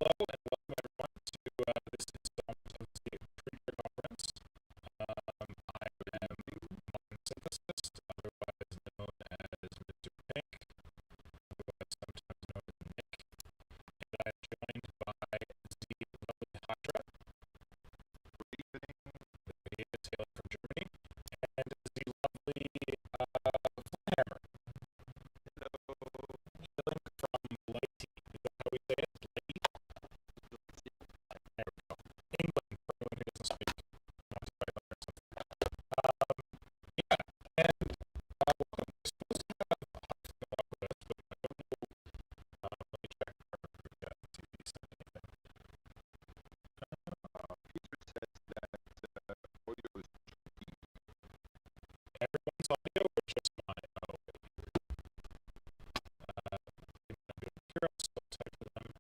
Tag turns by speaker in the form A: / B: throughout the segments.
A: Hello and welcome everyone to this installment of the pre-conference. I am Martin Synthesis, otherwise known as Mr. Pink, otherwise sometimes known as Nick, and I am joined by the lovely Hydra, the native tailor from Germany, and the lovely Flynnhammer, hailing from Blighty. Is that how we say it? Blighty? There we go. England, for anyone who doesn't speak Monty Python or something. Yeah, and welcome. We're supposed to have Hive Fleet Moloch with us, but I don't know. Let me check our group chat and see if he sent anything. Everyone's audio or just mine? Oh, wait. Here, I'll still type to them.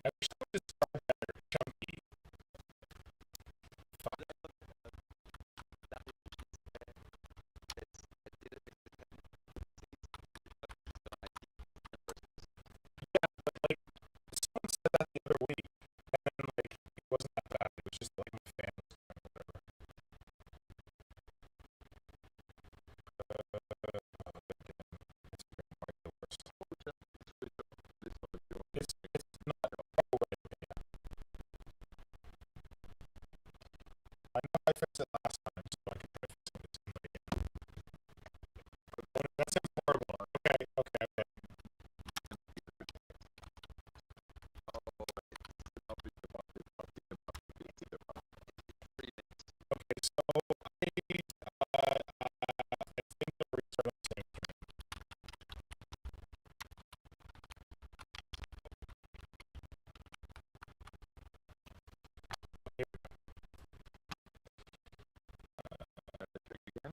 A: I wish I would just start better, chunky. Fuck. Yeah, but like, someone said that the other week, and then like, it wasn't that bad. It was just like my fan was going or whatever. It's like the worst. It's not. Oh, right, okay, yeah. I know I fixed it last time, so I can try fixing it again. That sounds horrible. Okay. Okay, so I think the restart on the same screen. Here we go.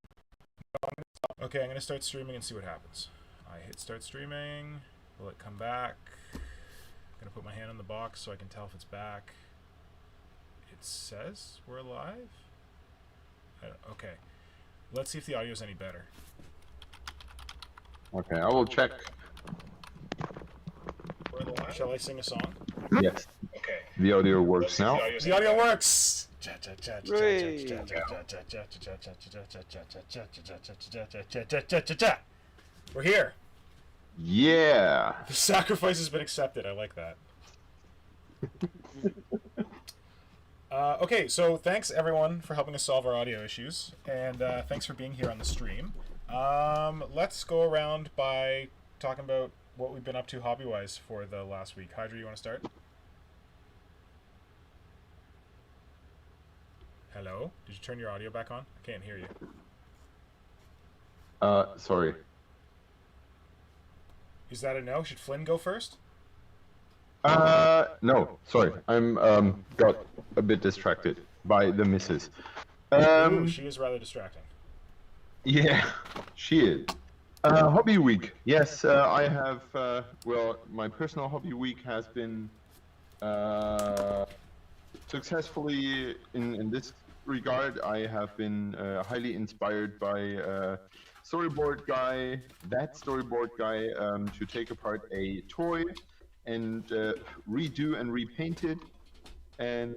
A: No, I'm gonna stop. Okay, I'm gonna start streaming and see what happens. I hit start streaming. Will it come back? I'm gonna put my hand on the box so I can tell if it's back. It says we're live. Okay, let's see if the audio is any better.
B: Okay, I will check.
A: We're live. Shall I sing a song?
B: Yes,
A: Okay.
B: the audio works now.
A: The audio works. We're here.
B: Yeah.
A: The sacrifice has been accepted. I like that. Okay, so thanks everyone for helping us solve our audio issues, and thanks for being here on the stream. Let's go around by talking about what we've been up to hobby-wise for the last week. Hydra, you want to start? Hello? Did you turn your audio back on? I can't hear you.
B: Sorry.
A: Is that a no? Should Flynn go first?
B: No, sorry. I'm got a bit distracted by the missus.
A: Ooh, she is rather distracting.
B: Yeah, she is. Hobby week. Yes, I have. Well, my personal hobby week has been successfully in this regard. I have been highly inspired by storyboard guy, to take apart a toy and redo and repaint it. And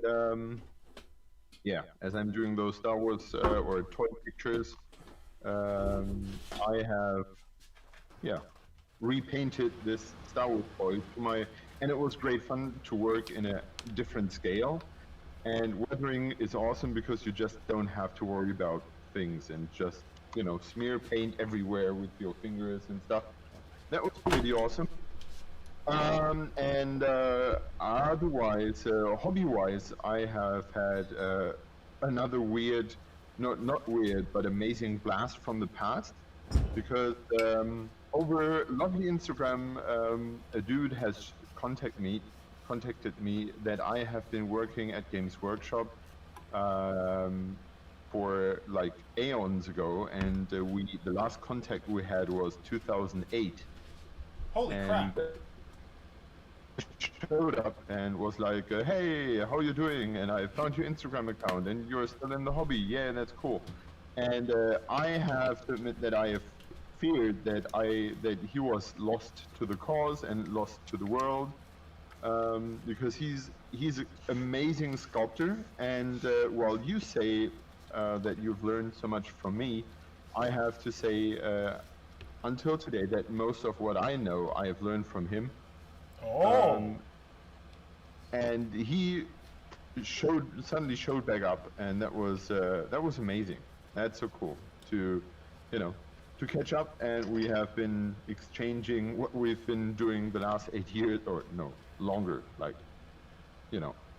B: yeah, as I'm doing those Star Wars or toy pictures, I have repainted this Star Wars toy to my, and it was great fun to work in a different scale. And weathering is awesome because you just don't have to worry about things and just, you know, smear paint everywhere with your fingers and stuff. That was pretty awesome. And otherwise, hobby-wise, I have had another weird, not weird, but amazing blast from the past, because over lovely Instagram, a dude has contacted me that I have been working at Games Workshop for like aeons ago, and the last contact we had was 2008.
A: Holy crap!
B: Showed up and was like, hey, how are you doing? And I found your Instagram account and you're still in the hobby. Yeah, that's cool. And I have to admit that I have feared that he was lost to the cause and lost to the world, because he's an amazing sculptor. And while you say that you've learned so much from me, I have to say until today that most of what I know I have learned from him.
A: Oh.
B: And he suddenly showed back up, and that was amazing. That's so cool to, to catch up. And we have been exchanging what we've been doing the last 8 years, or no, longer, like,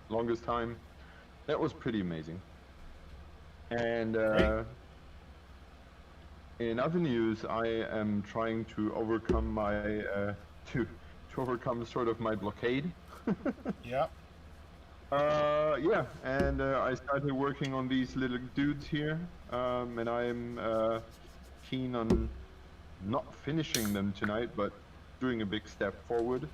B: longest time. That was pretty amazing. And in other news, I am trying to overcome my to overcome sort of my blockade.
A: Yeah.
B: Yeah, and I started working on these little dudes here, and I'm keen on not finishing them tonight, but doing a big step forward.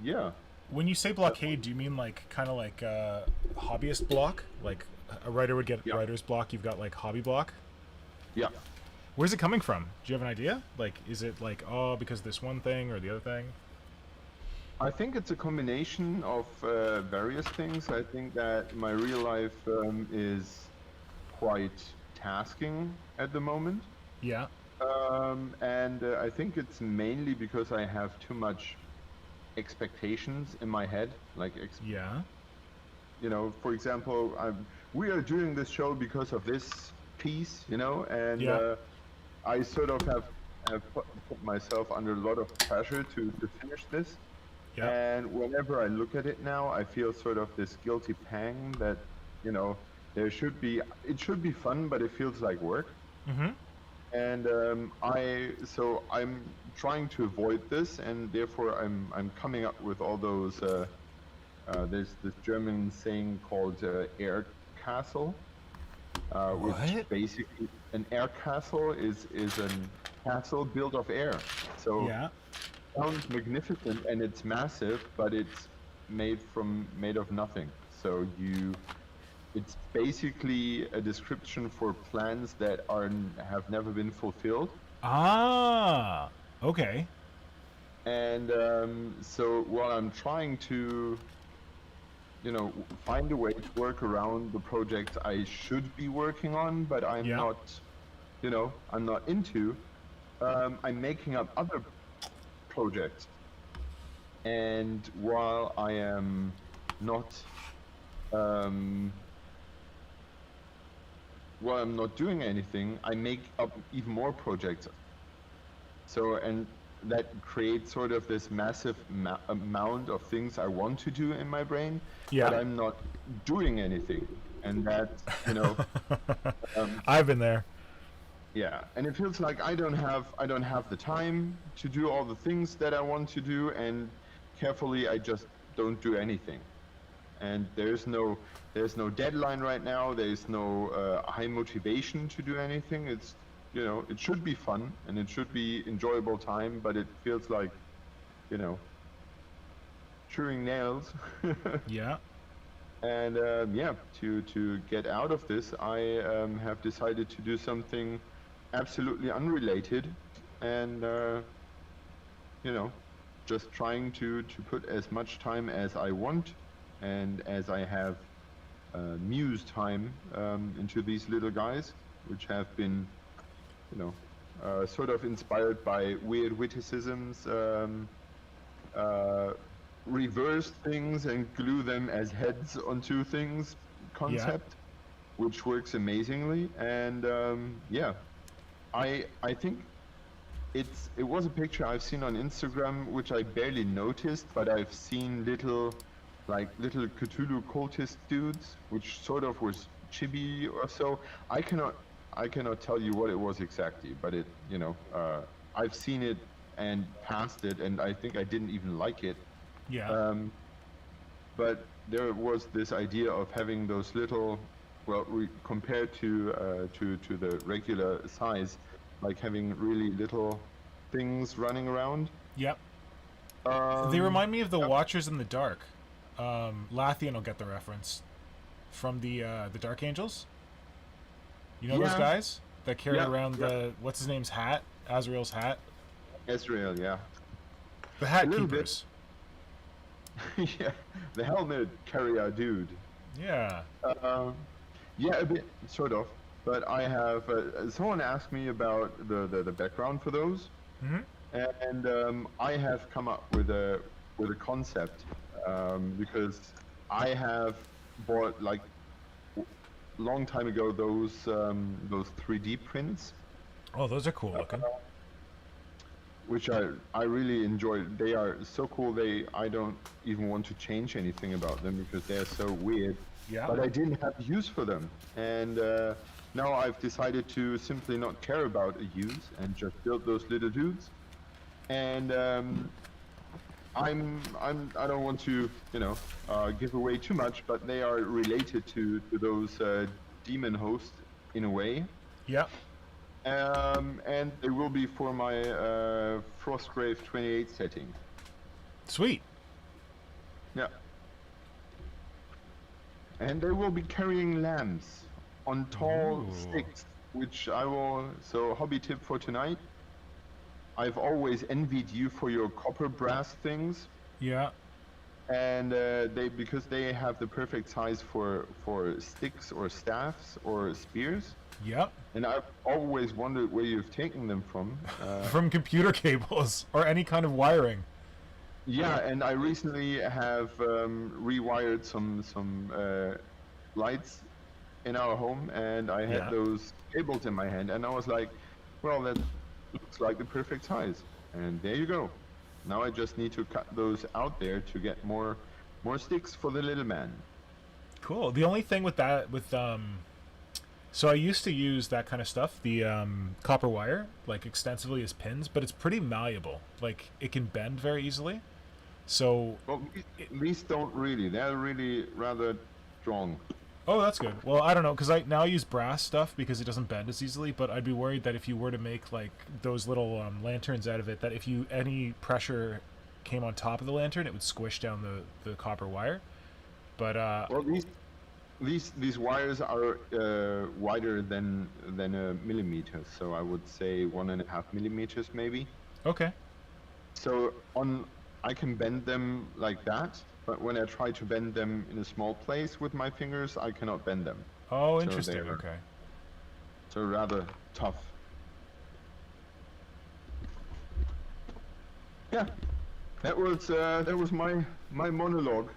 B: Yeah.
A: When you say blockade, do you mean like kind of like hobbyist block? Like a writer would get writer's block, you've got like hobby block?
B: Yeah.
A: Where's it coming from? Do you have an idea? Like, is it like, oh, because this one thing or the other thing?
B: I think it's a combination of various things. I think that my real life is quite tasking at the moment.
A: Yeah.
B: And I think it's mainly because I have too much expectations in my head. Like,
A: Yeah.
B: For example, we are doing this show because of this piece, and
A: Yeah.
B: I sort of have put myself under a lot of pressure to finish this.
A: Yeah.
B: And whenever I look at it now, I feel sort of this guilty pang that, it should be fun, but it feels like work.
A: Mm-hmm.
B: And I'm trying to avoid this, and therefore I'm coming up with all those. There's this German saying called air castle, which basically an air castle is a castle built of air. So
A: Yeah.
B: sounds magnificent and it's massive, but it's made of nothing. So it's basically a description for plans that have never been fulfilled.
A: Ah. Okay.
B: And so while I'm trying to, find a way to work around the projects I should be working on, but I'm not, I'm not into, I'm making up other projects. And while I am not while I'm not doing anything, I make up even more projects. So, and that creates sort of this massive amount of things I want to do in my brain,
A: Yeah.
B: but I'm not doing anything. And that,
A: I've been there.
B: yeah, and it feels like I don't have the time to do all the things that I want to do, and carefully I just don't do anything. And there's no deadline right now. There's no high motivation to do anything. It's it should be fun and it should be enjoyable time, but it feels like chewing nails.
A: Yeah.
B: And yeah, to get out of this, I have decided to do something absolutely unrelated, and just trying to put as much time as I want and as I have muse time into these little guys, which have been sort of inspired by weird witticisms, reverse things and glue them as heads onto things concept, which works amazingly. And yeah, I think it was a picture I've seen on Instagram, which I barely noticed, but I've seen little Cthulhu cultist dudes, which sort of was chibi or so. I cannot tell you what it was exactly, but it I've seen it and passed it, and I think I didn't even like it.
A: Yeah.
B: But there was this idea of having those little, well, compared to the regular size, like having really little things running around.
A: Yep. They remind me of the Watchers in the Dark. Lathian will get the reference from the Dark Angels. You know those guys? that carry around the what's his name's hat, Azrael's hat.
B: Israel, yeah.
A: The hat
B: A little
A: keepers.
B: Yeah, the helmet carrier dude.
A: Yeah.
B: Yeah, a bit, sort of. But I have someone asked me about the background for those, and I have come up with a concept because I have bought like long time ago those 3D prints,
A: Oh, those are cool looking.
B: which I really enjoy. They are so cool. I don't even want to change anything about them because they're so weird.
A: Yeah.
B: But I didn't have use for them, and now I've decided to simply not care about a use and just build those little dudes. And I don't want to give away too much, but they are related to those demon hosts in a way.
A: Yeah.
B: And they will be for my Frostgrave 28 setting.
A: Sweet.
B: Yeah. And they will be carrying lamps on tall sticks, which I will... So, hobby tip for tonight. I've always envied you for your copper brass things.
A: Yeah.
B: And because they have the perfect size for sticks or staffs or spears.
A: Yep.
B: And I've always wondered where you've taken them from.
A: From computer cables or any kind of wiring.
B: Yeah, and I recently have rewired some lights in our home, and I had those cables in my hand, and I was like, well, that looks like the perfect size. And there you go. Now I just need to cut those out there to get more sticks for the little man.
A: Cool. The only thing with that, so I used to use that kind of stuff, the copper wire, like extensively as pins, but it's pretty malleable. Like it can bend very easily. So
B: well, these don't really. They're really rather strong.
A: Oh, that's good. Well, I don't know, because I now use brass stuff because it doesn't bend as easily, but I'd be worried that if you were to make like those little lanterns out of it, that if any pressure came on top of the lantern, it would squish down the copper wire. But
B: well, these wires are wider than a millimeter, so I would say 1.5 millimeters maybe.
A: Okay.
B: So I can bend them like that, but when I try to bend them in a small place with my fingers, I cannot bend them.
A: Oh, interesting. Okay.
B: So rather tough. Yeah, that was my monologue.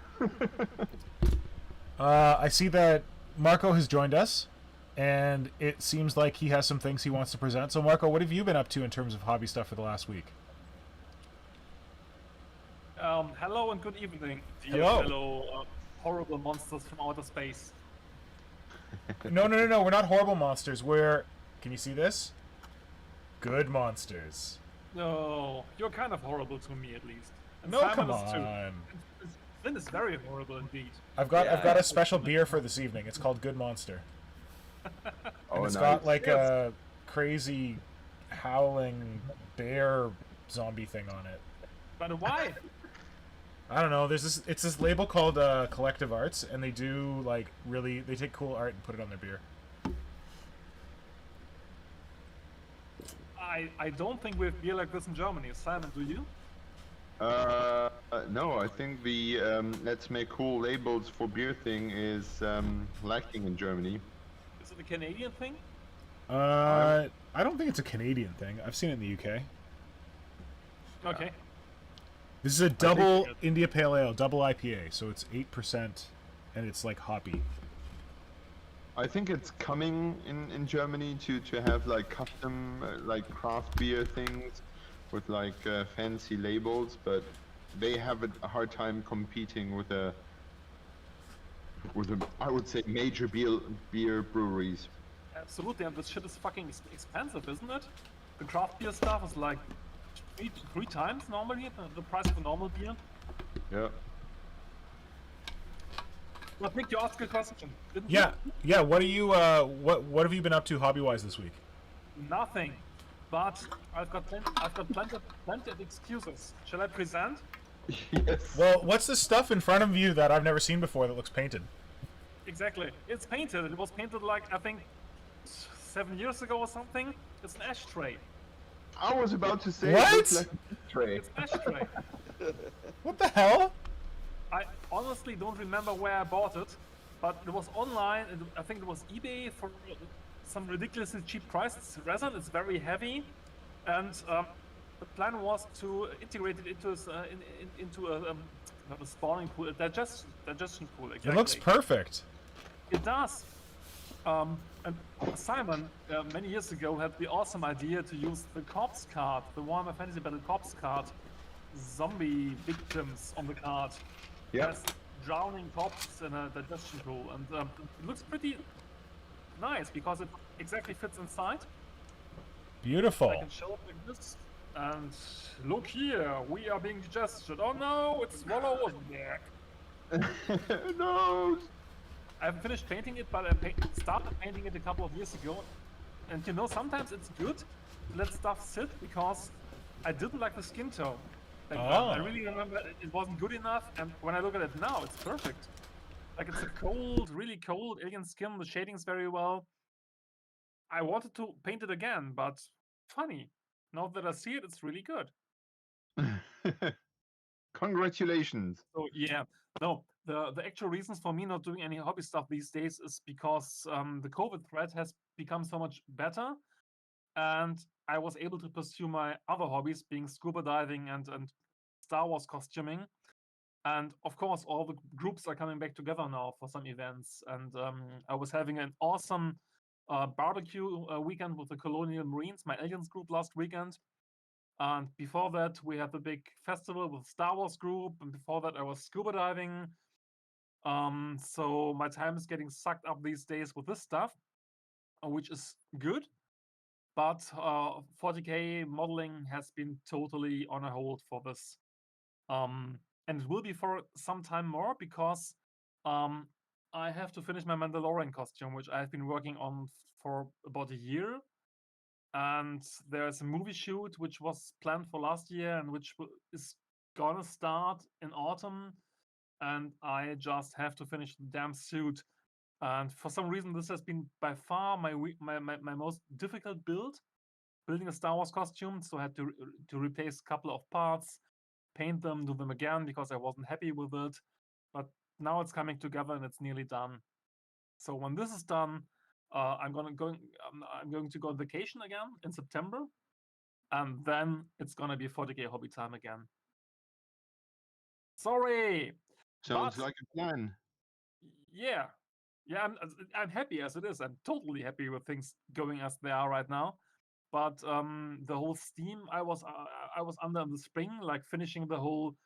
A: I see that Marco has joined us, and it seems like he has some things he wants to present. So, Marco, what have you been up to in terms of hobby stuff for the last week?
C: Hello and good evening, dear
A: Hello.
C: fellow horrible monsters from outer space.
A: No, we're not horrible monsters. We're... Can you see this? Good monsters.
C: No, you're kind of horrible to me at least. And
A: No,
C: Simon
A: come
C: is too.
A: on.
C: Flynn is very horrible indeed.
A: I've got a special beer for this evening. It's called Good Monster.
B: Oh,
A: It's
B: nice.
A: got like a crazy howling bear zombie thing on it.
C: But why?
A: I don't know. It's this label called Collective Arts, and they do like they take cool art and put it on their beer.
C: I don't think we have beer like this in Germany. Simon, do you?
B: No, I think the let's make cool labels for beer thing is lacking in Germany.
C: Is it a Canadian thing?
A: I don't think it's a Canadian thing. I've seen it in the UK.
C: Okay.
A: This is a double India Pale Ale, double IPA, so it's 8%, and it's like hoppy.
B: I think it's coming in Germany to have like custom like craft beer things with like fancy labels, but they have a hard time competing with a I would say major beer breweries.
C: Absolutely, and this shit is fucking expensive, isn't it? The craft beer stuff is like three times normally the price of a normal beer.
B: Yeah.
C: I think you asked a question, didn't
A: Yeah. What are you? What have you been up to hobby-wise this week?
C: you? Nothing. But I've got plenty of excuses. Shall I present?
B: Yes.
A: Well, what's the stuff in front of you that I've never seen before that looks painted?
C: Exactly. It's painted. It was painted like I think 7 years ago or something. It's an ashtray.
B: I was about to say
A: What?
B: it looks like a tray.
C: It's an ashtray.
A: What the hell?
C: I honestly don't remember where I bought it, but it was online. And I think it was eBay for some ridiculously cheap price. It's resin. It's very heavy, and the plan was to integrate it into not a spawning pool, a digestion pool. Exactly.
A: It looks perfect.
C: It does. And Simon, many years ago, had the awesome idea to use the corpse card, the Warhammer Fantasy Battle corpse card, zombie victims on the card.
B: Yep.
C: As drowning corpses in a digestion pool, and it looks pretty nice because it exactly fits inside.
A: Beautiful.
C: I can show it like this, and look here, we are being digested. Oh no, it's swallow there.
B: No.
C: I haven't finished painting it, but I started painting it a couple of years ago. And you know, sometimes it's good to let stuff sit because I didn't like the skin tone. Like, I really remember it wasn't good enough, and when I look at it now, it's perfect. Like, it's a cold, really cold alien skin, the shading's very well. I wanted to paint it again, but funny. Now that I see it, it's really good.
B: Congratulations.
C: So yeah, no, the actual reasons for me not doing any hobby stuff these days is because the COVID threat has become so much better, and I was able to pursue my other hobbies, being scuba diving and Star Wars costuming. And of course, all the groups are coming back together now for some events. And I was having an awesome barbecue weekend with the Colonial Marines, my Aliens group, last weekend. And before that, we had the big festival with Star Wars group. And before that, I was scuba diving. So my time is getting sucked up these days with this stuff, which is good. But 40K modeling has been totally on a hold for this. And it will be for some time more because I have to finish my Mandalorian costume, which I've been working on for about a year. And there's a movie shoot which was planned for last year and which is gonna start in autumn. And I just have to finish the damn suit. And for some reason, this has been by far my most difficult building a Star Wars costume. So I had to replace a couple of parts, paint them, do them again because I wasn't happy with it. But now it's coming together and it's nearly done. So when this is done, I'm going to go on vacation again in September, and then it's gonna be 40K hobby time again. Sorry.
B: Sounds
C: But-
B: like a plan.
C: Yeah, I'm happy as it is. I'm totally happy with things going as they are right now. But the whole Steam I was under in the spring, like finishing the whole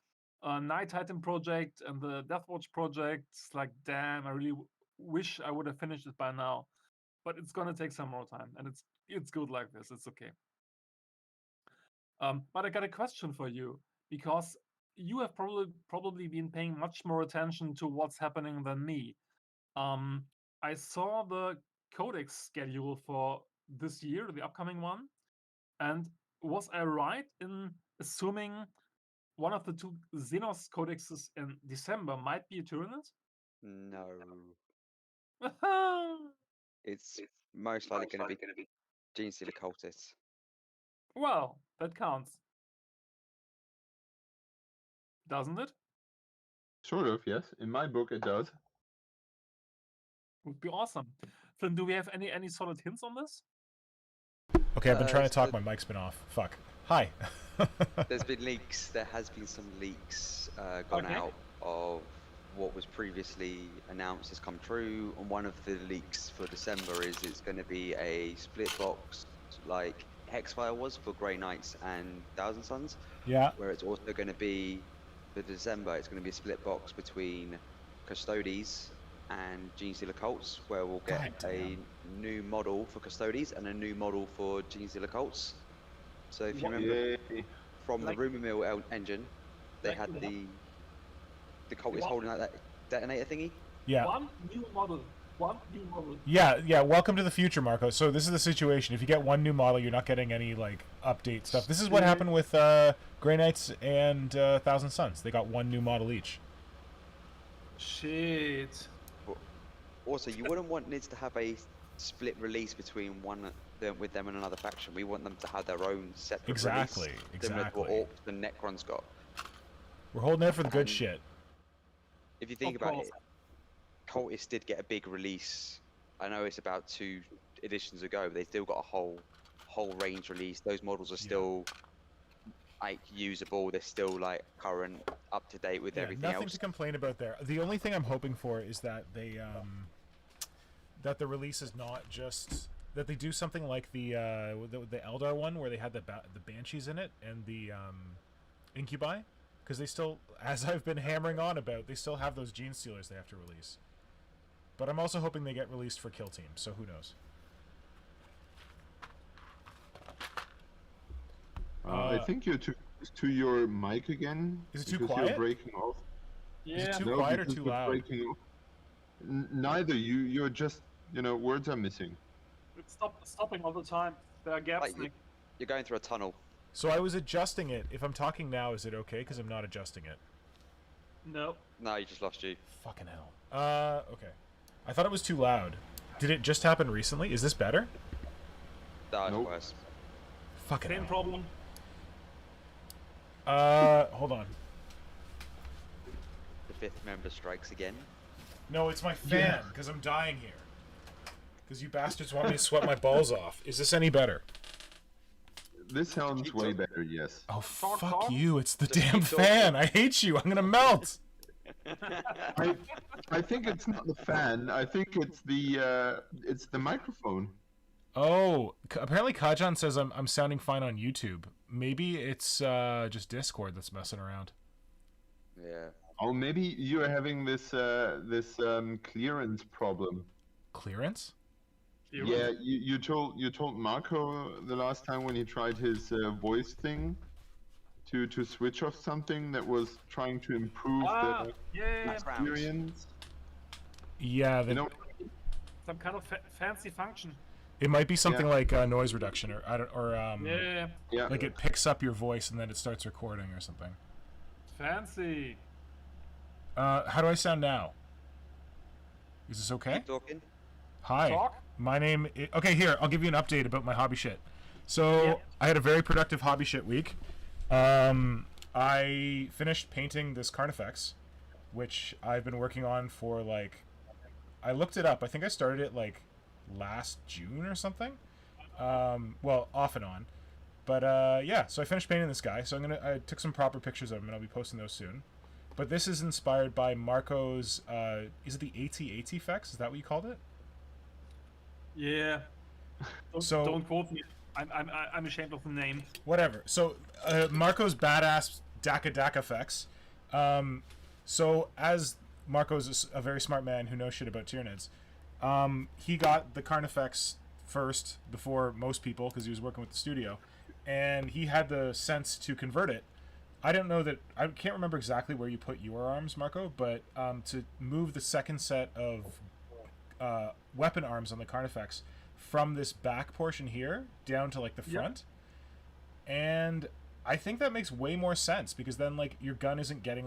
C: Night Titan project and the Deathwatch project. Like, damn, I really wish I would have finished it by now. But it's gonna take some more time, and it's good like this. It's okay. But I got a question for you because you have probably been paying much more attention to what's happening than me. I saw the codex schedule for this year, the upcoming one, and was I right in assuming one of the two Xenos codexes in December might be a Tyranid?
D: No, it's most likely going to be Gene Stealer Cultists.
C: Well, that counts, doesn't it?
B: Sort of, yes. In my book, it does.
C: Would be awesome. Flynn, do we have any solid hints on this?
A: Okay, I've been trying to
D: so
A: talk. My mic's been off. Fuck. Hi.
D: There's been leaks. There has been some leaks gone
C: Okay.
D: out of what was previously announced has come true. And one of the leaks for December is it's going to be a split box like Hexfire was for Grey Knights and Thousand Sons,
A: Yeah.
D: where it's also going to be for December. It's going to be a split box between Custodes and Gene Stealer Cults, where we'll get
A: God
D: a
A: damn.
D: new model for Custodes and a new model for Gene Stealer Cults. So if you remember
B: Yay.
D: from
C: Like-
D: the Rumour Mill engine, they
C: Like
D: had
C: what?
D: the Cult is
C: What?
D: holding out that detonator thingy.
A: Yeah.
C: One new model. One new model.
A: Yeah. Welcome to the future, Marco. So this is the situation. If you get one new model, you're not getting any like update stuff. This is what happened with Grey Knights and Thousand Sons. They got one new model each.
C: Shit.
D: Also, you wouldn't want Nids to have a split release between with them and another faction. We want them to have their own separate
A: Exactly,
D: release, similar to what
A: exactly.
D: Orcs and Necrons got.
A: We're holding out for the good
D: And
A: shit.
D: if you think
C: Of
D: about
C: course.
D: it, Cultists did get a big release. I know it's about 2 editions ago, but they still got a whole range release. Those models are still like usable. They're still like current, up to date with everything
A: nothing
D: else.
A: to complain about there. The only thing I'm hoping for is that they that the release is not just that they do something like the Eldar one where they had the Banshees in it and the Incubi, because they still, as I've been hammering on about, they still have those Gene Stealers they have to release. But I'm also hoping they get released for Kill Team, so who knows.
B: I think you're too close to your mic again.
A: Is it too
B: because
A: quiet?
B: You're breaking off.
C: Yeah.
A: Is it too
B: No,
A: quiet or
B: because
A: too
B: you're
A: loud?
B: breaking off. Neither. You're just, words are missing.
C: It's stopping all the time. There are gaps.
D: Like you're going through a tunnel.
A: So I was adjusting it. If I'm talking now, is it okay? Because I'm not adjusting it.
C: No.
D: No, you just lost you.
A: Fucking hell. Okay. I thought it was too loud. Did it just happen recently? Is this better?
D: No, it's
B: Nope.
D: worse.
A: Fucking
C: Same
A: hell.
C: problem.
A: Hold on.
D: The 5th member strikes again.
A: No, it's my fan, because I'm dying here. Because you bastards want me to sweat my balls off. Is this any better?
B: This sounds
D: Keep
B: way
D: talking.
B: better, yes.
A: Oh,
C: Talk,
A: fuck
C: talk.
A: you. It's the
D: Just
A: damn
D: keep talking.
A: fan. I hate you. I'm going to melt.
B: I think it's not the fan. I think it's the microphone.
A: Oh, apparently Kajan says I'm sounding fine on YouTube. Maybe it's just Discord that's messing around.
D: Yeah.
B: Oh, maybe you're having this clearance problem.
A: Clearance?
B: Yeah, you told Marco the last time when he tried his voice thing to switch off something that was trying to improve the
C: Yeah.
B: experience.
A: Yeah,
C: Some kind of fancy function.
A: it might be something
B: Yeah.
A: like noise reduction or
C: Yeah.
B: Yeah.
A: like it picks up your voice and then it starts recording or something.
C: Fancy.
A: How do I sound now? Is this okay?
D: Keep talking.
A: Hi.
C: Talk.
A: My name okay, here, I'll give you an update about my hobby shit. So,
C: Yeah.
A: I had a very productive hobby shit week. I finished painting this Carnifex, which I've been working on for I looked it up. I think I started it last June or something. Well, off and on. But yeah, so I finished painting this guy. So I took some proper pictures of him and I'll be posting those soon. But this is inspired by Marco's is it the AT effects? Is that what you called it?
C: Yeah.
A: So-
C: Don't quote me. I'm ashamed of the name.
A: Whatever. So Marco's badass Daka effects. So as Marco's a very smart man who knows shit about Tyranids, he got the Carnifex first before most people because he was working with the studio, and he had the sense to convert it. I don't know that I can't remember exactly where you put your arms, Marco, but to move the second set of weapon arms on the Carnifex from this back portion here down to the front. And I think that makes way more sense because then your gun isn't getting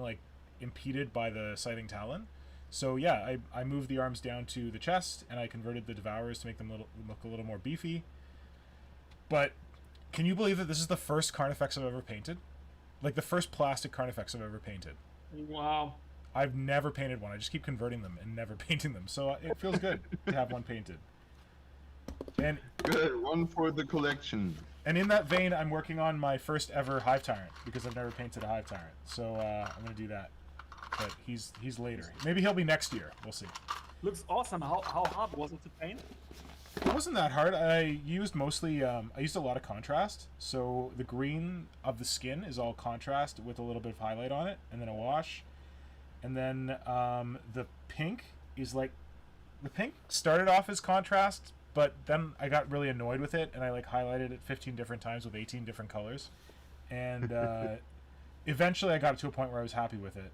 A: impeded by the sighting talon. So yeah, I moved the arms down to the chest and I converted the Devourers to make them look a little more beefy. But can you believe that this is the first Carnifex I've ever painted? The first plastic Carnifex I've ever painted.
C: Wow.
A: I've never painted one. I just keep converting them and never painting them. So it feels good to have one painted. And
B: Good one for the collection.
A: in that vein, I'm working on my first ever Hive Tyrant because I've never painted a Hive Tyrant. So I'm gonna do that. But he's later. Maybe he'll be next year. We'll see.
C: Looks awesome. How hard was it to paint?
A: It wasn't that hard. I used mostly I used a lot of contrast. So the green of the skin is all contrast with a little bit of highlight on it, and then a wash. And then the pink is the pink started off as contrast, but then I got really annoyed with it and I highlighted it 15 different times with 18 different colors. And eventually I got to a point where I was happy with it.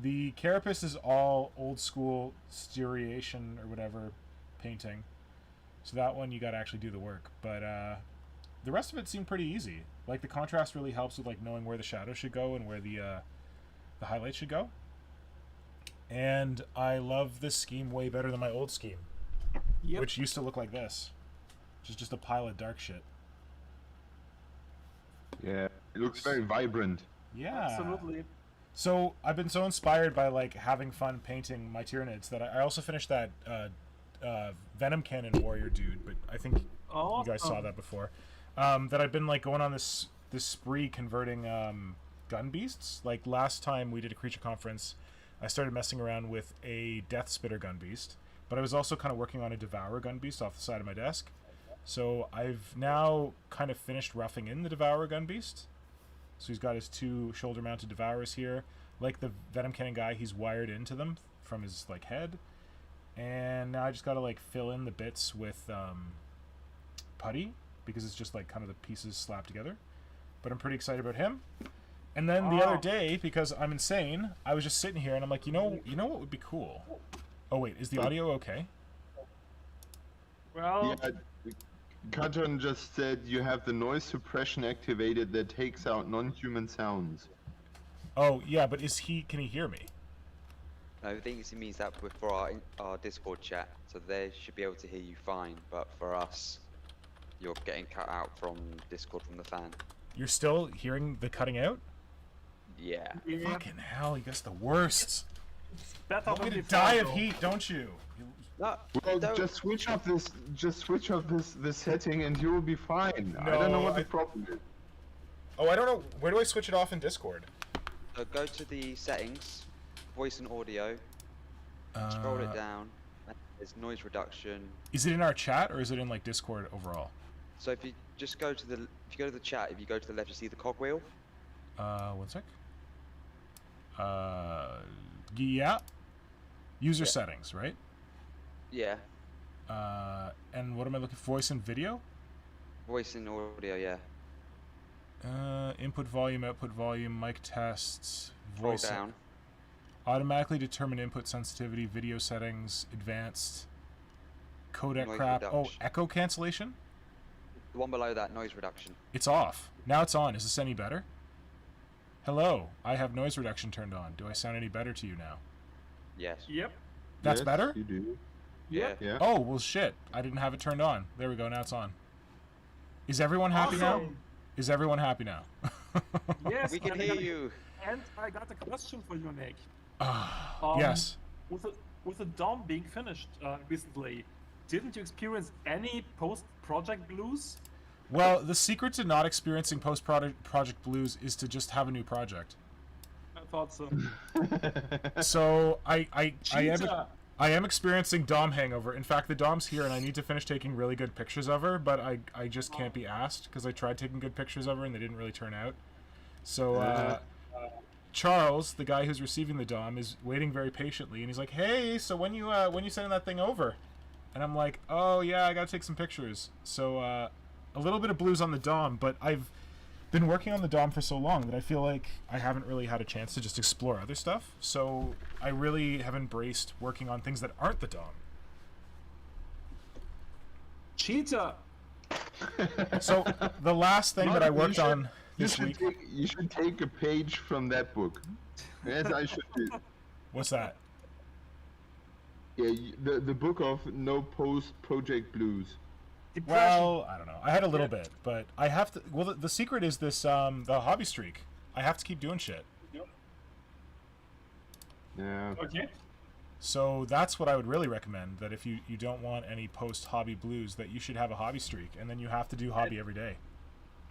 A: The carapace is all old school striation or whatever painting. So that one you got to actually do the work. But the rest of it seemed pretty easy. The contrast really helps with knowing where the shadow should go and where the highlight should go. And I love this scheme way better than my old scheme.
C: Yep.
A: which used to look like this, which is just a pile of dark shit.
B: Yeah, it looks very vibrant.
A: Yeah.
C: Absolutely.
A: So I've been so inspired by like having fun painting my Tyranids that I also finished that Venom Cannon Warrior dude, but I think you guys saw that before. That I've been like going on this spree converting gun beasts. Like last time we did a creature conference, I started messing around with a Death Spitter gun beast, but I was also kind of working on a Devourer gun beast off the side of my desk. So I've now kind of finished roughing in the Devourer gun beast. So he's got his 2 shoulder-mounted Devourers here. Like the Venom Cannon guy, he's wired into them from his like head. And now I just gotta like fill in the bits with putty, because it's just like kind of the pieces slapped together. But I'm pretty excited about him. And then the other day, because I'm insane, I was just sitting here and I'm like, you know what would be cool? Oh wait, is the audio okay?
C: Well,
B: Yeah, Katon just said you have the noise suppression activated that takes out non-human sounds.
A: Oh yeah, but can he hear me?
D: I think it means that for our Discord chat, so they should be able to hear you fine. But for us, you're getting cut out from Discord from the fan.
A: You're still hearing the cutting out?
D: Yeah.
C: yeah,
A: Fucking hell, you guys the worst.
C: better
A: Want me
C: than
A: to
C: before,
A: die of
C: though.
A: heat, don't you?
D: No,
B: Well,
D: don't.
B: just switch off this setting and you will be fine. I don't know what the problem is.
A: Oh, I don't know. Where do I switch it off in Discord?
D: So go to the settings, voice and audio, scroll it down, and there's noise reduction.
A: Is it in our chat or is it in like Discord overall?
D: So if you just go to the chat, if you go to the left, you see the cogwheel.
A: One sec. Yeah. User settings, right?
D: Yeah.
A: And what am I looking for? Voice and video?
D: Voice and audio, yeah.
A: Input volume, output volume, mic tests,
D: Scroll
A: voice.
D: down.
A: Automatically determine input sensitivity, video settings, advanced, codec
D: Noise
A: crap. Oh,
D: reduction.
A: echo cancellation?
D: The one below that, noise reduction.
A: It's off. Now it's on. Is this any better? Hello, I have noise reduction turned on. Do I sound any better to you now?
D: Yes.
C: Yep.
A: That's
B: Yes,
A: better?
B: You do.
D: Yeah.
B: Yeah.
A: Oh, well shit. I didn't have it turned on. There we go, now it's on. Is everyone happy now?
C: Awesome.
A: Is everyone happy now?
C: Yes,
D: We can
C: and I
D: hear
C: got a-
D: you.
C: And I got a question for you, Nick.
A: Ah, yes.
C: With the DOM being finished recently, didn't you experience any post-project blues?
A: Well, the secret to not experiencing post-project blues is to just have a new project.
C: I thought so.
A: So
C: Cheetah.
A: I am experiencing DOM hangover. In fact, the DOM's here, and I need to finish taking really good pictures of her, but I just can't be asked because I tried taking good pictures of her and they didn't really turn out. So Charles, the guy who's receiving the DOM, is waiting very patiently, and he's like, "Hey, so when you sending that thing over?" And I'm like, "Oh yeah, I gotta take some pictures." So a little bit of blues on the DOM, but I've been working on the DOM for so long that I feel like I haven't really had a chance to just explore other stuff. So I really have embraced working on things that aren't the DOM.
C: Cheetah.
A: So the last thing that I worked on
B: You
A: this week.
B: you should take a page from that book. As I should do.
A: What's that?
B: Yeah, the book of no post project blues.
C: Depression.
A: Well, I don't know. I had a little bit, but I have to. Well, the secret is this: the hobby streak. I have to keep doing shit.
B: Yeah.
C: Okay.
A: So that's what I would really recommend. That if you don't want any post hobby blues, that you should have a hobby streak, and then you have to do hobby every day.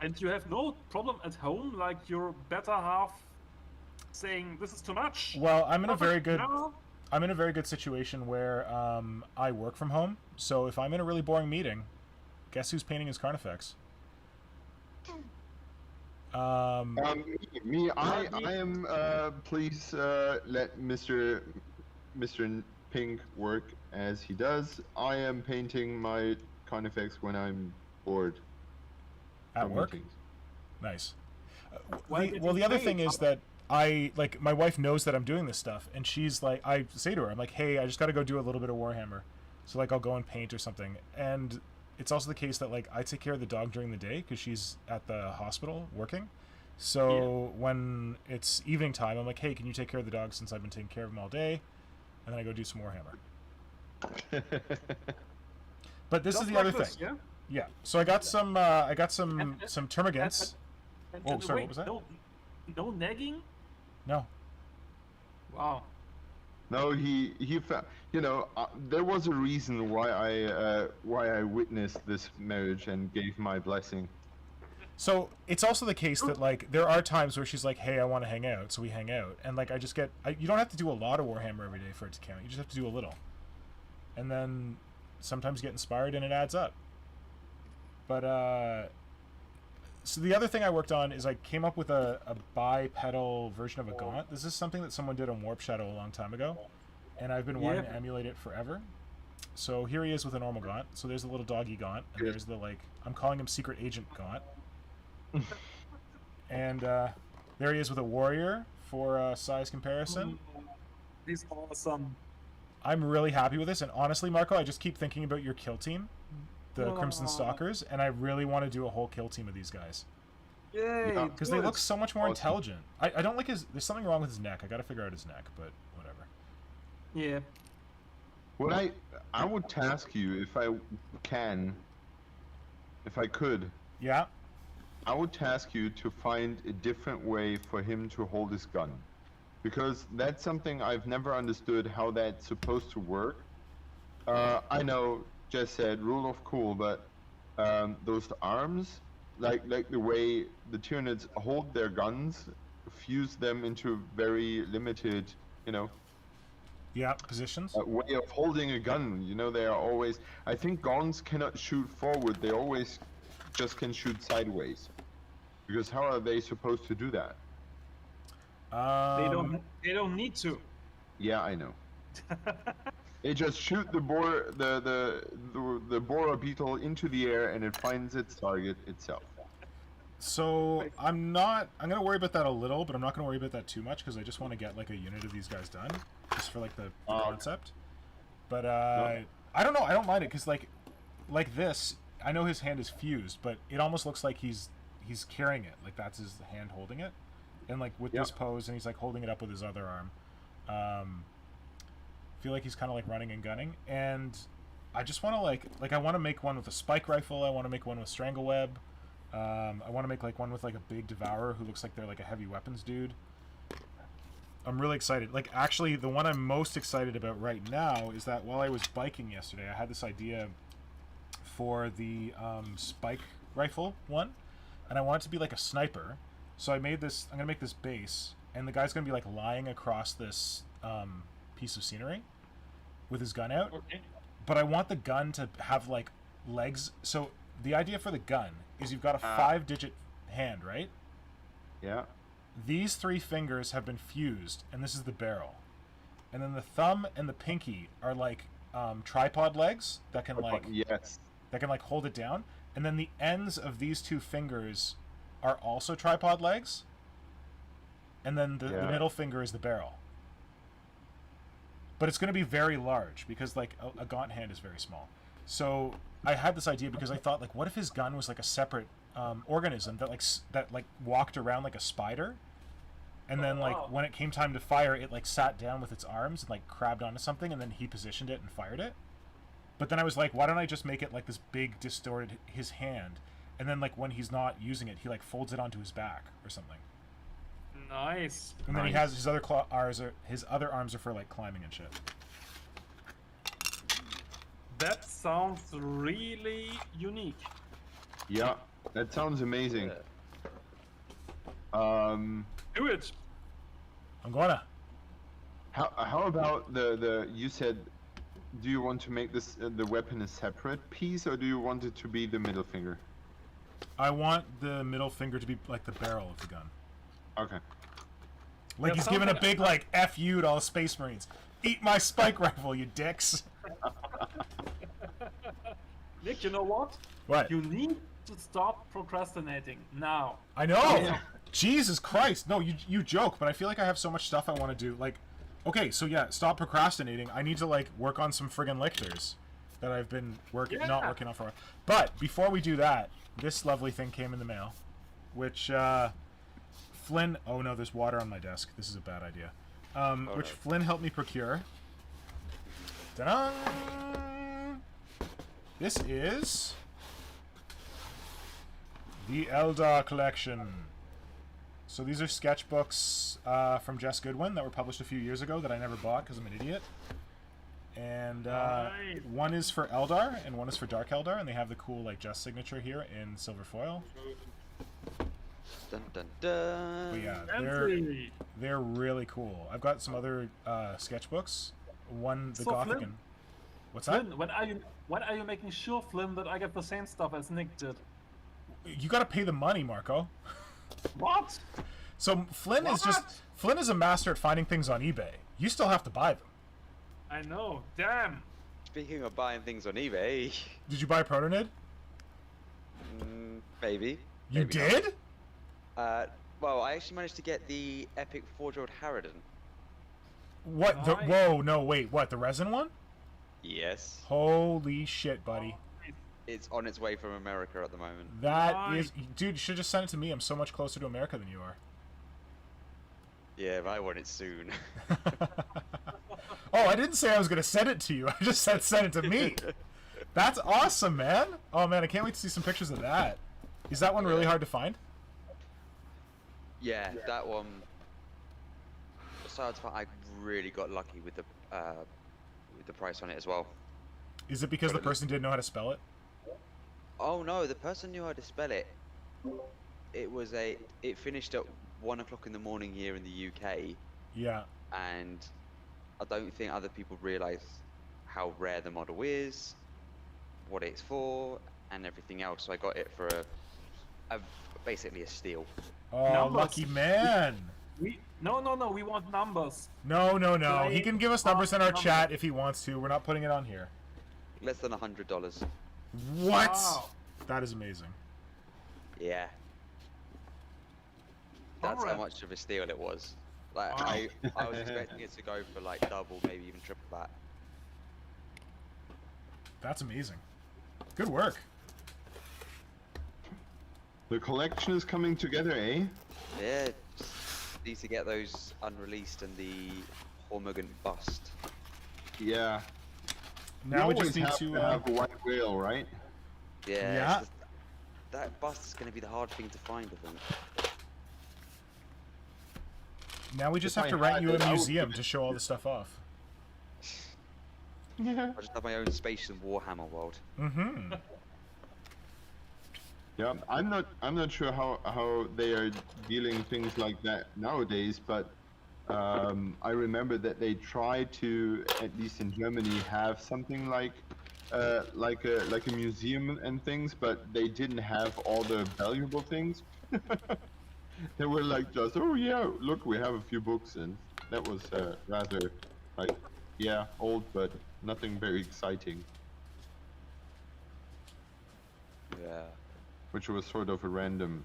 C: And you have no problem at home, like your better half saying this is too much.
A: Well, I'm in a
C: Oh, but
A: very good.
C: no.
A: I'm in a very good situation where I work from home. So if I'm in a really boring meeting, guess who's painting his Carnifex?
B: I am. Please let Mr. Pink work as he does. I am painting my Carnifex when I'm bored.
A: At
B: from
A: work?
B: meetings.
A: Nice.
C: Why did
A: Well,
C: you
A: the other
C: say
A: thing
C: it?
A: is that my wife knows that I'm doing this stuff, and she's like, I say to her, I'm like, hey, I just got to go do a little bit of Warhammer. So, like, I'll go and paint or something. And it's also the case that, like, I take care of the dog during the day because she's at the hospital working. So when it's evening time, I'm like, hey, can you take care of the dog since I've been taking care of him all day? And then I go do some Warhammer. But this
C: Just
A: is the
C: like
A: other
C: this,
A: thing.
C: Yeah.
A: Yeah. So I got some
C: And-
A: some termagants. Oh, sorry,
C: wait,
A: what was that?
C: No nagging?
A: No.
C: Wow.
B: No, he found. There was a reason why I witnessed this marriage and gave my blessing.
A: So it's also the case that like there are times where she's like, "Hey, I want to hang out," so we hang out, and like you don't have to do a lot of Warhammer every day for it to count. You just have to do a little, and then sometimes you get inspired and it adds up. But so the other thing I worked on is I came up with a bipedal version of a gaunt. This is something that someone did on Warp Shadow a long time ago, and I've been wanting to emulate it forever. So here he is with a normal gaunt. So there's the little doggy gaunt, and there's the I'm calling him Secret Agent Gaunt. And there he is with a warrior for size comparison.
C: He's awesome.
A: I'm really happy with this, and honestly, Marco, I just keep thinking about your kill team, the Crimson Stalkers, and I really want to do a whole kill team of these guys.
C: Yay!
A: Because they look so much more intelligent. I don't like his... There's something wrong with his neck. I gotta figure out his neck, but whatever.
C: Yeah.
B: What I would task you if I could.
A: Yeah?
B: I would task you to find a different way for him to hold his gun. Because that's something I've never understood how that's supposed to work. I know Jess said rule of cool, but those arms, like the way the Tyranids hold their guns, fuse them into very limited,
A: Yeah, positions.
B: way of holding a gun. They are always. I think Gaunts cannot shoot forward. They always just can shoot sideways. Because how are they supposed to do that?
C: They don't need to.
B: Yeah, I know. They just shoot the boar beetle into the air and it finds its target itself.
A: So I'm gonna worry about that a little, but I'm not gonna worry about that too much because I just want to get like a unit of these guys done, just for like the concept. But I don't know. I don't mind it because like this, I know his hand is fused, but it almost looks like he's carrying it, like that's his hand holding it, and like with this pose, and he's like holding it up with his other arm. Feel like he's kind of like running and gunning, and I just want to like I want to make one with a spike rifle. I want to make one with strangle web. I want to make like one with like a big devourer who looks like they're like a heavy weapons dude. I'm really excited. Like actually, the one I'm most excited about right now is that while I was biking yesterday, I had this idea for the spike rifle one, and I want it to be like a sniper. So I made this. I'm gonna make this base, and the guy's gonna be like lying across this piece of scenery with his gun out.
C: Okay.
A: But I want the gun to have like legs. So the idea for the gun is you've got a 5-digit hand, right?
B: Yeah.
A: These 3 fingers have been fused, and this is the barrel. And then the thumb and the pinky are like tripod legs that can like hold it down. And then the ends of these 2 fingers are also tripod legs. And then the middle finger is the barrel. But it's going to be very large because like a gaunt hand is very small. So I had this idea because I thought like, what if his gun was like a separate organism that walked around like a spider, and then like when it came time to fire, it like sat down with its arms and like crabbed onto something, and then he positioned it and fired it. But then I was like, why don't I just make it like this big distorted his hand, and then like when he's not using it, he like folds it onto his back or something.
C: Nice.
A: And then he has his other arms are for like climbing and shit.
C: That sounds really unique.
B: Yeah, that sounds amazing.
C: Do it.
A: I'm gonna.
B: How about the you said, do you want to make this the weapon a separate piece, or do you want it to be the middle finger?
A: I want the middle finger to be like the barrel of the gun.
B: Okay.
A: Like he's giving a big like F you to all Space Marines. Eat my spike rifle, you dicks.
C: Nick, you know what?
A: What?
C: You need to stop procrastinating now.
A: I know. Jesus Christ. No, you joke, but I feel like I have so much stuff I want to do. Like, okay, so yeah, stop procrastinating. I need to like work on some friggin' lictors that I've been not working on for a while. But before we do that, this lovely thing came in the mail, which Flynn. Oh no, there's water on my desk. This is a bad idea. Which Flynn helped me procure. Ta-da! This is the Eldar collection. So these are sketchbooks from Jess Goodwin that were published a few years ago that I never bought because I'm an idiot. And one is for Eldar and one is for Dark Eldar, and they have the cool like Jess signature here in silver foil.
D: Dun, dun, dun.
A: But yeah, they're really cool. I've got some other sketchbooks. One, the
C: So
A: Gothic.
C: Flynn,
A: What's that?
C: Flynn, when are you making sure, Flynn, that I get the same stuff as Nick did?
A: You got to pay the money, Marco.
C: What?
A: So Flynn is a master at finding things on eBay. You still have to buy them.
C: I know. Damn.
D: Speaking of buying things on eBay,
A: Did you buy Protonid?
D: maybe.
A: You
D: maybe
A: did?
D: not. Well, I actually managed to get the epic 4-year-old Harridan.
A: What? The,
C: Nice.
A: whoa, no, wait, what? The resin one?
D: Yes.
A: Holy shit, buddy.
D: It's on its way from America at the moment.
A: That
C: Nice.
A: is... Dude, you should just send it to me. I'm so much closer to America than you are.
D: Yeah, but I want it soon.
A: Oh, I didn't say I was going to send it to you. I just said send it to me. That's awesome, man. Oh, man, I can't wait to see some pictures of that. Is that one really hard to find?
D: Yeah, that one. Besides that, I really got lucky with the price on it as well.
A: Is it because the person didn't know how to spell it?
D: Oh no, the person knew how to spell it. It finished at 1 o'clock in the morning here in the UK,
A: Yeah.
D: and I don't think other people realise how rare the model is, what it's for, and everything else. So I got it for basically a steal.
A: Oh,
C: Numbers.
A: lucky man.
C: No, we want numbers.
A: No. He
C: Right.
A: can give us numbers in our
C: Numbers.
A: chat if he wants to. We're not putting it on here.
D: Less than $100.
A: What?
C: Wow.
A: That is amazing.
D: Yeah. That's how
C: Alright.
D: much of a steal it was. Like
C: Wow.
D: I was expecting it to go for like double, maybe even triple that.
A: That's amazing. Good work.
B: The collection is coming together, eh?
D: Yeah, just need to get those unreleased and the Hormigant bust.
B: Yeah.
A: Now we
B: You
A: just need
B: always
A: to...
B: have a white whale, right?
D: Yeah.
A: Yeah.
D: it's just- that bust is going to be the hard thing to find, I think.
A: now we just
B: if
A: have to
B: I
A: rent
B: had
A: you
B: it,
A: a
B: I would
A: museum
B: give
A: to show all the stuff off.
B: Yeah.
D: I just have my own space in Warhammer world.
A: Mm-hmm.
B: Yeah, I'm not sure how they are dealing things like that nowadays, but I remember that they tried to, at least in Germany, have something like a museum and things, but they didn't have all the valuable things. They were like just, oh yeah, look, we have a few books, and that was rather like, yeah, old, but nothing very exciting,
D: Yeah.
B: which was sort of a random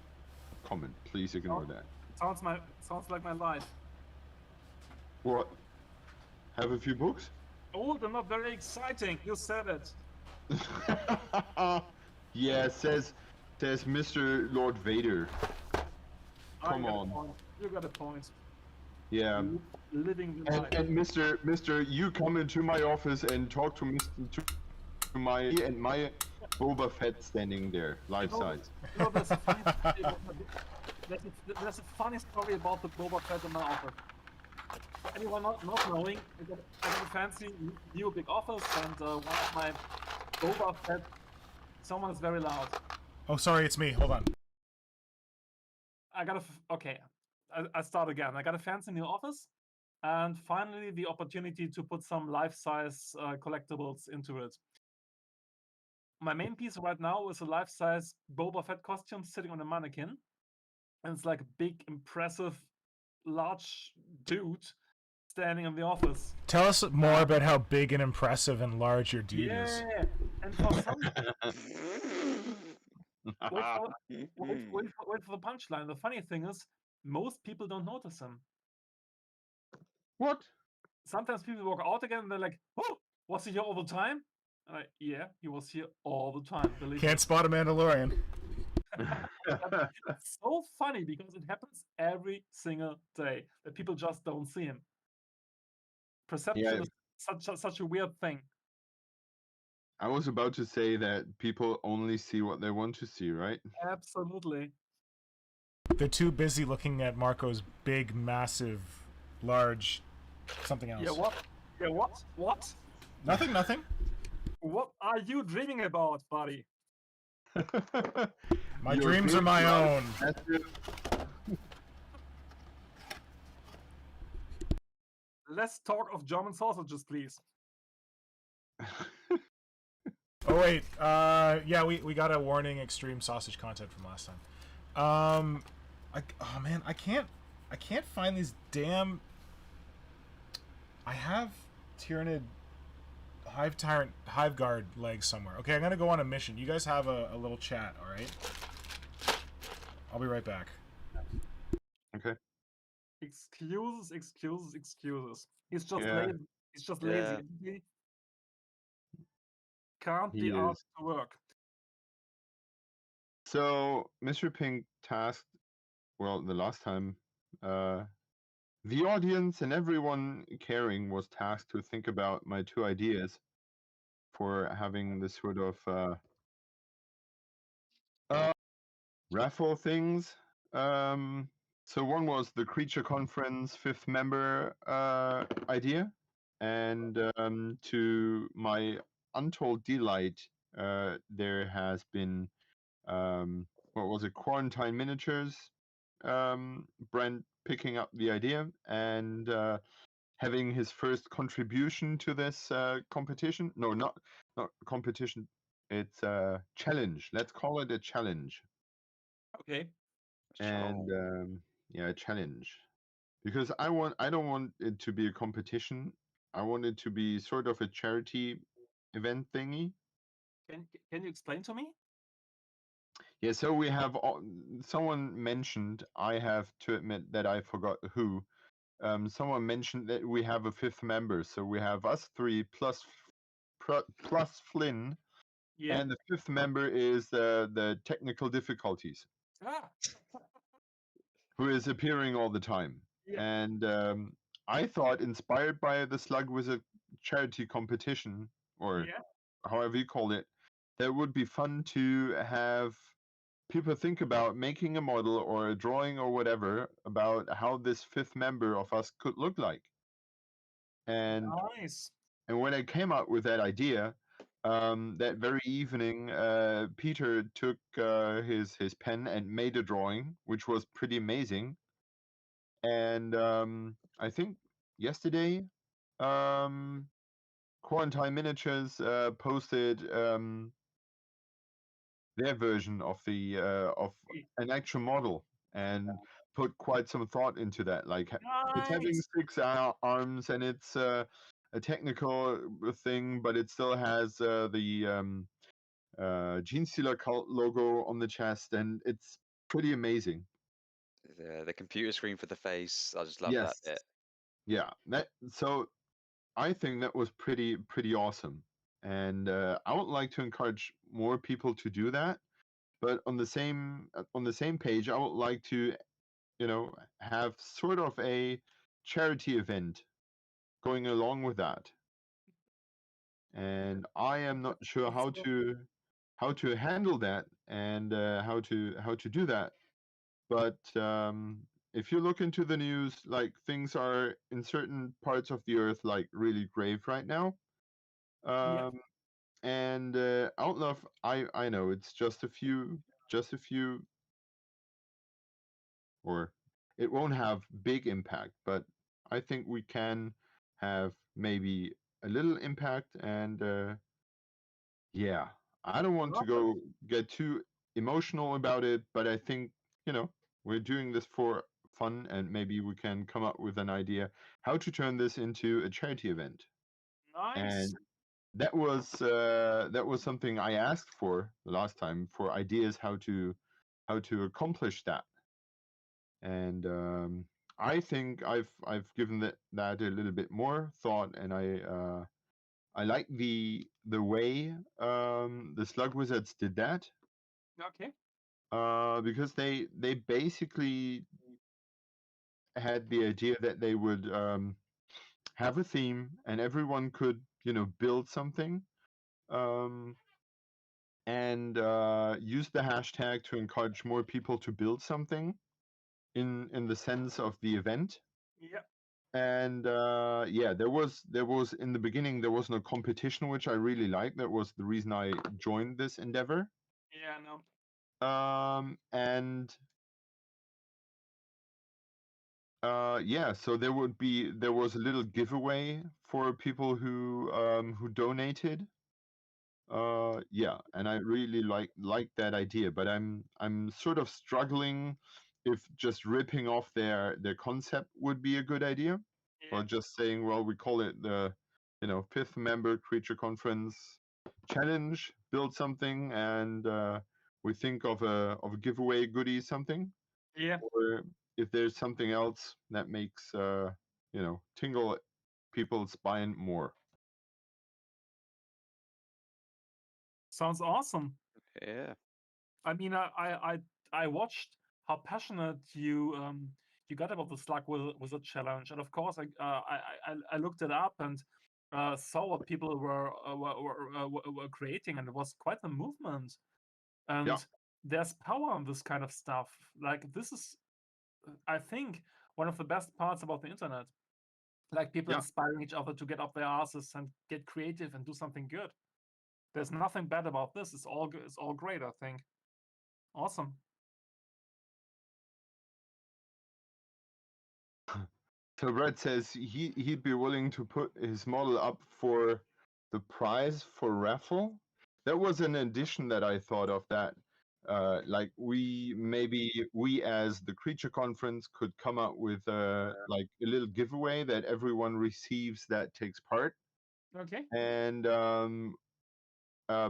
B: comment. Please ignore that.
C: Sounds like my life.
B: What? Have a few books?
C: Old and not very exciting. You said it.
B: Yeah, says Mr. Lord Vader. Come
C: You got
B: on.
C: A point. You got a point.
B: Yeah.
C: Living the life.
B: And Mr. You come into my office and talk to my Boba Fett standing there, life size.
C: You know, there's a funny story about the Boba Fett in my office. For anyone not knowing, I got a fancy new big office, and one of my Boba Fett. Someone is very loud.
A: Oh, sorry, it's me. Hold on.
C: Okay. I start again. I got a fancy new office, and finally the opportunity to put some life-size collectibles into it. My main piece right now is a life-size Boba Fett costume sitting on a mannequin, and it's like a big, impressive, large dude standing in the office.
A: Tell us more about how big and impressive and large your dude is.
C: Yeah, and for some, wait for the punchline. The funny thing is, most people don't notice him.
B: What?
C: Sometimes people walk out again and they're like, "Oh, was he here all the time?" And yeah, he was here all the time. Believe
A: Can't spot a Mandalorian.
C: It's so funny because it happens every single day that people just don't see him. Perception
B: Yeah.
C: is such a weird thing.
B: I was about to say that people only see what they want to see, right?
C: Absolutely.
A: They're too busy looking at Marco's big, massive, large something else.
C: Yeah, what? Yeah, what? What?
A: Nothing, nothing.
C: What are you dreaming about, buddy?
A: My
B: Your
A: dreams are
B: big,
A: my
B: large,
A: own.
B: massive-
C: Let's talk of German sausages, please.
A: Oh wait, yeah, we got a warning extreme sausage content from last time. Oh man, I can't find these damn. I have Tyranid Hive Guard legs somewhere. Okay, I'm gonna go on a mission. You guys have a little chat, all right? I'll be right back.
B: Okay.
C: Excuses, excuses, excuses. He's just
B: Yeah.
C: lazy. He's just
D: Yeah.
C: lazy. He can't
B: He
C: be asked
B: is.
C: to work.
B: So Mr. Pink tasked, well, the last time, the audience and everyone caring was tasked to think about my two ideas for having this sort of raffle things. So one was the Creature Conference fifth member idea, and to my untold delight, there has been what was it, Quarantine Miniatures, Brent picking up the idea and having his first contribution to this competition. No, not competition. It's a challenge. Let's call it a challenge.
C: Okay.
B: And yeah, a challenge. Because I don't want it to be a competition. I want it to be sort of a charity event thingy.
C: Can you explain to me?
B: Yeah, so we have someone mentioned. I have to admit that I forgot who. Someone mentioned that we have a fifth member, so we have us three plus plus Flynn,
C: Yeah.
B: and the fifth member is the technical difficulties,
C: Ah.
B: who is appearing all the time.
C: Yeah.
B: And I thought, inspired by the Slug Wizard charity competition, or
C: Yeah.
B: however you call it, that it would be fun to have people think about making a model or a drawing or whatever about how this fifth member of us could look like. And
C: Nice.
B: and when I came up with that idea, that very evening, Peter took his pen and made a drawing, which was pretty amazing. And I think yesterday, Quarantine Miniatures posted their version of the of an actual model and put quite some thought into that. Like it's having
C: Nice.
B: 6 arms and it's a technical thing, but it still has the Gene Stealer cult logo on the chest, and it's pretty amazing.
D: The computer screen for the face. I just love that
B: Yes,
D: bit.
B: yeah. So I think that was pretty awesome, and I would like to encourage more people to do that. But on the same page, I would like to, have sort of a charity event going along with that. And I am not sure how to handle that and how to do that. But if you look into the news, like things are in certain parts of the earth like really grave right now.
C: Yeah.
B: And I don't know if I know it's just a few, or it won't have big impact, but I think we can have maybe a little impact. And yeah, I don't want to go get too emotional about it, but I think, we're doing this for fun, and maybe we can come up with an idea how to turn this into a charity event.
C: Nice.
B: And that was something I asked for the last time, for ideas how to accomplish that. And I think I've given that a little bit more thought, and I like the way the Slug Wizards did that,
C: Okay.
B: because they basically had the idea that they would have a theme and everyone could build something, and use the hashtag to encourage more people to build something in the sense of the event.
C: Yeah.
B: And yeah, there was in the beginning there was no competition, which I really liked. That was the reason I joined this endeavor.
C: Yeah, no.
B: And yeah, so there was a little giveaway for people who donated. Yeah, and I really like that idea, but I'm sort of struggling if just ripping off their concept would be a good idea,
C: Yeah.
B: or just saying, well, we call it the fifth member creature conference challenge, build something, and we think of a giveaway goodie something,
C: Yeah.
B: or if there's something else that makes tingle people's spine more.
C: Sounds awesome.
D: Yeah.
C: I mean, I watched how passionate you got about the Slug with a challenge, and of course, I looked it up and saw what people were creating, and it was quite a movement. And
B: Yeah.
C: there's power in this kind of stuff. Like this is, I think, one of the best parts about the internet. Like people
B: Yeah.
C: inspiring each other to get up their asses and get creative and do something good. There's nothing bad about this. It's all good. It's all great, I think. Awesome.
B: So Brett says he'd be willing to put his model up for the prize for raffle. That was an addition that I thought of, that like we as the creature conference could come up with like a little giveaway that everyone receives that takes part.
C: Okay.
B: And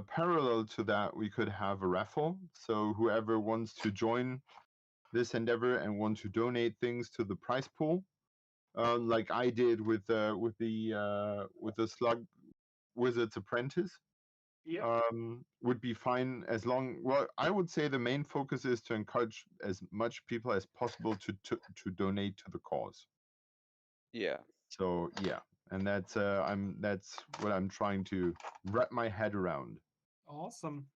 B: parallel to that, we could have a raffle. So whoever wants to join this endeavor and want to donate things to the prize pool, like I did with the Slug Wizard's Apprentice,
C: Yeah.
B: would be fine, as long. Well, I would say the main focus is to encourage as much people as possible to donate to the cause.
D: Yeah.
B: So yeah, and that's what I'm trying to wrap my head around.
C: Awesome.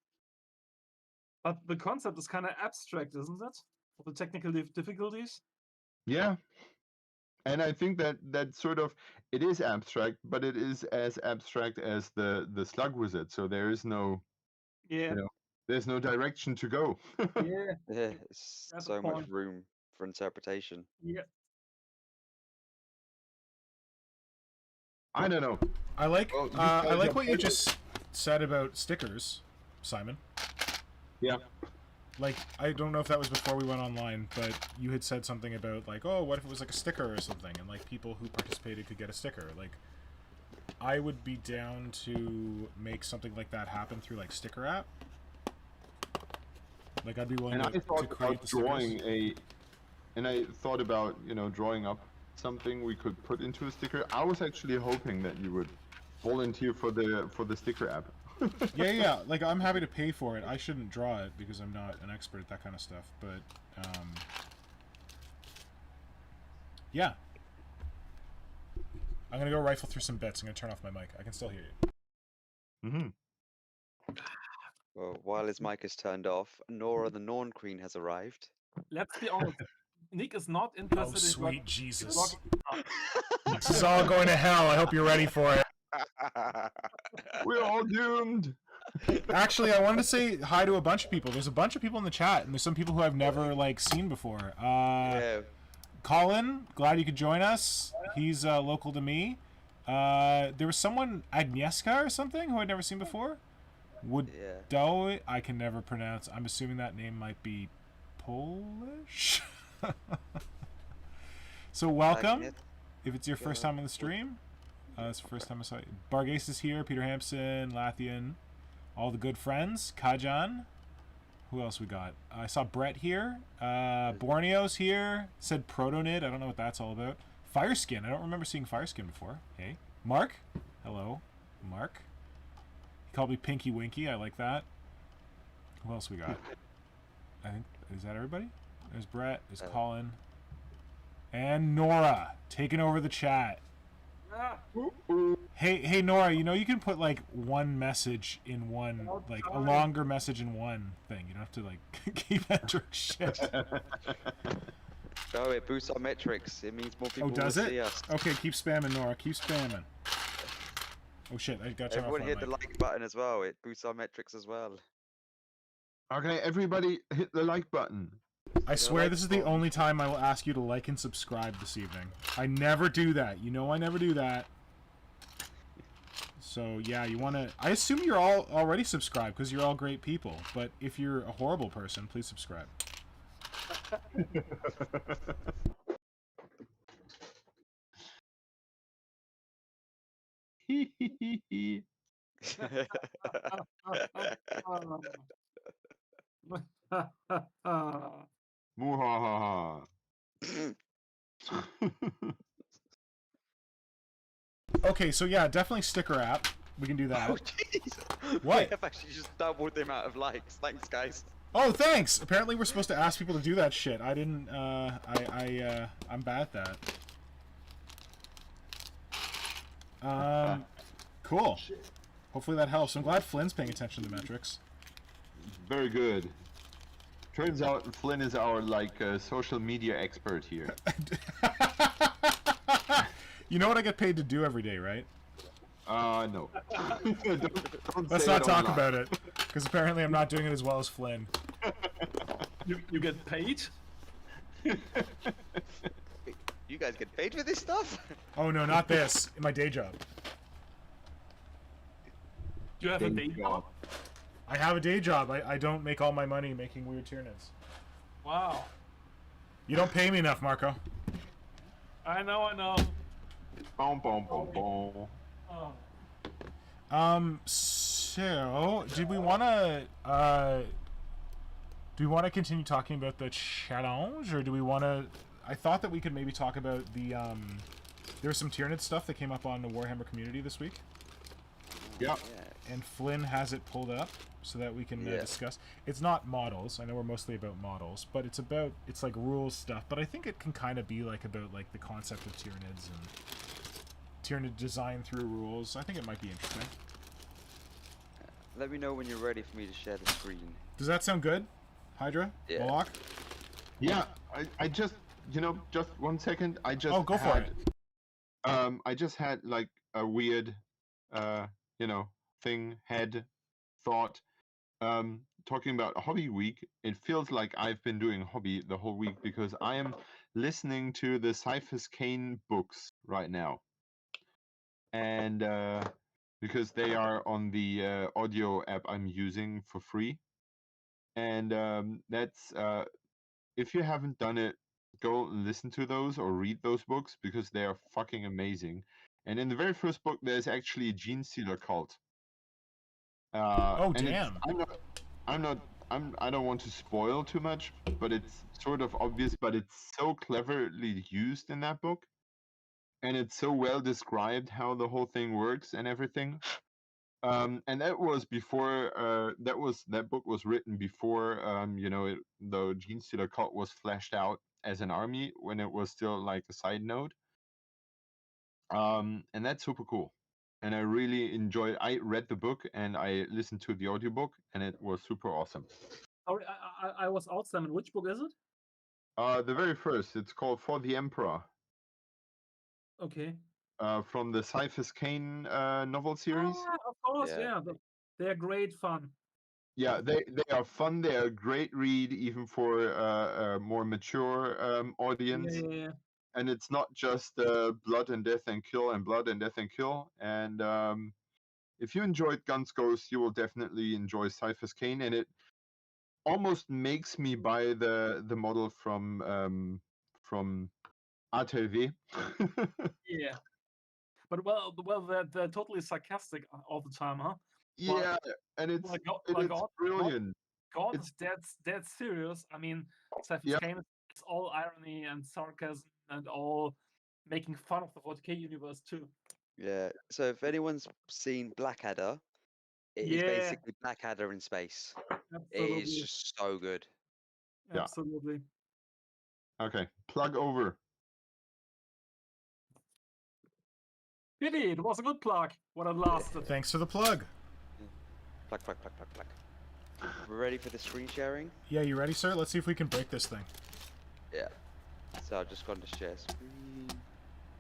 C: But the concept is kind of abstract, isn't it? For the technical difficulties.
B: Yeah. And I think that sort of, it is abstract, but it is as abstract as the Slug Wizard. So there is no,
C: Yeah.
B: there's no direction to go.
C: Yeah.
D: Yeah. It's
C: That's a
D: so much
C: point.
D: room for interpretation.
C: Yeah.
B: I don't know.
E: I like
B: Well,
E: I like what you just said about stickers, Simon.
B: Yeah.
E: Like, I don't know if that was before we went online, but you had said something about, like, oh, what if it was like a sticker or something, and like people who participated could get a sticker. Like, I would be down to make something like that happen through like sticker app. Like, I'd be willing
B: And
E: to
B: I thought
E: create
B: about
E: the stickers.
B: I thought about drawing up something we could put into a sticker. I was actually hoping that you would volunteer for the sticker app.
E: Yeah. Like, I'm happy to pay for it. I shouldn't draw it because I'm not an expert at that kind of stuff. But yeah, I'm gonna go rifle through some bits. I'm gonna turn off my mic. I can still hear you.
B: Mm-hmm.
D: Well, while his mic is turned off, Nora the Norn Queen has arrived.
C: Let's be honest. Nick is not
E: Oh,
C: interested in
E: sweet Jesus.
C: rock-
E: This is all going to hell. I hope you're ready for it.
B: We're all doomed.
E: Actually, I wanted to say hi to a bunch of people. There's a bunch of people in the chat, and there's some people who I've never like seen before.
D: Yeah.
E: Colin, glad you could join us. He's local to me. There was someone, Agnieszka or something, who I'd never seen before.
D: Yeah.
E: I can never pronounce. I'm assuming that name might be Polish. So welcome. If it's your first time on the stream, it's the first time I saw you. Bargase is here, Peter Hampson, Lathian, all the good friends, Kajan. Who else we got? I saw Brett here. Borneo's here. Said Protonid. I don't know what that's all about. Fireskin. I don't remember seeing Fireskin before. Hey. Mark. Hello. Mark. He called me Pinky Winky. I like that. Who else we got? I think, is that everybody? There's Brett. There's Colin. And Nora taking over the chat.
C: Ah,
E: Hey Nora, you know you can put like one message in one, like a longer message in one thing. You don't have to like keep entering shit.
D: Oh, it boosts our metrics. It means more
E: Oh,
D: people
E: does
D: will
E: it?
D: see us.
E: Okay, keep spamming, Nora. Keep spamming. Oh shit, I got to turn off
D: Everyone
E: my
D: hit the
E: mic.
D: like button as well. It boosts our metrics as well.
B: Okay, everybody hit the like button.
E: I swear this is the only time I will ask you to like and subscribe this evening. I never do that. You know I never do that. So yeah, you want to... I assume you're all already subscribed because you're all great people. But if you're a horrible person, please subscribe.
B: Muhahaha.
E: Okay, so yeah, definitely sticker app. We can do that.
D: Oh jeez!
E: What?
D: We have actually just doubled the amount of likes. Thanks, guys.
E: Oh, thanks! Apparently we're supposed to ask people to do that shit. I didn't, I'm bad at that. Cool. Hopefully that helps. I'm glad Flynn's paying attention to the metrics.
B: Very good. Turns out Flynn is our social media expert here.
E: You know what I get paid to do every day, right?
B: No. Don't
E: Let's
B: say
E: not
B: it
E: talk
B: online.
E: about it, because apparently I'm not doing it as well as Flynn.
C: you get paid?
D: You guys get paid for this stuff?
E: Oh no, not this. In my day job.
C: You have a day
B: Thank
C: job?
B: God.
E: I have a day job. I don't make all my money making weird Tyranids.
C: Wow.
E: You don't pay me enough, Marco.
C: I know.
B: Boom, boom, boom, boom.
C: Oh.
E: So do we want to continue talking about the challenge, or do we want to? I thought that we could maybe talk about the there was some Tyranid stuff that came up on the Warhammer community this week.
B: Yeah.
E: And Flynn has it pulled up so that we can discuss. It's not models. I know we're mostly about models, but it's like rules stuff. But I think it can kind of be like about like the concept of Tyranids and Tyranid design through rules. I think it might be interesting.
D: Let me know when you're ready for me to share the screen.
E: Does that sound good, Hydra?
D: Yeah.
E: Moloch?
B: Yeah, I just, just 1 second. I just
E: Oh, go for it.
B: I just had like a weird, thought. Talking about Hobby Week, it feels like I've been doing hobby the whole week because I am listening to the Cyphers Kane books right now. And because they are on the audio app I'm using for free. And that's, if you haven't done it, go and listen to those or read those books because they are fucking amazing. And in the very first book, there's actually a gene stealer cult.
E: Oh,
B: and
E: damn.
B: I don't want to spoil too much, but it's sort of obvious, but it's so cleverly used in that book. And it's so well described how the whole thing works and everything. And that was before, that book was written before, the Gene Stealer cult was fleshed out as an army when it was still like a side note. And that's super cool. And I really enjoyed. I read the book and I listened to the audiobook, and it was super awesome.
C: Sorry, I was outstanding. Which book is it?
B: The very first, it's called For the Emperor.
C: Okay.
B: From the Cyphers Kane novel series.
C: Ah, of course,
D: Yeah.
C: They're great fun.
B: Yeah, they are fun. They are a great read, even for a more mature audience.
C: Yeah.
B: And it's not just blood and death and kill and blood and death and kill. And if you enjoyed Guns Ghost, you will definitely enjoy Cyphers Kane. And it almost makes me buy the model from ATV.
C: Yeah. But they're totally sarcastic all the time, huh?
B: Yeah, and it's brilliant.
C: God
B: It's-
C: is dead serious. I mean, Cyphers
B: Yeah.
C: Kane is all irony and sarcasm and all making fun of the 40k universe too.
D: Yeah. So if anyone's seen Blackadder, it is
C: Yeah.
D: basically Blackadder in space. It is
C: Absolutely.
D: just so good.
B: Yeah.
C: Absolutely.
B: Okay, plug over.
C: Pity, it was a good plug. What it lasted.
E: Thanks for the plug.
D: Plug. We're ready for the screen sharing?
E: Yeah, you ready, sir? Let's see if we can break this thing.
D: Yeah. So I've just gone to share screen.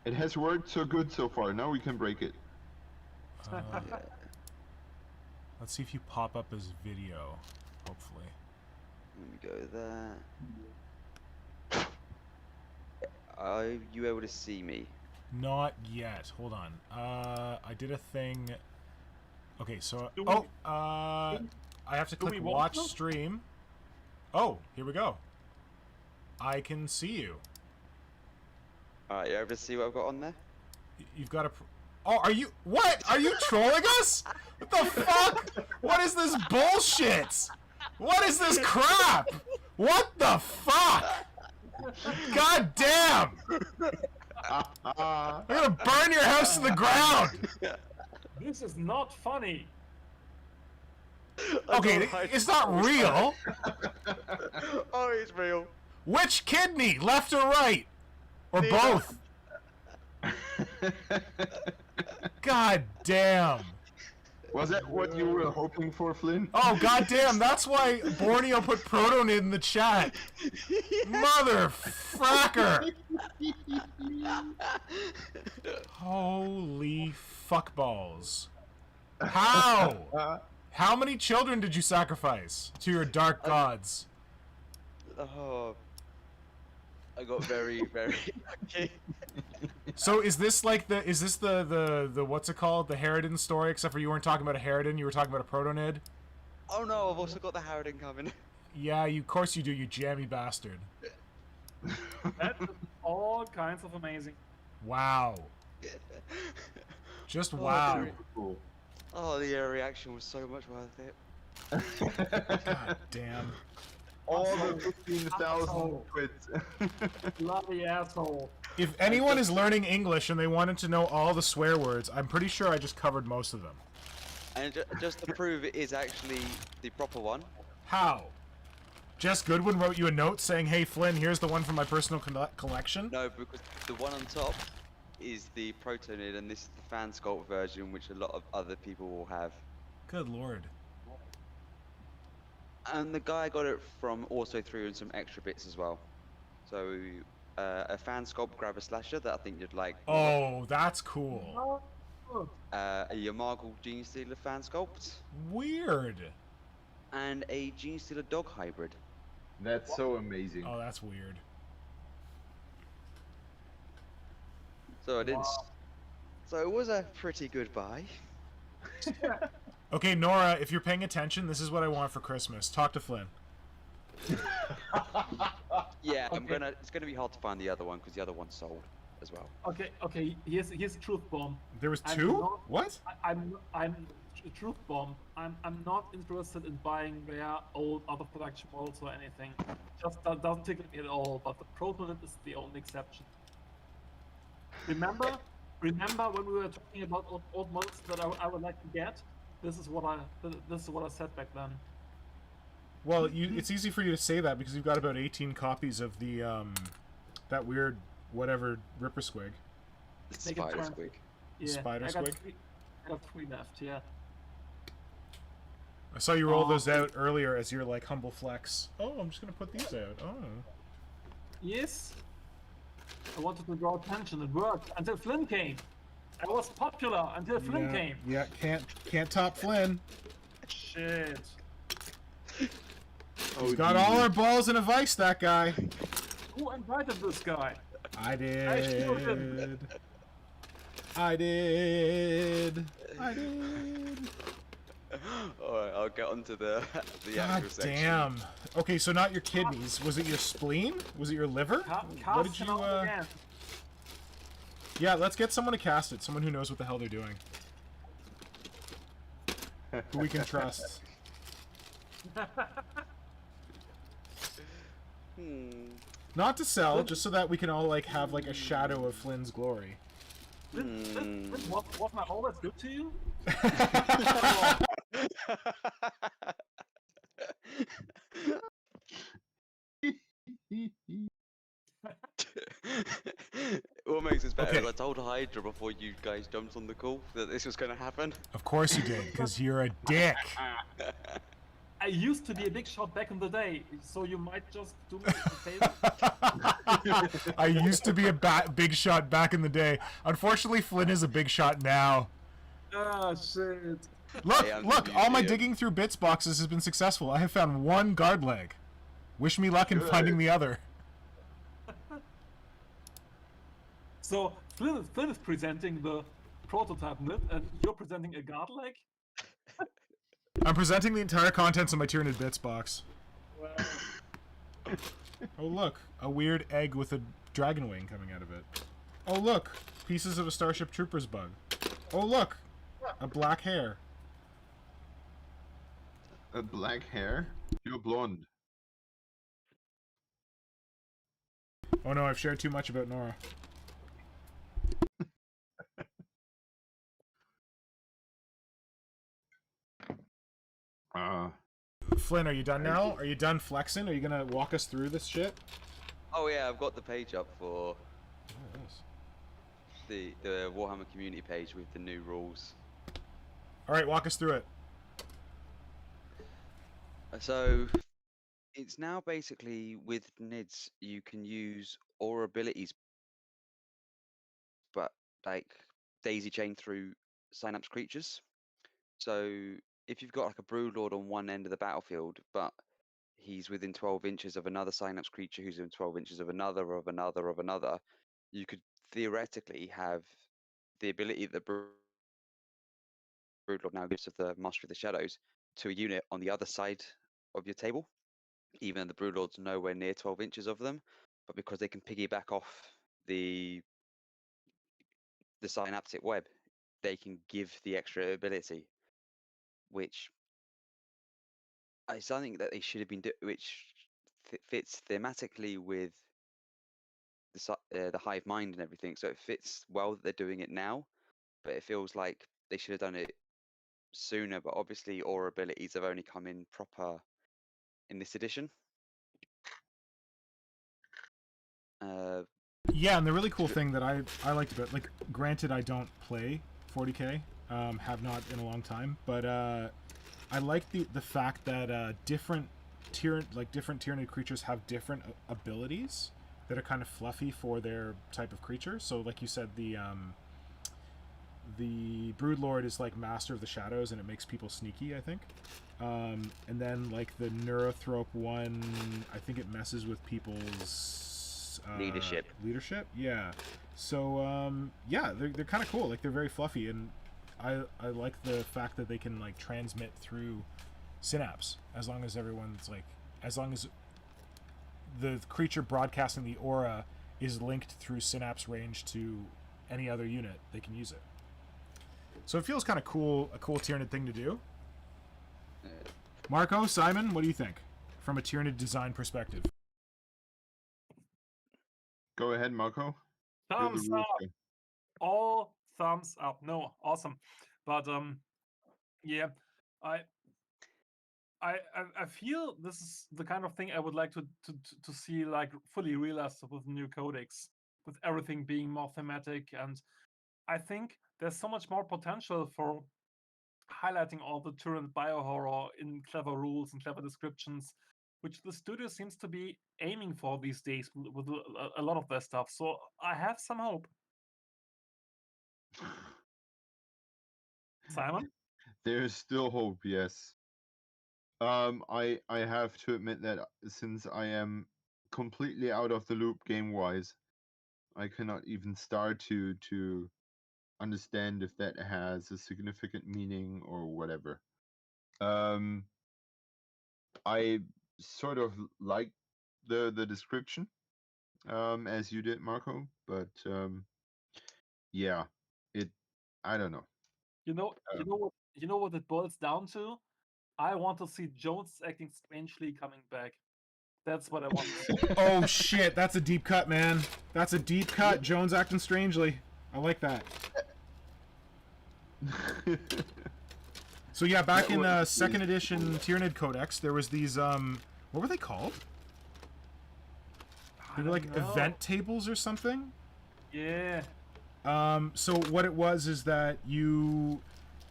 B: It has worked so good so far. Now we can break it.
D: Yeah.
E: Let's see if you pop up as video, hopefully.
D: Let me go there. Are you able to see me?
E: Not yet. Hold on. I did a thing. Okay, so
C: Do we-
E: I have to
C: do
E: click
C: we want
E: watch
C: to?
E: stream. Oh, here we go. I can see you.
D: Alright, you able to see what I've got on there?
E: You've got a. Oh, are you? What? Are you trolling us? What the fuck? What is this bullshit? What is this crap? What the fuck? God damn! I'm gonna burn your house to the ground.
C: This is not funny.
E: Okay, it's not real.
D: Oh, it's real.
E: Which kidney, left or right, or both? God damn.
B: Was that what you were hoping for, Flynn?
E: Oh, goddamn, that's why Borneo put Protonid in the chat. Motherfracker. Holy fuckballs. How? How many children did you sacrifice to your dark gods?
D: Oh. I got very, very lucky.
E: So is this like the what's it called? The Harridan story, except for you weren't talking about a Harridan, you were talking about a Protonid?
D: Oh no, I've also got the Harridan coming.
E: Yeah, of course you do, you jammy bastard.
C: That's all kinds of amazing.
E: Wow. Just wow.
B: Cool.
D: Oh, the reaction was so much worth it.
E: God damn.
B: All the 15,000 quits.
C: Bloody asshole.
E: If anyone is learning English and they wanted to know all the swear words, I'm pretty sure I just covered most of them.
D: And just to prove it is actually the proper one.
E: How? Jess Goodwin wrote you a note saying, "Hey Flynn, here's the one from my personal collection."
D: No, because the one on top is the Protonid, and this is the fan sculpt version, which a lot of other people will have.
E: Good lord.
D: And the guy got it from also threw in some extra bits as well. So a fan sculpt grabber slasher that I think you'd like.
E: Oh, that's cool.
D: A Yamagal Gene Stealer fan sculpt,
E: Weird.
D: and a Gene Stealer dog hybrid.
B: That's so amazing.
E: Oh, that's weird.
D: So I didn't. So it was a pretty good buy.
E: Okay, Nora, if you're paying attention, this is what I want for Christmas. Talk to Flynn.
D: Yeah,
C: Okay.
D: It's gonna be hard to find the other one because the other one's sold as well.
C: Okay. Here's a truth bomb.
E: There was
C: I'm
E: two?
C: not-
E: What?
C: I'm a truth bomb. I'm not interested in buying their old other production models or anything. Just that doesn't tickle me at all. But the Protonid is the only exception. Remember when we were talking about old models that I would like to get? This is what I said back then.
E: Well, it's easy for you to say that because you've got about 18 copies of the that weird whatever Ripper Squig.
C: Make it
D: Spider
C: turn.
D: squig.
C: Yeah,
E: Spider
C: I got
E: Squig?
C: I got 3 left. Yeah.
E: I saw you roll those out earlier as your like humble flex. Oh, I'm just gonna put these out. Oh.
C: Yes. I wanted to draw attention. It worked until Flynn came. I was popular until Flynn came.
E: Yeah, can't top Flynn.
C: Shit.
E: He's got all our balls in a vice, that guy.
C: Who invited this guy?
E: I
C: sure didn't.
E: did. I did. I did.
D: Alright, I'll get onto the
E: God
D: actual section.
E: damn. Okay, so not your kidneys. Was it your spleen? Was it your liver? What
C: Cast
E: did
C: him
E: you?
C: out again.
E: Yeah, let's get someone to cast it. Someone who knows what the hell they're doing. Who we can trust. Not to sell, just so that we can all like have like a shadow of Flynn's glory.
C: Flynn, wasn't I always good to you?
D: What makes this better
E: Okay.
D: is I told Hydra before you guys jumped on the call that this was going to happen.
E: Of course you did, because you're a dick.
C: I used to be a big shot back in the day, so you might just do me a favor.
E: I used to be a big shot back in the day. Unfortunately, Flynn is a big shot now.
C: Ah, shit.
E: Look,
D: Hey, I'm
E: look,
D: the
E: all my
D: museum.
E: digging through bits boxes has been successful. I have found one guard leg. Wish me luck in finding the other.
C: So Flynn is presenting the prototype myth, and you're presenting a guard leg?
E: I'm presenting the entire contents of my Tyranid bits box.
C: Well,
E: Oh look, a weird egg with a dragon wing coming out of it. Oh look, pieces of a Starship Troopers bug. Oh look, a black hair.
B: A black hair? You're blonde.
E: Oh no, I've shared too much about Nora. Flynn, are you done now? Are you done flexing? Are you gonna walk us through this shit?
D: Oh yeah, I've got the page up for
E: Oh, nice.
D: the Warhammer community page with the new rules.
E: Alright, walk us through it.
D: So it's now basically with NIDS you can use aura abilities, but like daisy chain through synapse creatures. So if you've got like a Broodlord on one end of the battlefield, but he's within 12 inches of another synapse creature who's in 12 inches of another, you could theoretically have the ability that Broodlord now gives of the Mastery of the Shadows to a unit on the other side of your table, even though the Broodlord's nowhere near 12 inches of them, but because they can piggyback off the synaptic web, they can give the extra ability, which is something that they should have been doing, which fits thematically with the hive mind and everything. So it fits well that they're doing it now, but it feels like they should have done it sooner. But obviously, aura abilities have only come in proper in this edition.
E: Yeah, and the really cool thing that I liked about, like, granted I don't play 40k, have not in a long time, but I like the fact that different Tyranid creatures have different abilities that are kind of fluffy for their type of creature. So like you said, the Broodlord is like Master of the Shadows, and it makes people sneaky, I think. And then like the Neurothrope one, I think it messes with people's leadership, yeah. So yeah, they're kind of cool. Like, they're very fluffy, and I like the fact that they can like transmit through synapse, as long as the creature broadcasting the aura is linked through synapse range to any other unit, they can use it. So it feels kind of cool, a cool Tyranid thing to do. Marco, Simon, what do you think from a Tyranid design perspective?
B: Go ahead, Marco.
C: thumbs up. All thumbs up. No, awesome. But yeah, I feel this is the kind of thing I would like to see like fully realized with the new codex, with everything being more thematic, and I think there's so much more potential for highlighting all the Tyranid biohorror in clever rules and clever descriptions, which the studio seems to be aiming for these days with a lot of their stuff. So I have some hope. Simon?
B: There is still hope, yes. I have to admit that since I am completely out of the loop game-wise, I cannot even start to understand if that has a significant meaning or whatever. I sort of like the description, as you did, Marco, but yeah, I don't know.
C: You know what it boils down to? I want to see Jones acting strangely coming back. That's what I want to see.
E: Oh shit, that's a deep cut, man. That's a deep cut. Jones acting strangely. I like that. So yeah, back in second edition Tyranid Codex, there was these what were they called? They were like event tables or something.
C: Yeah.
E: So what it was is that you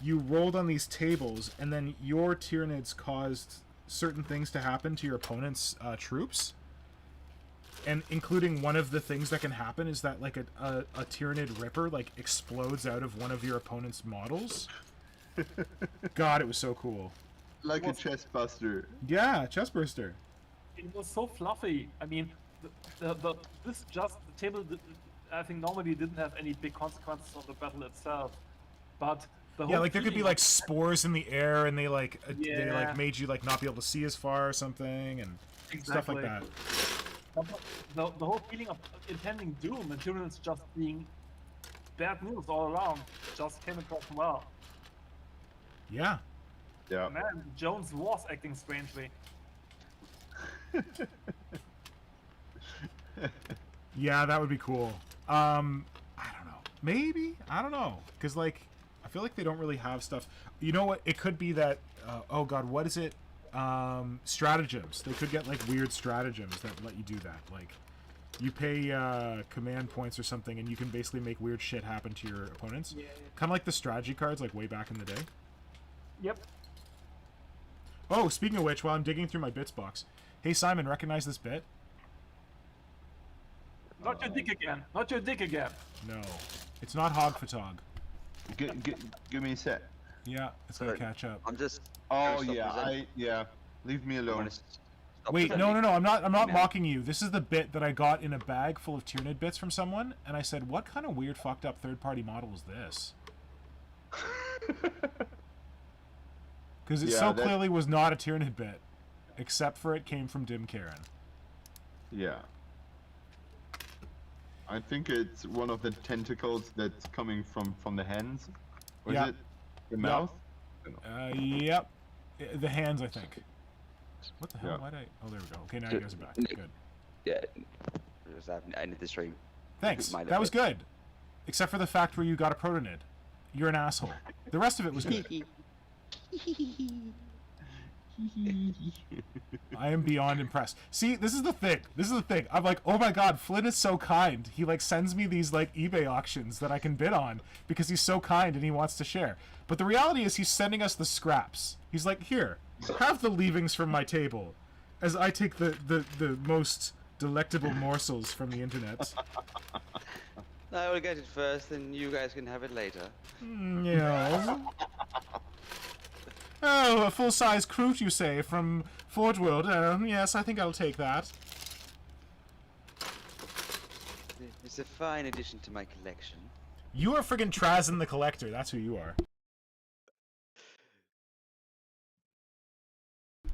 E: rolled on these tables, and then your Tyranids caused certain things to happen to your opponent's troops. And including one of the things that can happen is that like a Tyranid Ripper like explodes out of one of your opponent's models. God, it was so cool.
B: Like a chest buster.
E: Yeah, chestburster.
C: It was so fluffy. I mean, the table, I think normally didn't have any big consequences on the battle itself, but the whole
E: Yeah, like there could be
C: feeling
E: like spores in the air, and they like
C: Yeah.
E: made you like not be able to see as far or something, and stuff like that.
C: The whole feeling of impending doom and Tyranids just being bad news all around just came across well.
E: Yeah.
B: Yeah.
C: Man, Jones was acting strangely.
E: Yeah, that would be cool. I don't know. Maybe? I don't know. Because, like, I feel like they don't really have stuff. You know what? It could be that... oh, God, what is it? Stratagems. They could get, like, weird stratagems that let you do that. Like, you pay command points or something, and you can basically make weird shit happen to your opponents.
C: Yeah.
E: Kind of like the strategy cards, like, way back in the day.
C: Yep.
E: Oh, speaking of which, while I'm digging through my bits box... Hey, Simon, recognize this bit?
C: Not your dick again. Not your dick again.
E: No. It's not Hog Fatog.
B: Give me a sec.
E: Yeah, it's gonna
D: Sorry.
E: catch up.
D: I'm just.
B: Oh
D: gonna stop
B: yeah,
D: present-
B: leave me
D: I'm
B: alone.
D: gonna stop
E: Wait, no,
D: presenting.
E: I'm not
D: No.
E: mocking you. This is the bit that I got in a bag full of Tyranid bits from someone, and I said, what kind of weird fucked up third-party model is this? Because it
B: Yeah,
E: so
B: that-
E: clearly was not a Tyranid bit, except for it came from Dim Karen.
B: Yeah. I think it's one of the tentacles that's coming from the hands. Or
E: Yeah.
B: is it the mouth?
E: Yep. The hands, I think. What the hell?
B: Yeah.
E: Why'd I... Oh, there we go. Okay, now you guys are back. Good.
D: Yeah. Just ended the stream.
E: Thanks.
D: Might have
E: That was
D: it.
E: good. Except for the fact where you got a Protonid. You're an asshole. The rest of it was good. I am beyond impressed. See, this is the thing. I'm like, oh my god, Flynn is so kind. He like sends me these like eBay auctions that I can bid on because he's so kind and he wants to share. But the reality is he's sending us the scraps. He's like, here, have the leavings from my table as I take the most delectable morsels from the internet.
D: I will get it first, and you guys can have it later.
E: Yeah. Oh, a full-size Kroot, you say, from Forge World. Yes, I think I'll take that.
D: It's a fine addition to my collection.
E: You are friggin' Trazen the Collector. That's who you are.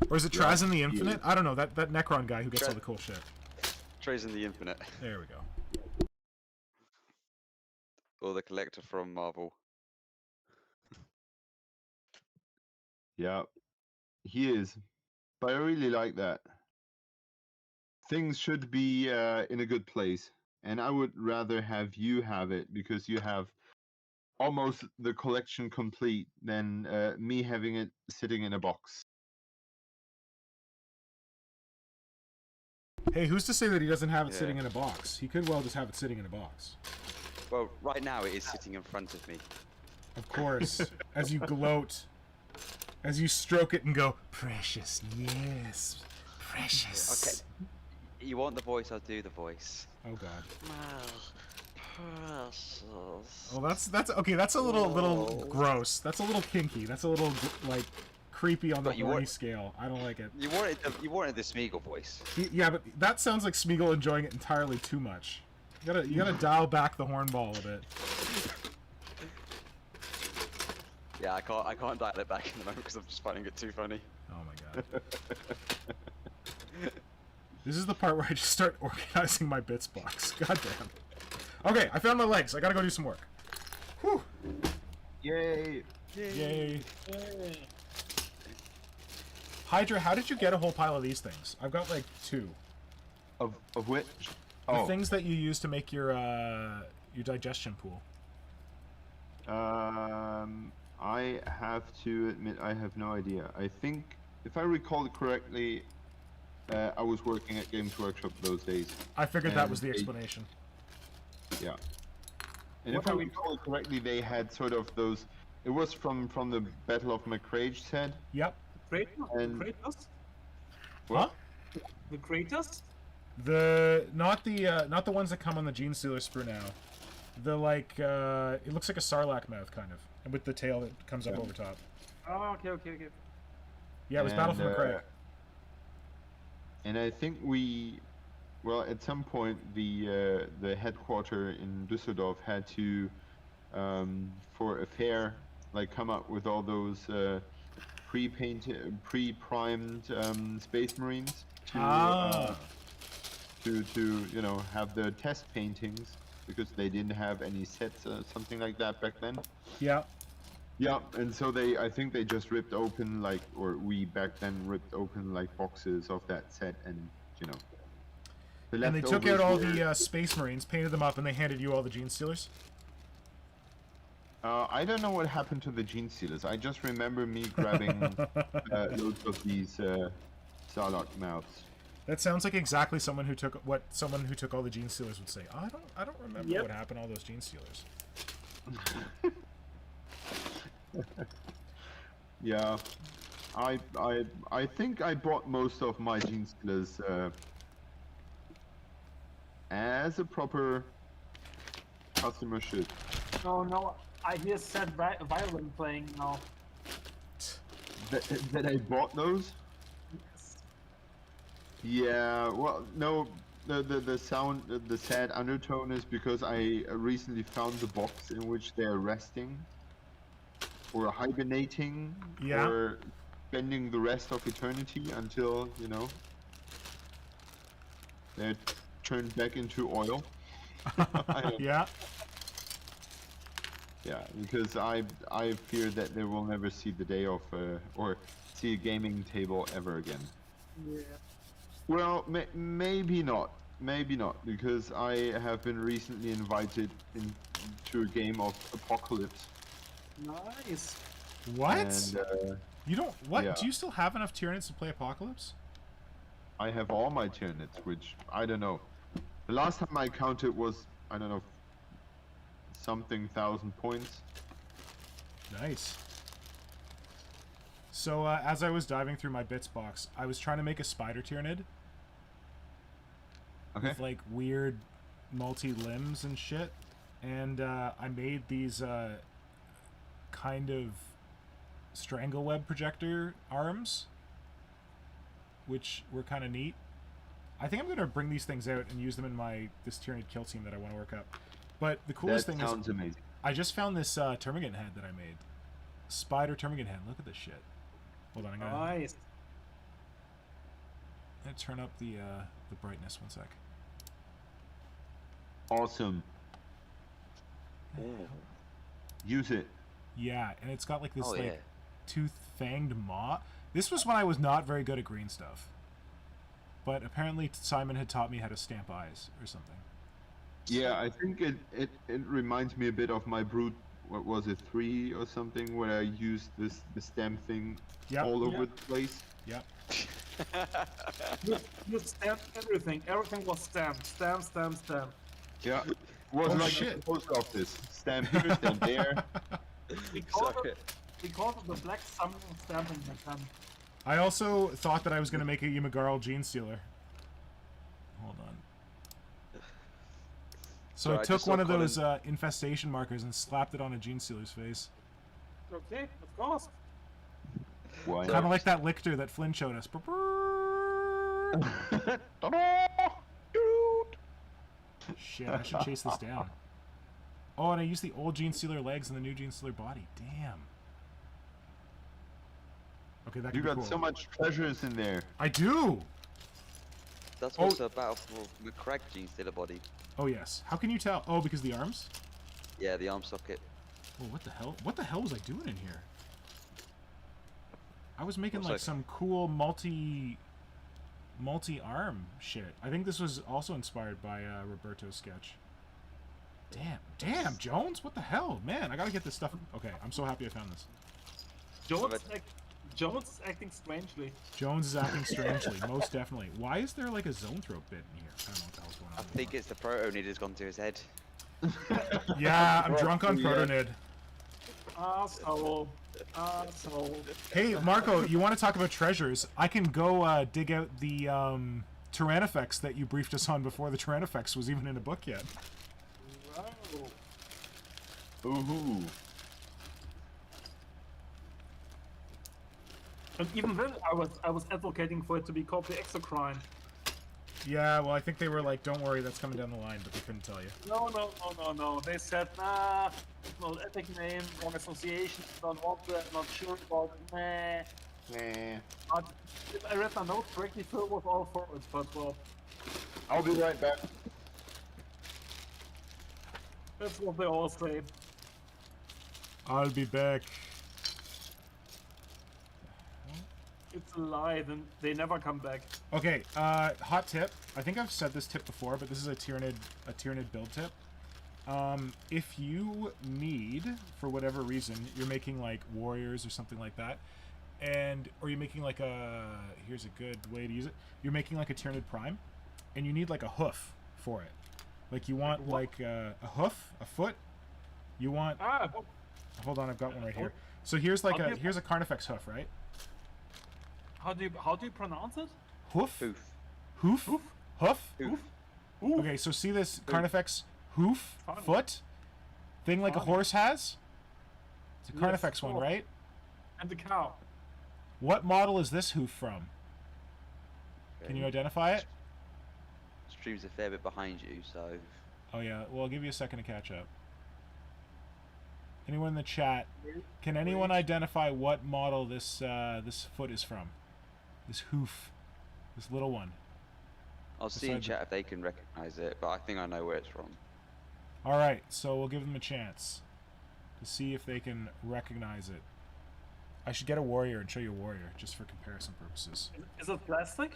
E: Or is it Trazen the Infinite? I don't know. That Necron guy who gets all the cool shit.
D: Trazen the Infinite.
E: There we go.
D: Or the collector from Marvel.
B: Yeah. He is. But I really like that. Things should be in a good place. And I would rather have you have it because you have almost the collection complete than me having it sitting in a box.
E: Hey, who's to say that he doesn't have it
D: Yeah.
E: sitting in a box? He could well just have it sitting in a box.
D: Well, right now it is sitting in front of me.
E: Of course. As you gloat. As you stroke it and go, precious, yes. Precious.
D: Okay. You want the voice, I'll do the voice.
E: Oh god.
D: Precious.
E: Oh, that's okay. That's a little gross. That's a little kinky. That's a little like creepy on the
D: But you
E: horny
D: want-
E: scale. I don't like it.
D: You wanted the Smeagol voice.
E: Yeah, but that sounds like Smeagol enjoying it entirely too much. You gotta dial back the hornball a bit.
D: Yeah, I can't dial it back in the moment because I'm just finding it too funny.
E: Oh my god. This is the part where I just start organizing my bits box. God damn. Okay, I found my legs. I gotta go do some work. Whew.
B: Yay!
E: Yay. Hydra, how did you get a whole pile of these things? I've got like 2.
B: Of which?
E: The things that you use to make your digestion pool.
B: I have to admit I have no idea. I think, if I recall it correctly, I was working at Games Workshop those days.
E: I figured that
B: And
E: was the
B: they-
E: explanation.
B: Yeah. And
C: What
B: if I
C: are we-
B: recall correctly, they had sort of those. It was from the Battle of McRage set.
E: Yep.
B: And-
C: Kratos?
E: Huh?
C: The Kratos?
E: Not the ones that come on the Gene Stealer sprue now. The like it looks like a sarlacc mouth kind of, and with the tail that comes up
B: Yeah.
E: over top.
C: Oh, okay.
E: Yeah, it was Battle for
B: And,
E: McRae.
B: And I think well, at some point the headquarter in Düsseldorf had to, for a fair, like come up with all those pre-primed Space Marines to you know have the test paintings because they didn't have any sets or something like that back then.
E: Yeah.
B: Yeah, and so I think they just ripped open we back then ripped open like boxes of that set, and you know.
E: And they took out all
B: leftovers
E: the Space Marines, painted them up, and they handed you all the Gene Stealers.
B: I don't know what happened to the Gene Stealers. I just remember me grabbing loads of these Sarlacc mouths.
E: That sounds like exactly someone who took all the Gene Stealers would say. I don't remember
C: Yep.
E: what happened to all those Gene Stealers.
B: Yeah, I think I bought most of my Gene Stealers as a proper customer should.
C: No, I hear sad violin playing now.
B: That I bought those?
C: Yes.
B: Yeah, well, no, the sound, the sad undertone is because I recently found the box in which they're resting, or hibernating,
E: Yeah.
B: or spending the rest of eternity until, you know, they're turned back into oil. I don't-
E: Yeah.
B: Yeah, because I fear that they will never see the day of, or see a gaming table ever again.
C: Yeah.
B: Well, maybe not. Maybe not, because I have been recently invited into a game of Apocalypse.
C: Nice.
E: What?
B: And
E: You don't. What?
B: yeah.
E: Do you still have enough Tyranids to play Apocalypse?
B: I have all my Tyranids, which I don't know. The last time I counted was, I don't know, something thousand points.
E: Nice. So as I was diving through my bits box, I was trying to make a spider Tyranid
B: Okay.
E: with like weird multi-limbs and shit, and I made these kind of strangle web projector arms, which were kind of neat. I think I'm gonna bring these things out and use them in this Tyranid kill team that I want to work up. But the coolest
B: That
E: thing is
B: sounds amazing.
E: I just found this Termagant head that I made. Spider Termagant head. Look at this shit. Hold on, I'm gonna
C: Nice.
E: turn up the brightness. One sec.
B: Awesome. Use it.
E: Yeah, and it's got like this
D: Oh,
E: like
D: yeah.
E: tooth-fanged maw. This was when I was not very good at green stuff. But apparently Simon had taught me how to stamp eyes or something.
B: Yeah, I think it reminds me a bit of my Brute, what was it, 3 or something, where I used the stamp thing
E: Yep.
B: all over
C: Yep.
B: the place.
E: Yep.
C: You stamped everything. Everything was stamped. Stamp.
B: Yeah. Was
E: Oh,
B: like
E: shit.
B: a post office. Stamp here, stamp there.
C: Because of the black summoning stamping mechanic.
E: I also thought that I was going to make a Ymagarl Gene Stealer. Hold on. So
D: Sorry,
E: I
D: I
E: took
D: just
E: one
D: saw
E: of those infestation markers and slapped it on a Gene Stealer's face.
C: Okay, of course.
B: Why
E: Kind of like that lictor that Flynn showed us. Shit, I should chase this down. Oh, and I used the old Gene Stealer legs and the new Gene Stealer body. Damn. Okay, that could
B: You
E: be
B: got
E: cool.
B: so much treasures in there.
E: I do!
D: That's
E: Oh.
D: also a battle for McCrack Gene Stealer body.
E: Oh, yes. How can you tell? Oh, because the arms?
D: Yeah, the arm socket.
E: Oh, what the hell? What the hell was I doing in here? I was making
D: Looks
E: like
D: like-
E: some cool multi-arm shit. I think this was also inspired by Roberto's sketch. Damn, Jones, what the hell, man? I gotta get this stuff. Okay, I'm so happy I found this.
C: Jones,
D: But-
C: Jones is acting strangely.
E: Jones is acting strangely, most definitely. Why is there like a zone throat bit in here? I don't know what the hell's going on.
D: I think it's the Protonid has gone to his head.
E: Yeah, I'm drunk on
B: Yeah.
E: Protonid.
C: Asshole.
E: Hey, Marco, you want to talk about treasures? I can go dig out the Tyrannifex that you briefed us on before the Tyrannifex was even in a book yet.
C: Wow.
B: Ooh.
C: And even then, I was advocating for it to be called the Exocrine.
E: Yeah, well, I think they were like, don't worry, that's coming down the line, but they couldn't tell you.
C: No. They said, nah, it's not epic name, wrong association, don't want that, not sure about it, nah. But if I read my notes correctly, Phil was all for it, but well,
B: I'll be right back.
C: that's what they all say.
E: I'll be back.
C: It's a lie, then they never come back.
E: Okay, hot tip. I think I've said this tip before, but this is a Tyranid build tip. If you need, for whatever reason, you're making like warriors or something like that, or you're making like here's a good way to use it. You're making like a Tyranid Prime, and you need like a hoof for it. Like you want like a hoof, a foot. You want. Hold on, I've got one right here. So here's like here's a Carnifex hoof, right?
C: How do you pronounce it?
E: Hoof.
D: Hoof.
E: Hoof.
C: Hoof?
E: Hoof.
C: Hoof?
E: Okay, so see this Carnifex hoof,
C: Funny.
E: foot, thing like a
C: Funny.
E: horse has? It's a
C: Yes,
E: Carnifex one,
C: oh.
E: right?
C: And the cow.
E: What model is this hoof from? Can you identify it?
D: Stream's a fair bit behind you, so
E: Oh yeah, well I'll give you a second to catch up. Anyone in the chat, can anyone identify what model this this foot is from? This hoof. This little one.
D: I'll see in
E: Beside the-
D: chat if they can recognize it, but I think I know where it's from.
E: Alright, so we'll give them a chance to see if they can recognize it. I should get a warrior and show you a warrior, just for comparison purposes.
C: Is it plastic?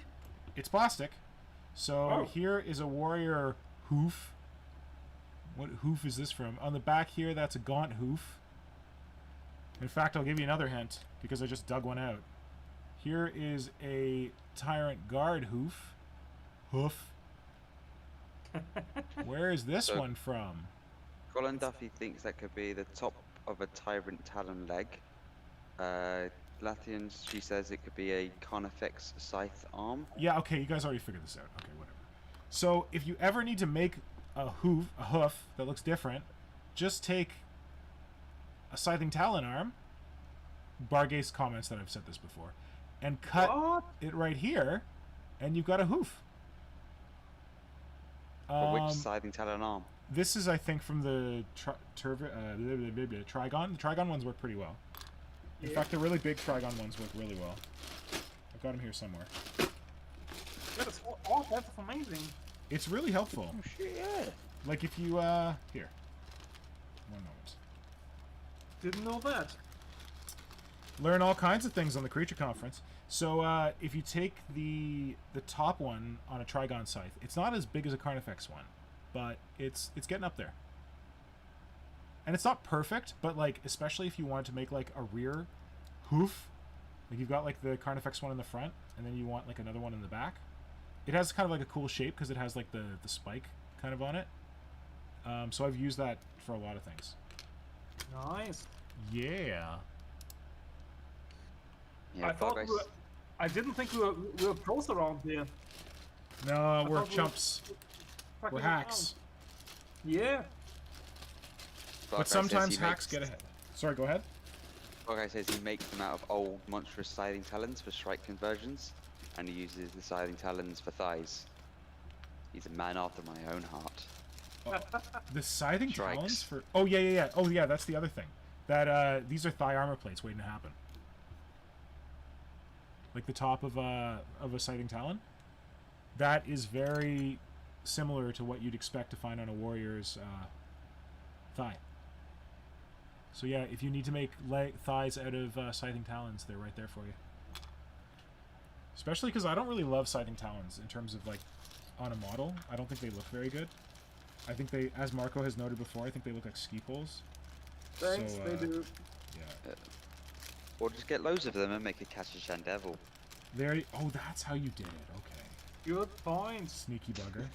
E: It's plastic. So
C: Oh.
E: here is a warrior hoof. What hoof is this from? On the back here, that's a gaunt hoof. In fact, I'll give you another hint, because I just dug one out. Here is a Tyrant Guard hoof. Hoof. Where is this
D: So-
E: one from?
D: Colin Duffy thinks that could be the top of a Tyrant Talon leg. Lathian, she says it could be a Carnifex Scythe arm.
E: Yeah, okay, you guys already figured this out. Okay, whatever. So if you ever need to make a hoof that looks different, just take a Scything Talon arm, Bargaze comments that I've said this before, and cut
C: What?
E: it right here, and you've got a hoof.
D: But which Scything Talon arm?
E: This is, I think, from the Trigon. The Trigon ones work pretty well. In
C: Yeah.
E: fact, the really big Trigon ones work really well. I've got them here somewhere.
C: That's amazing.
E: It's really helpful.
D: Oh shit, yeah.
E: Like if you, here. One moment.
C: Didn't know that.
E: Learn all kinds of things on the Creature Conference. So if you take the top one on a Trigon Scythe, it's not as big as a Carnifex one, but it's getting up there. And it's not perfect, but like especially if you wanted to make like a rear hoof, like you've got like the Carnifex one in the front, and then you want like another one in the back. It has kind of like a cool shape because it has like the spike kind of on it. So I've used that for a lot of things.
C: Nice.
E: Yeah.
D: Yeah, Bargaze.
C: I didn't think we were pros around here.
E: No, we're
C: thought we were
E: chumps.
C: fucking
E: We're hacks.
C: around. Yeah.
E: But
D: Bargaze says
E: sometimes
D: he
E: hacks
D: makes-
E: get ahead. Sorry, go ahead.
D: Bargaze says he makes them out of old monstrous Scything Talons for strike conversions, and he uses the Scything Talons for thighs. He's a man after my own heart.
E: The Scything
D: Strikes.
E: Talons for... Oh, yeah. Oh, yeah, that's the other thing. That, these are thigh armor plates waiting to happen. Like the top of a Scything Talon. That is very similar to what you'd expect to find on a warrior's thigh. So yeah, if you need to make thighs out of Scything Talons, they're right there for you. Especially because I don't really love Scything Talons in terms of, like, on a model. I don't think they look very good. I think they, as Marco has noted before, I think they look like ski poles.
C: Thanks,
E: So,
C: they do.
E: Yeah.
D: Or just get loads of them and make a Kashishan Devil.
E: There. Oh, that's how you did it. Okay.
C: Good point.
E: Sneaky bugger.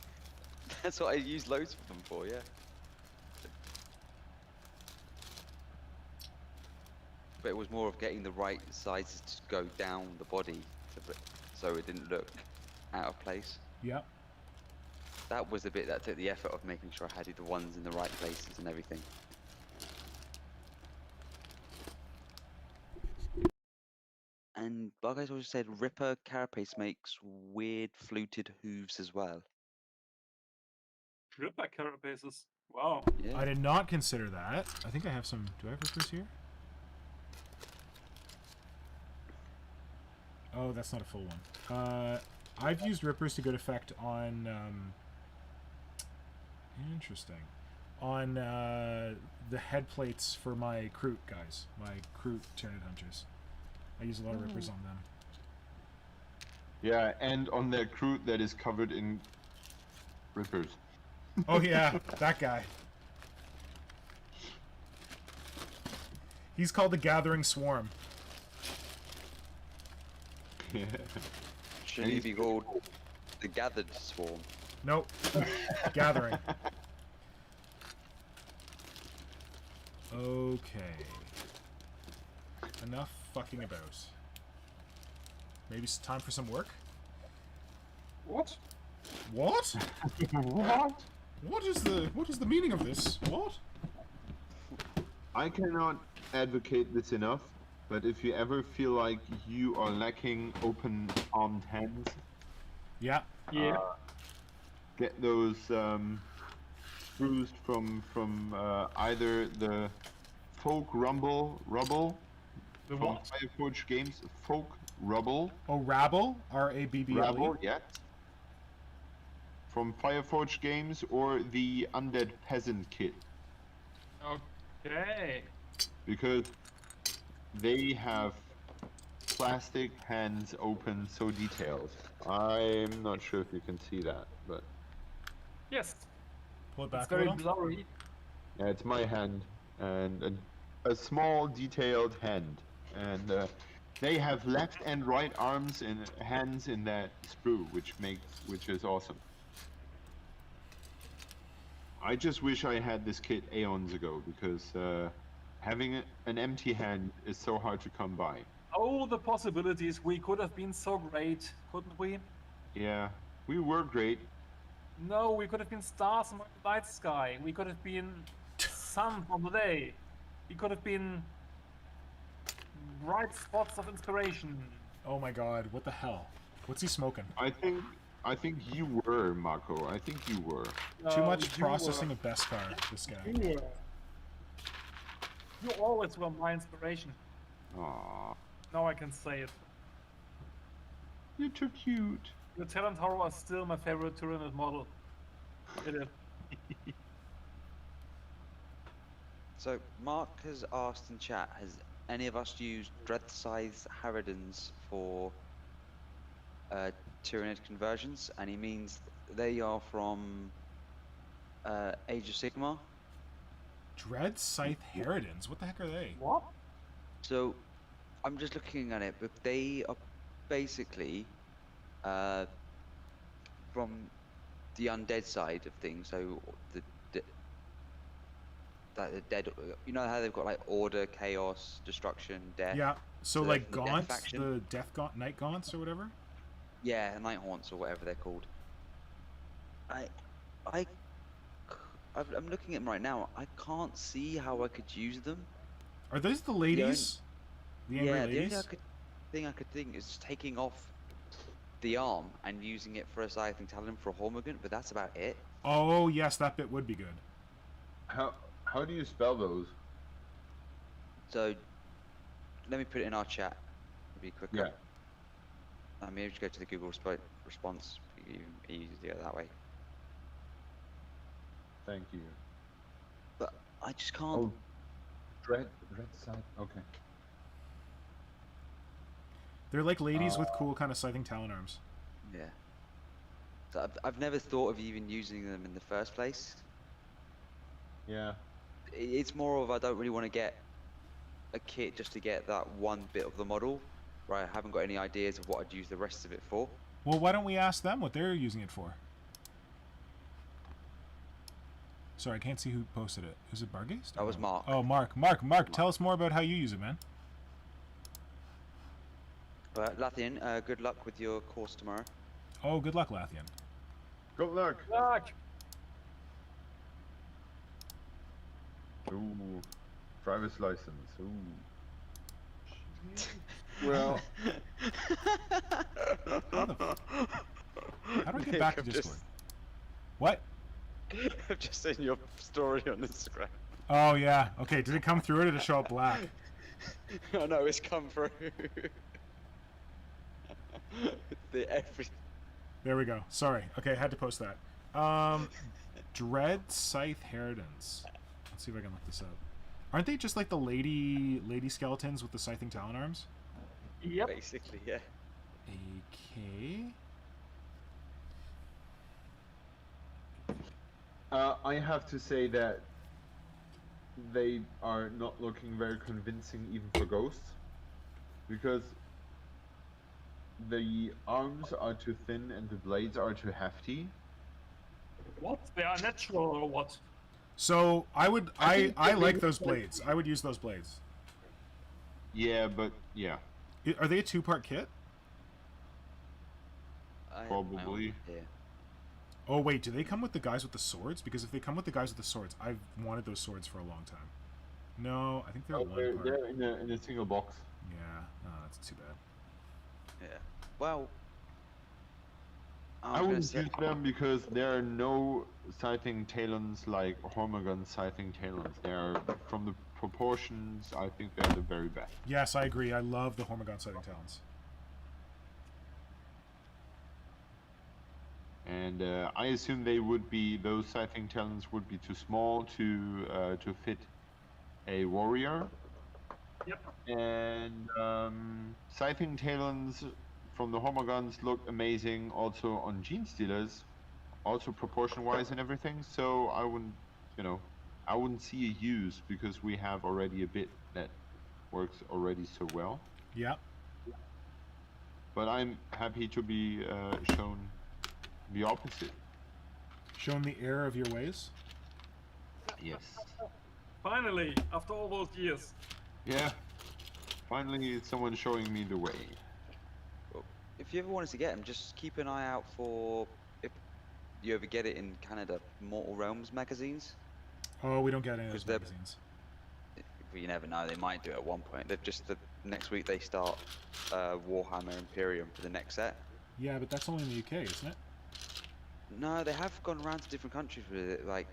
D: That's what I use loads of them for, yeah. But it was more of getting the right sizes to go down the body so it didn't look out of place.
E: Yep.
D: That was the bit that took the effort of making sure I had the ones in the right places and everything. And Bug Eyes also said Ripper Carapace makes weird fluted hooves as well.
C: Ripper carapaces. Wow.
D: Yeah.
E: I did not consider that. I think I have some. Do I have rippers here? Oh, that's not a full one. I've used rippers to good effect on. Interesting. On the head plates for my Kroot guys, my Kroot Tyranid hunters. I use a lot of rippers on them.
B: Yeah, and on their crew that is covered in rippers.
E: Oh yeah, that guy. He's called the Gathering Swarm.
D: Should he be called the Gathered Swarm?
E: Nope. Gathering. Okay. Enough fucking about. Maybe it's time for some work?
C: What?
E: What?
B: What?
E: What is the meaning of this? What?
B: I cannot advocate this enough, but if you ever feel like you are lacking open-armed hands,
E: Yeah.
C: Yeah.
B: get those screws from either the Folk Rubble
C: The
B: from
C: what?
B: Fireforge Games, Folk Rubble,
E: Oh, Rabble? R-A-B-B-L-E?
B: Rabble, yeah, from Fireforge Games, or the Undead Peasant kit,
C: Okay.
B: because they have plastic hands open so detailed. I'm not sure if you can see that, but
C: Yes.
E: Pull it
C: It's
E: back a
C: very
E: little.
C: blurry.
B: yeah, it's my hand and a small detailed hand, and they have left and right arms and hands in that sprue, which is awesome. I just wish I had this kit aeons ago, because having an empty hand is so hard to come by.
C: Oh, the possibilities. We could have been so great, couldn't we?
B: Yeah, we were great.
C: No, we could have been stars among the night sky. We could have been sun from the day. We could have been bright spots of inspiration.
E: Oh my god, what the hell? What's he smoking?
B: I think you were, Marco. I think you were.
E: Too
C: No,
E: much
C: you
E: processing of Beskar, this guy.
C: were. You always were my inspiration.
B: Aww,
C: Now I can say it.
B: you're too cute.
C: Your Talent Horror is still my favorite Tyranid model. It is.
D: So Mark has asked in chat, has any of us used Dreadscythe Harridans for Tyranid conversions? And he means they are from Age of Sigmar.
E: Dread Scythe Harridans? What the heck are they?
C: What?
D: So I'm just looking at it, but they are basically from the undead side of things. So the dead, you know how they've got like order, chaos, destruction, death.
E: Yeah, so
D: they're
E: like
D: from the Death
E: Gaunts,
D: faction.
E: the Death Gaunt, Night Gaunts or whatever?
D: Yeah, Night Haunts or whatever they're called. I'm looking at them right now. I can't see how I could use them.
E: Are those the ladies? The angry
D: Yeah, the
E: ladies?
D: only thing I could think is taking off the arm and using it for a Scything Talon for a Hormigant, but that's about it.
E: Oh, yes, that bit would be good.
B: How do you spell those?
D: So let me put it in our chat. It'll be quicker.
B: Yeah.
D: Maybe just go to the Google response. Easier that way.
B: Thank you.
D: But I just can't.
B: Oh, Dread side. Okay.
E: They're like ladies with cool kind of Scything Talon arms.
D: Yeah. So I've never thought of even using them in the first place.
B: Yeah.
D: It's more of I don't really want to get a kit just to get that one bit of the model, right? I haven't got any ideas of what I'd use the rest of it for.
E: Well, why don't we ask them what they're using it for? Sorry, I can't see who posted it. Is it Bargaze?
D: That was Mark.
E: Oh, Mark, tell us more about how you use it, man.
D: Lathian, good luck with your course tomorrow.
E: Oh, good luck, Lathian.
B: Good luck.
C: Look!
B: Ooh, driver's license. Ooh. Well,
E: How do I get back to
D: I've
E: Discord? What?
D: I've just seen your story on Instagram.
E: Oh, yeah. Okay, did it come through or did it show up black?
D: I know, it's come through.
E: There we go. Sorry. Okay, I had to post that. Dread Scythe Heritance. Let's see if I can look this up. Aren't they just like the lady skeletons with the scything talon arms?
C: Yep.
D: Basically, yeah.
E: Okay.
B: I have to say that they are not looking very convincing even for ghosts, because the arms are too thin and the blades are too hefty.
C: What? They are natural or what?
E: So I
B: think
E: I
B: they
E: like
B: look
E: those
B: like-
E: blades. I would use those blades.
B: Yeah, but yeah.
E: Are they a 2-part kit?
D: I have my own
B: Probably.
D: idea.
E: Oh wait, do they come with the guys with the swords? Because if they come with the guys with the swords, I've wanted those swords for a long time. No, I think they're one part.
B: They're in a single box.
E: Yeah, no, that's too bad.
D: Yeah. Well,
B: I wouldn't use them because there are no sighting talons like Hormagun sighting talons. They are, from the proportions, I think they're the very best.
E: Yes, I agree. I love the Hormagon sighting talons.
B: And I assume those sighting talons would be too small to fit a warrior.
C: Yep.
B: And sighting talons from the Hormagons look amazing also on Gene Stealers, also proportion-wise and everything. So I wouldn't see a use because we have already a bit that works already so well.
E: Yeah.
B: But I'm happy to be shown the opposite.
E: Shown the error of your ways.
B: Yes.
C: Finally, after all those years.
B: Yeah. Finally, someone showing me the way.
D: If you ever wanted to get them, just keep an eye out for, if you ever get it in Canada, Mortal Realms magazines.
E: Oh, we don't get any of those
D: 'Cause they're-
E: magazines.
D: But you never know, they might do it at one point. They've just, next week they start Warhammer Imperium for the next set.
E: Yeah, but that's only in the UK, isn't it?
D: No, they have gone around to different countries with it. Like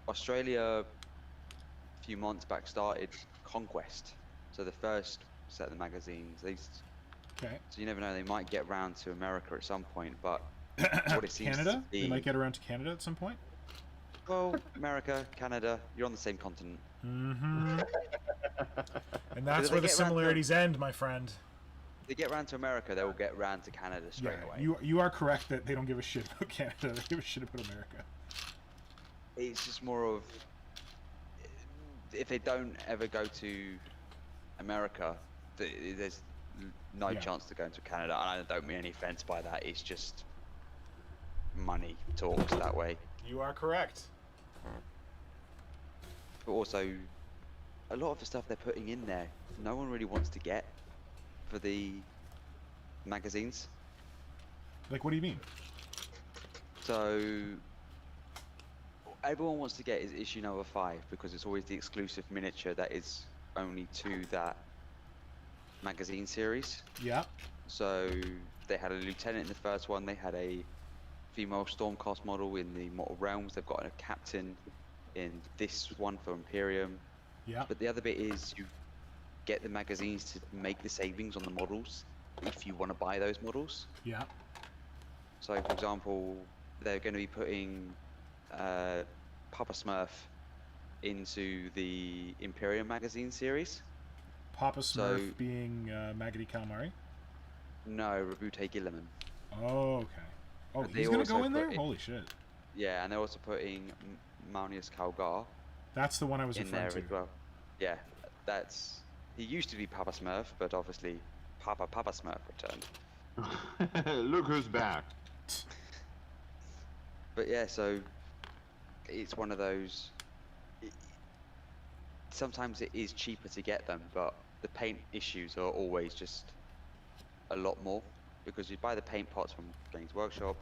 D: Australia, a few months back, started Conquest. So the first set of the magazines,
E: Okay.
D: so you never know, they might get round to America at some point. But what it seems
E: Canada?
D: to be,
E: They might get around to Canada at some point.
D: well, America, Canada, you're on the same continent.
E: Mm-hmm. And that's
D: they
E: where the
D: get around to-
E: similarities end, my friend.
D: If they get round to America, they'll get round to Canada straight
E: Yeah,
D: away.
E: you are correct that they don't give a shit about Canada. They give a shit about America.
D: It's just more of, if they don't ever go to America, there's no
E: Yeah.
D: chance to go into Canada. And I don't mean any offense by that. It's just money talks that way.
E: You are correct.
D: But also, a lot of the stuff they're putting in there, no one really wants to get for the magazines.
E: Like, what do you mean?
D: So everyone wants to get is issue number 5 because it's always the exclusive miniature that is only to that magazine series.
E: Yeah.
D: So they had a lieutenant in the first one, they had a female Stormcast model in the Mortal Realms, they've got a captain in this one for Imperium.
E: Yeah.
D: But the other bit is you get the magazines to make the savings on the models if you want to buy those models.
E: Yeah.
D: So for example, they're going to be putting Papa Smurf into the Imperium magazine series.
E: Papa
D: So-
E: Smurf being Maggoty Calamari.
D: No, Rabute Gilliman.
E: Oh, okay. Oh,
D: And
E: he's
D: they
E: gonna
D: also
E: go in there?
D: put it-
E: Holy shit.
D: Yeah, and they're also putting Maunius Calgar
E: That's the one I was
D: in there
E: referring
D: as
E: to.
D: well. Yeah, that's He used to be Papa Smurf, but obviously Papa Smurf returned.
B: Look who's back.
D: But yeah, so it's one of those. Sometimes it is cheaper to get them, but the paint issues are always just a lot more, because you buy the paint pots from Games Workshop,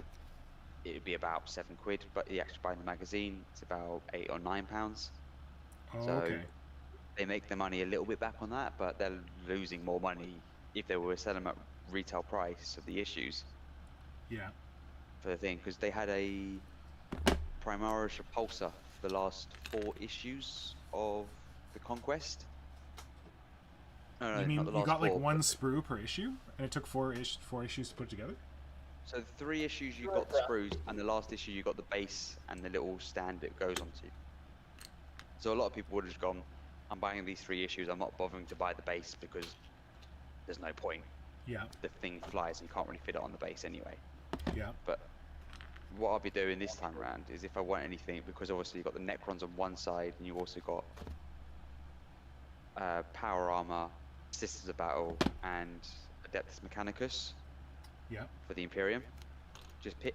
D: it would be about £7, but you actually buy the magazine, it's about £8 or £9.
E: Oh,
D: So
E: okay.
D: they make the money a little bit back on that, but they're losing more money if they were selling them at retail price of the issues
E: Yeah.
D: for the thing, because they had a Primaris Repulsor for the last 4 issues of the Conquest. No,
E: You
D: not
E: mean
D: the
E: you
D: last
E: got like
D: 4,
E: one
D: but-
E: sprue per issue, and it took four issues to put it together?
D: So the 3 issues you got the sprues, and the last issue you got the base and the little stand it goes onto. So a lot of people would have just gone, I'm buying these 3 issues, I'm not bothering to buy the base because there's no point.
E: Yeah.
D: The thing flies and you can't really fit it on the base anyway.
E: Yeah.
D: But what I'll be doing this time around is, if I want anything, because obviously you've got the Necrons on one side and you also got Power Armor, Sisters of Battle, and Adeptus Mechanicus
E: Yeah.
D: for the Imperium.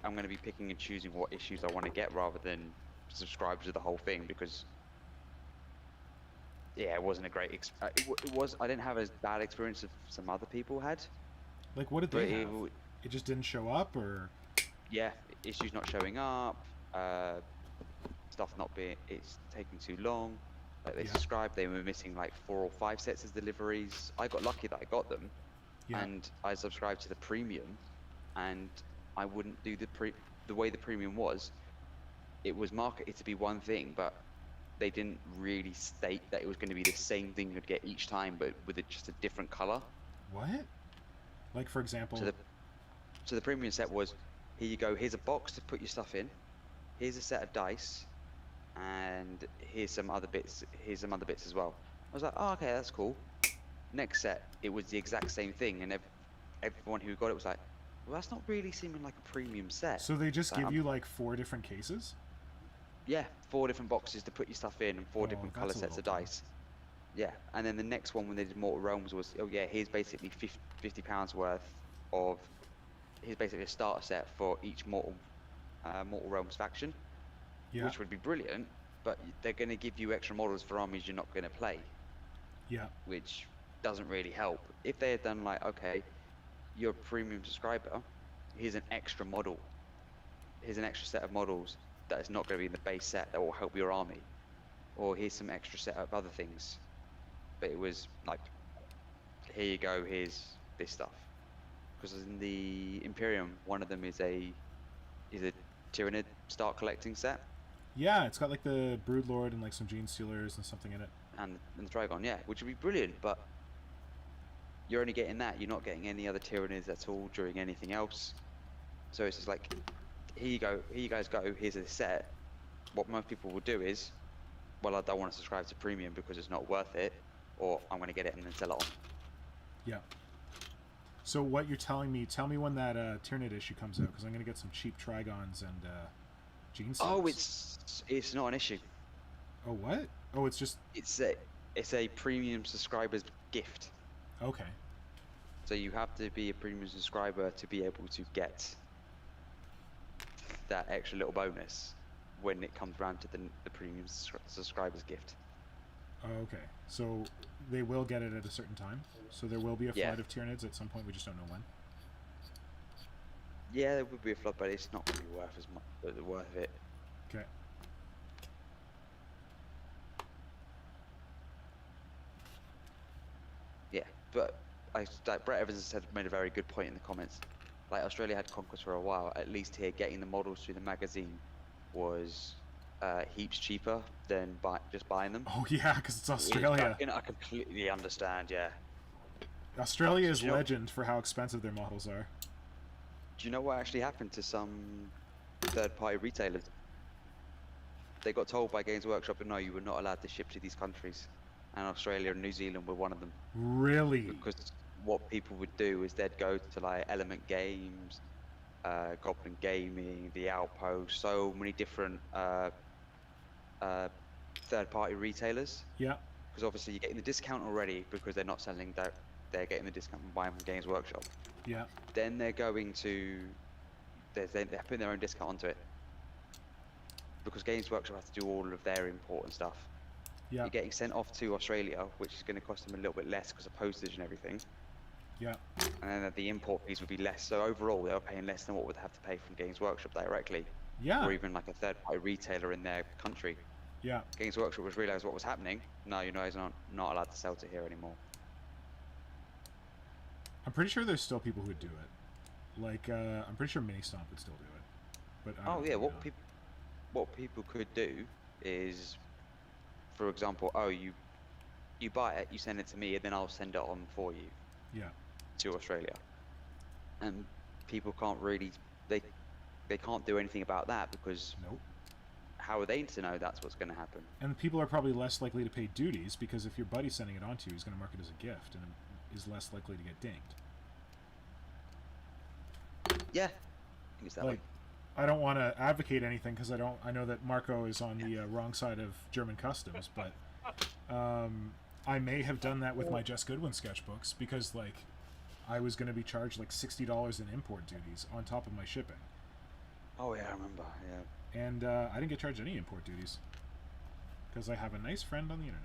D: I'm going to be picking and choosing what issues I want to get rather than subscribe to the whole thing, because yeah, it wasn't a great I didn't have as bad experience as some other people had.
E: Like, what did
D: But
E: they have? It just didn't show up, or?
D: yeah, issues not showing up, stuff not being, it's taking too long. Like they
E: Yeah.
D: subscribed, they were missing like 4 or 5 sets of deliveries. I got lucky that I got them,
E: Yeah.
D: and I subscribed to the premium, and I wouldn't do the way the premium was. It was marketed to be one thing, but they didn't really state that it was going to be the same thing you'd get each time, but with just a different color.
E: What? Like, for example.
D: So the premium set was, here you go, here's a box to put your stuff in, here's a set of dice, and here's some other bits as well. I was like, oh, okay, that's cool. Next set, it was the exact same thing, and everyone who got it was like, well, that's not really seeming like a premium set.
E: So they just give you like 4 different cases?
D: Yeah, 4 different boxes to put your stuff in, and 4 different color
E: that's a
D: sets of
E: little
D: dice. Yeah, and then the next one when they did Mortal Realms was, oh yeah, here's basically £50 worth of, here's basically a starter set for each Mortal Realms faction,
E: Yeah.
D: which would be brilliant, but they're going to give you extra models for armies you're not going to play,
E: Yeah.
D: which doesn't really help. If they had done like, okay, you're a premium subscriber, here's an extra model, here's an extra set of models that is not going to be in the base set that will help your army, or here's some extra set of other things. But it was like, here you go, here's this stuff. Because in the Imperium, one of them is a Tyranid start collecting set,
E: Yeah, it's got like the Broodlord and like some Gene Stealers and something in it.
D: and the Dragon, yeah, which would be brilliant, but you're only getting that, you're not getting any other Tyranids at all during anything else. So it's just like, here you go, here you guys go, here's a set. What most people will do is, well, I don't want to subscribe to premium because it's not worth it, or I'm going to get it and then sell it on.
E: Yeah. So what you're telling me, tell me when that Tyranid issue comes out, because I'm going to get some cheap Trigons and Gene Stealers.
D: Oh, it's not an issue.
E: Oh, what? Oh, it's just...
D: It's a premium subscriber's gift.
E: Okay.
D: So you have to be a premium subscriber to be able to get that extra little bonus when it comes around to the premium subscriber's gift.
E: Oh, okay. So they will get it at a certain time. So there will be a
D: Yeah.
E: flood of Tyranids at some point. We just don't know when.
D: Yeah, there would be a flood, but it's not going to be worth as much. Worth it.
E: Okay.
D: Yeah, but like Brett Evans said, made a very good point in the comments. Like, Australia had Conquest for a while. At least here, getting the models through the magazine was heaps cheaper than just buying them.
E: Oh, yeah, because it's Australia.
D: I completely understand, yeah.
E: Australia is
D: Do you know-
E: legend for how expensive their models are.
D: Do you know what actually happened to some third-party retailers? They got told by Games Workshop that no, you were not allowed to ship to these countries. And Australia and New Zealand were one of them.
E: Really?
D: Because what people would do is they'd go to like Element Games, Goblin Gaming, The Outpost, so many different third-party retailers.
E: Yeah.
D: because obviously you're getting the discount already because they're not selling that. They're getting the discount from buying from Games Workshop.
E: Yeah.
D: Then they're going to, they're putting their own discount onto it because Games Workshop has to do all of their import and stuff.
E: Yeah.
D: You're getting sent off to Australia, which is going to cost them a little bit less because of postage and everything.
E: Yeah.
D: And then the import fees would be less. So overall, they're paying less than what would have to pay from Games Workshop directly,
E: Yeah.
D: or even like a third-party retailer in their country.
E: Yeah.
D: Games Workshop was realised what was happening. No, you know, it's not allowed to sell to here anymore.
E: I'm pretty sure there's still people who would do it. Like, I'm pretty sure Mini Stomp would still do it. But I don't
D: Oh yeah,
E: really know.
D: what people could do is, for example, oh you buy it, you send it to me, and then I'll send it on for you.
E: Yeah.
D: To Australia. And people can't really, they can't do anything about that because
E: Nope.
D: how are they to know that's what's going to happen?
E: And people are probably less likely to pay duties because if your buddy's sending it on to you, he's going to mark it as a gift and is less likely to get dinged.
D: Yeah, I think it's that way.
E: Like, I don't want to advocate anything because I know that Marco is on the wrong side of German customs, but I may have done that with my Just Goodwin sketchbooks because, like, I was going to be charged like $60 in import duties on top of my shipping.
D: Oh yeah, I remember. Yeah.
E: And I didn't get charged any import duties because I have a nice friend on the internet.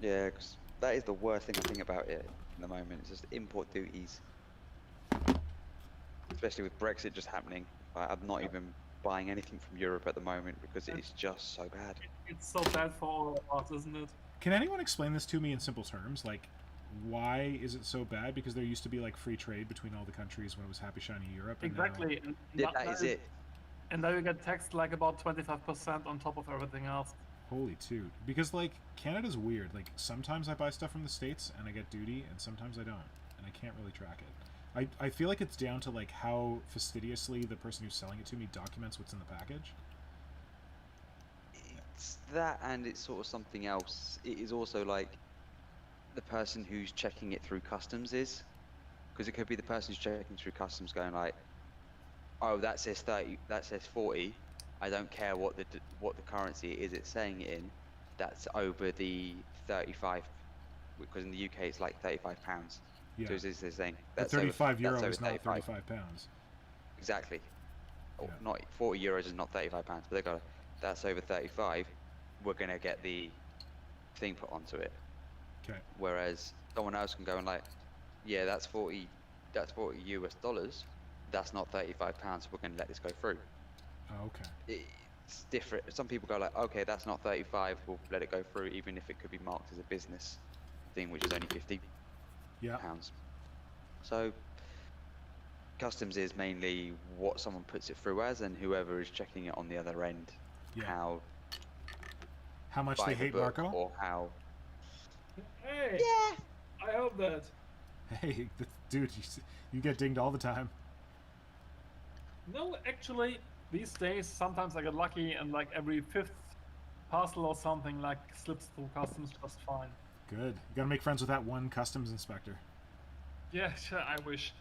D: Yeah, because that is the worst thing I think about it at the moment. It's just import duties, especially with Brexit just happening. I'm not even buying anything from Europe at the moment because it is just so bad.
C: It's so bad for all of us, isn't it?
E: Can anyone explain this to me in simple terms? Like, why is it so bad? Because there used to be like free trade between all the countries when it was happy shiny Europe. And
C: Exactly. And
D: Yeah, that is it.
C: And now you get taxed like about 25% on top of everything else.
E: Holy toot. Because, like, Canada's weird. Like, sometimes I buy stuff from the States and I get duty, and sometimes I don't. And I can't really track it. I feel like it's down to, like, how fastidiously the person who's selling it to me documents what's in the package.
D: It's that, and it's sort of something else. It is also like the person who's checking it through customs is, because it could be the person who's checking through customs going like, oh, that says 30, that says 40. I don't care what the currency is it's saying it in. That's over the 35, because in the UK it's like £35.
E: Yeah.
D: So it's saying
E: The
D: that's
E: 35
D: over,
E: euro
D: that's
E: is
D: over
E: not
D: 35.
E: 35 pounds.
D: Exactly. Oh,
E: Yeah.
D: not 40 euros is not 35 pounds, but they got that's over 35. We're gonna get the thing put onto it.
E: Okay.
D: Whereas someone else can go and like, yeah, that's 40 US dollars. That's not 35 pounds. So we're gonna let this go through.
E: Oh, okay.
D: It's different. Some people go like, okay, that's not 35. We'll let it go through, even if it could be marked as a business thing, which is only 50
E: Yeah.
D: pounds. So customs is mainly what someone puts it through as, and whoever is checking it on the other end,
E: Yeah. How much
D: buy
E: they
D: the
E: hate
D: book
E: Marco?
D: or how.
C: Hey!
D: Yeah.
C: I hope that.
E: Hey, dude, you get dinged all the time.
C: No, actually, these days, sometimes I get lucky and like every 5th parcel or something like slips through customs just fine.
E: Good. You gotta make friends with that one customs inspector.
C: Yeah, sure, I wish.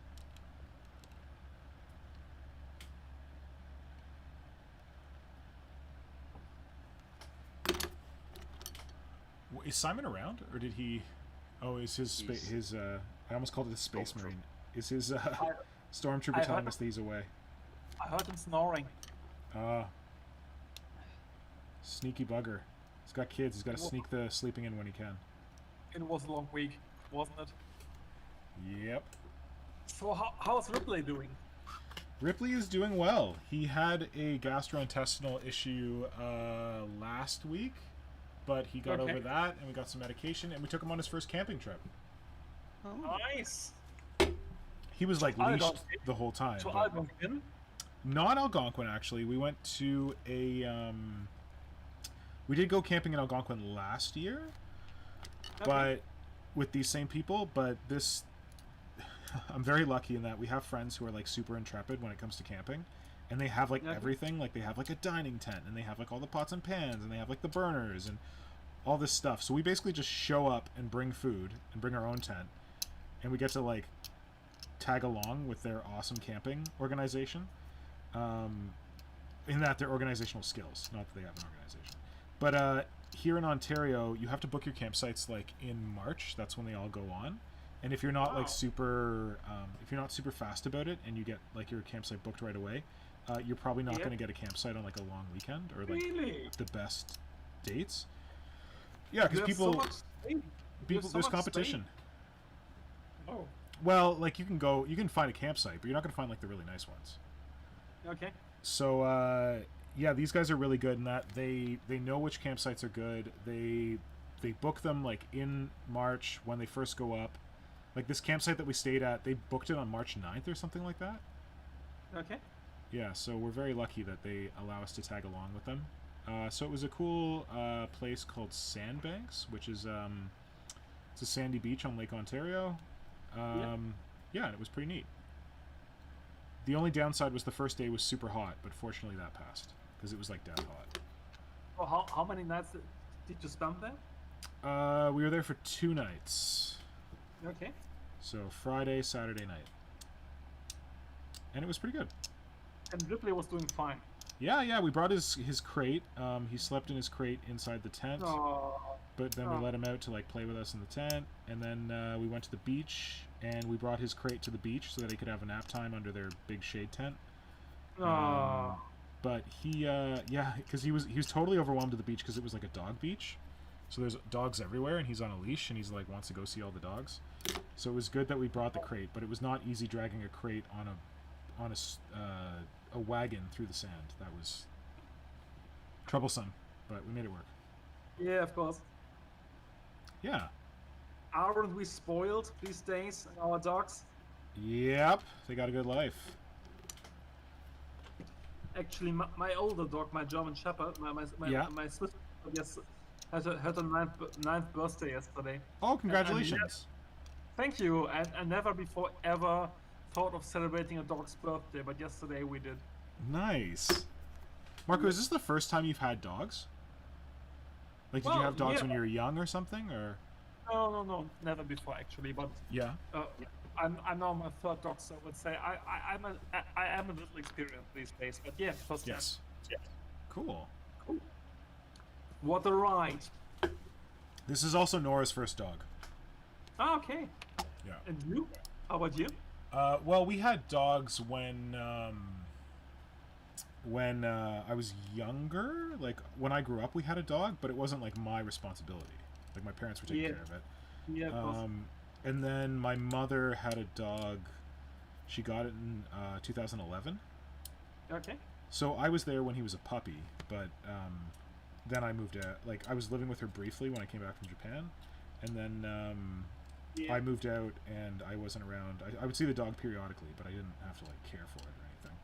E: Is Simon around, or did he? Oh, is his
D: He's-
E: I almost called it a space
D: Stormtrooper.
E: marine. Is his
C: I
E: stormtrooper telling
C: heard-
E: us that he's away?
C: I heard him snoring.
E: Sneaky bugger. He's got kids. He's got to sneak the sleeping in when he can.
C: It was a long week, wasn't it?
E: Yep.
C: So how's Ripley doing?
E: Ripley is doing well. He had a gastrointestinal issue last week, but he got
C: Okay.
E: over that, and we got some medication, and we took him on his first camping trip.
C: Nice.
E: He was like
C: I
E: leashed
C: don't-
E: the whole time.
C: To
E: but-
C: Algonquin.
E: Not Algonquin, actually. We went to a. We did go camping in Algonquin last year, but with these same people. But this, I'm very lucky in that we have friends who are like super intrepid when it comes to camping, and they have like
C: Okay.
E: everything. Like they have like a dining tent, and they have like all the pots and pans, and they have like the burners and all this stuff. So we basically just show up and bring food and bring our own tent, and we get to like tag along with their awesome camping organization. in that they're organizational skills, not that they have an organization. But here in Ontario, you have to book your campsites like in March. That's when they all go on. And if you're not like super, if you're not super fast about it, and you get like your campsite booked right away, you're probably not going to get a campsite on like a long weekend or like the best dates. Yeah, because people, there's competition.
C: Oh.
E: Well, like you can find a campsite, but you're not going to find like the really nice ones.
C: Okay.
E: So yeah, these guys are really good in that they know which campsites are good. They book them like in March when they first go up. Like this campsite that we stayed at, they booked it on March 9th or something like that.
C: Okay.
E: Yeah, so we're very lucky that they allow us to tag along with them. So it was a cool place called Sandbanks, which is it's a sandy beach on Lake Ontario. Yeah, and it was pretty neat. The only downside was the first day was super hot, but fortunately that passed because it was like death hot.
C: Well, how many nights did you spend there?
E: We were there for 2 nights.
C: Okay.
E: So Friday, Saturday night. And it was pretty good.
C: And Ripley was doing fine.
E: Yeah, we brought his crate. He slept in his crate inside the tent. But then we let him out to like play with us in the tent. And then we went to the beach, and we brought his crate to the beach so that he could have a nap time under their big shade tent. But he, yeah, because he was totally overwhelmed at the beach because it was like a dog beach. So there's dogs everywhere, and he's on a leash, and he's like wants to go see all the dogs. So it was good that we brought the crate, but it was not easy dragging a crate on a wagon through the sand. That was troublesome, but we made it work.
C: Yeah, of course.
E: Yeah.
C: Aren't we spoiled these days, our dogs?
E: Yep, they got a good life.
C: Actually, my older dog, my German Shepherd, my Swiss, yes, had a ninth birthday yesterday.
E: Oh, congratulations!
C: Thank you. And I never before ever thought of celebrating a dog's birthday, but yesterday we did.
E: Nice. Marco, is this the first time you've had dogs? Like, did you have dogs when you were young or something, or?
C: No, never before actually. But
E: yeah.
C: I'm now my 3rd dog, so I would say I am a little experienced these days. But yeah, first time.
E: Yes.
C: Yeah.
E: Cool.
C: What a ride!
E: This is also Nora's first dog.
C: Ah, okay.
E: Yeah.
C: And you? How about you?
E: Well, we had dogs when I was younger. Like when I grew up, we had a dog, but it wasn't like my responsibility. Like my parents were taking care of it.
C: Yeah. Of course.
E: And then my mother had a dog. She got it in 2011.
C: Okay.
E: So I was there when he was a puppy, but then I moved out. Like I was living with her briefly when I came back from Japan, and then I moved out and I wasn't around. I would see the dog periodically, but I didn't have to like care for it or anything.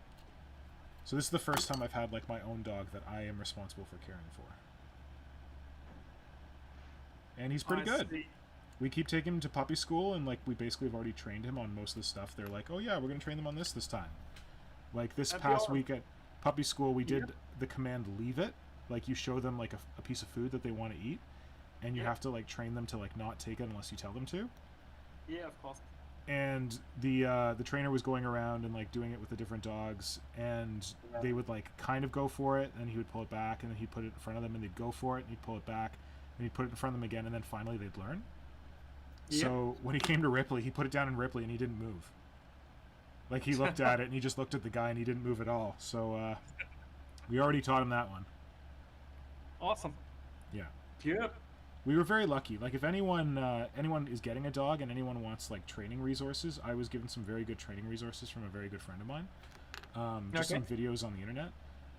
E: So this is the first time I've had like my own dog that I am responsible for caring for. And he's pretty good.
C: See.
E: We keep taking him to puppy school, and like we basically have already trained him on most of the stuff. They're like, oh yeah, we're gonna train them on this time. Like this past week at puppy school, we did the command leave it. Like you show them like a piece of food that they want to eat, and you have to like train them to like not take it unless you tell them to.
C: Yeah, of course.
E: And the trainer was going around and like doing it with the different dogs, and they would like kind of go for it, and he would pull it back, and then he'd put it in front of them, and they'd go for it, and he'd pull it back, and he'd put it in front of them again, and then finally they'd learn. So when he came to Ripley, he put it down in Ripley, and he didn't move. Like he looked at it, and he just looked at the guy, and he didn't move at all. So we already taught him that one.
C: Awesome.
E: Yeah.
C: Good.
E: We were very lucky. Like if anyone is getting a dog and anyone wants like training resources, I was given some very good training resources from a very good friend of mine. Just some videos on the internet.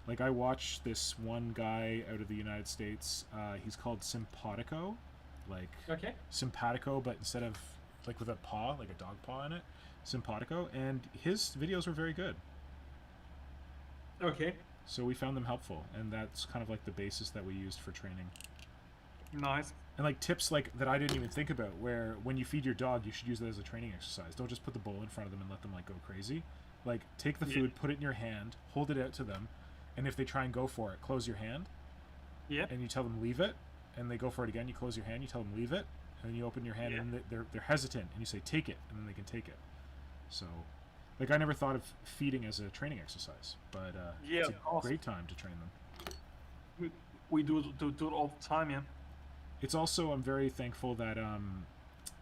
E: Like I watched this one guy out of the United States. He's called Simpatico, like simpatico, but instead of like with a paw, like a dog paw in it, Simpatico, and his videos were very good.
C: Okay.
E: So we found them helpful, and that's kind of like the basis that we used for training.
C: Nice.
E: And like tips like that I didn't even think about, where when you feed your dog, you should use that as a training exercise. Don't just put the bowl in front of them and let them like go crazy. Like take the food, put it in your hand, hold it out to them, and if they try and go for it, close your hand. Yeah. And you tell them leave it, and they go for it again. You close your hand, you tell them leave it, and then you open your hand, and they're hesitant, and you say take it, and then they can take it. So Like, I never thought of feeding as a training exercise, but
C: Yeah,
E: it's
C: of
E: a
C: course.
E: great time to train them.
C: We do it all the time, yeah.
E: It's also, I'm very thankful that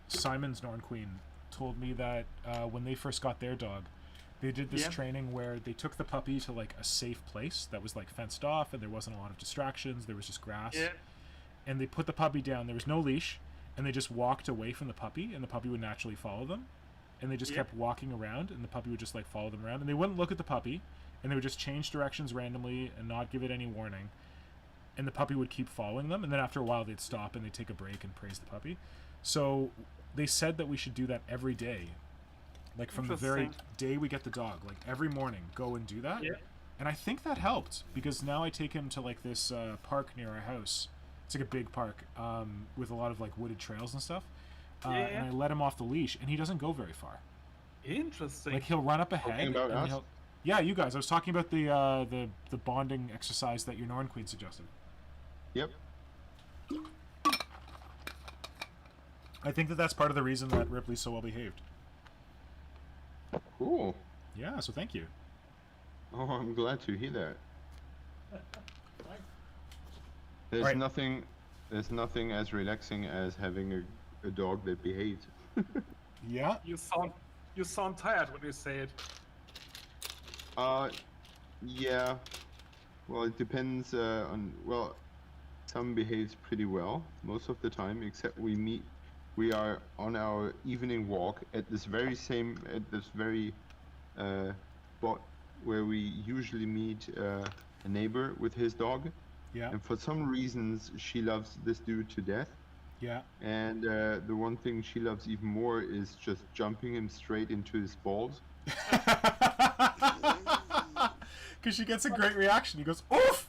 E: Simon's Norn Queen told me that when they first got their dog, they did this
C: Yeah.
E: training where they took the puppy to like a safe place that was like fenced off and there wasn't a lot of distractions, there was just grass.
C: Yeah.
E: And they put the puppy down, there was no leash, and they just walked away from the puppy, and the puppy would naturally follow them. And they just
C: Yeah.
E: kept walking around, and the puppy would just like follow them around, and they wouldn't look at the puppy, and they would just change directions randomly and not give it any warning. And the puppy would keep following them, and then after a while they'd stop and they'd take a break and praise the puppy. So they said that we should do that every day. Like from the very
C: Interesting.
E: day we get the dog, like every morning, go and do that.
C: Yeah.
E: And I think that helped because now I take him to like this park near our house. It's like a big park with a lot of like wooded trails and stuff.
C: Yeah.
E: And I let him off the leash, and he doesn't go very far.
C: Interesting.
E: Like he'll run up ahead.
B: Talking about
E: and
B: us?
E: he'll... Yeah, you guys. I was talking about the bonding exercise that your Norn Queen suggested.
B: Yep.
E: I think that that's part of the reason that Ripley's so well behaved.
B: Cool.
E: Yeah, so thank you.
B: Oh, I'm glad to hear that. There's
E: Right.
B: nothing. There's nothing as relaxing as having a dog that behaves.
E: Yeah.
C: You sound tired when you say it.
B: Yeah. Well, it depends on. Well, some behaves pretty well most of the time, except we are on our evening walk at this very spot where we usually meet a neighbor with his dog,
E: Yeah.
B: and for some reasons she loves this dude to death.
E: Yeah.
B: And the one thing she loves even more is just jumping him straight into his balls.
E: Because she gets a great reaction. He goes, oof!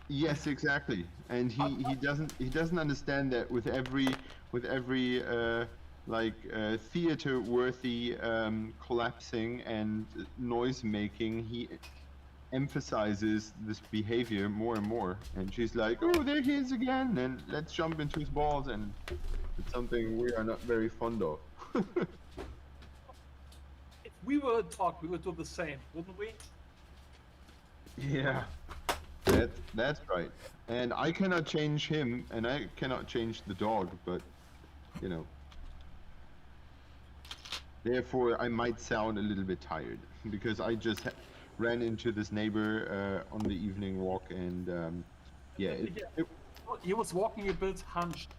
B: Yes, exactly. And he doesn't understand that with every theater worthy collapsing and noise making, he emphasizes this behavior more and more. And she's like, oh, there he is again, and let's jump into his balls. And it's something we are not very fond of.
C: If we were to talk, we would do the same, wouldn't we?
B: Yeah, that's right. And I cannot change him, and I cannot change the dog, but you know. Therefore, I might sound a little bit tired because I just ran into this neighbor on the evening walk, and yeah,
C: He was walking a bit hunched.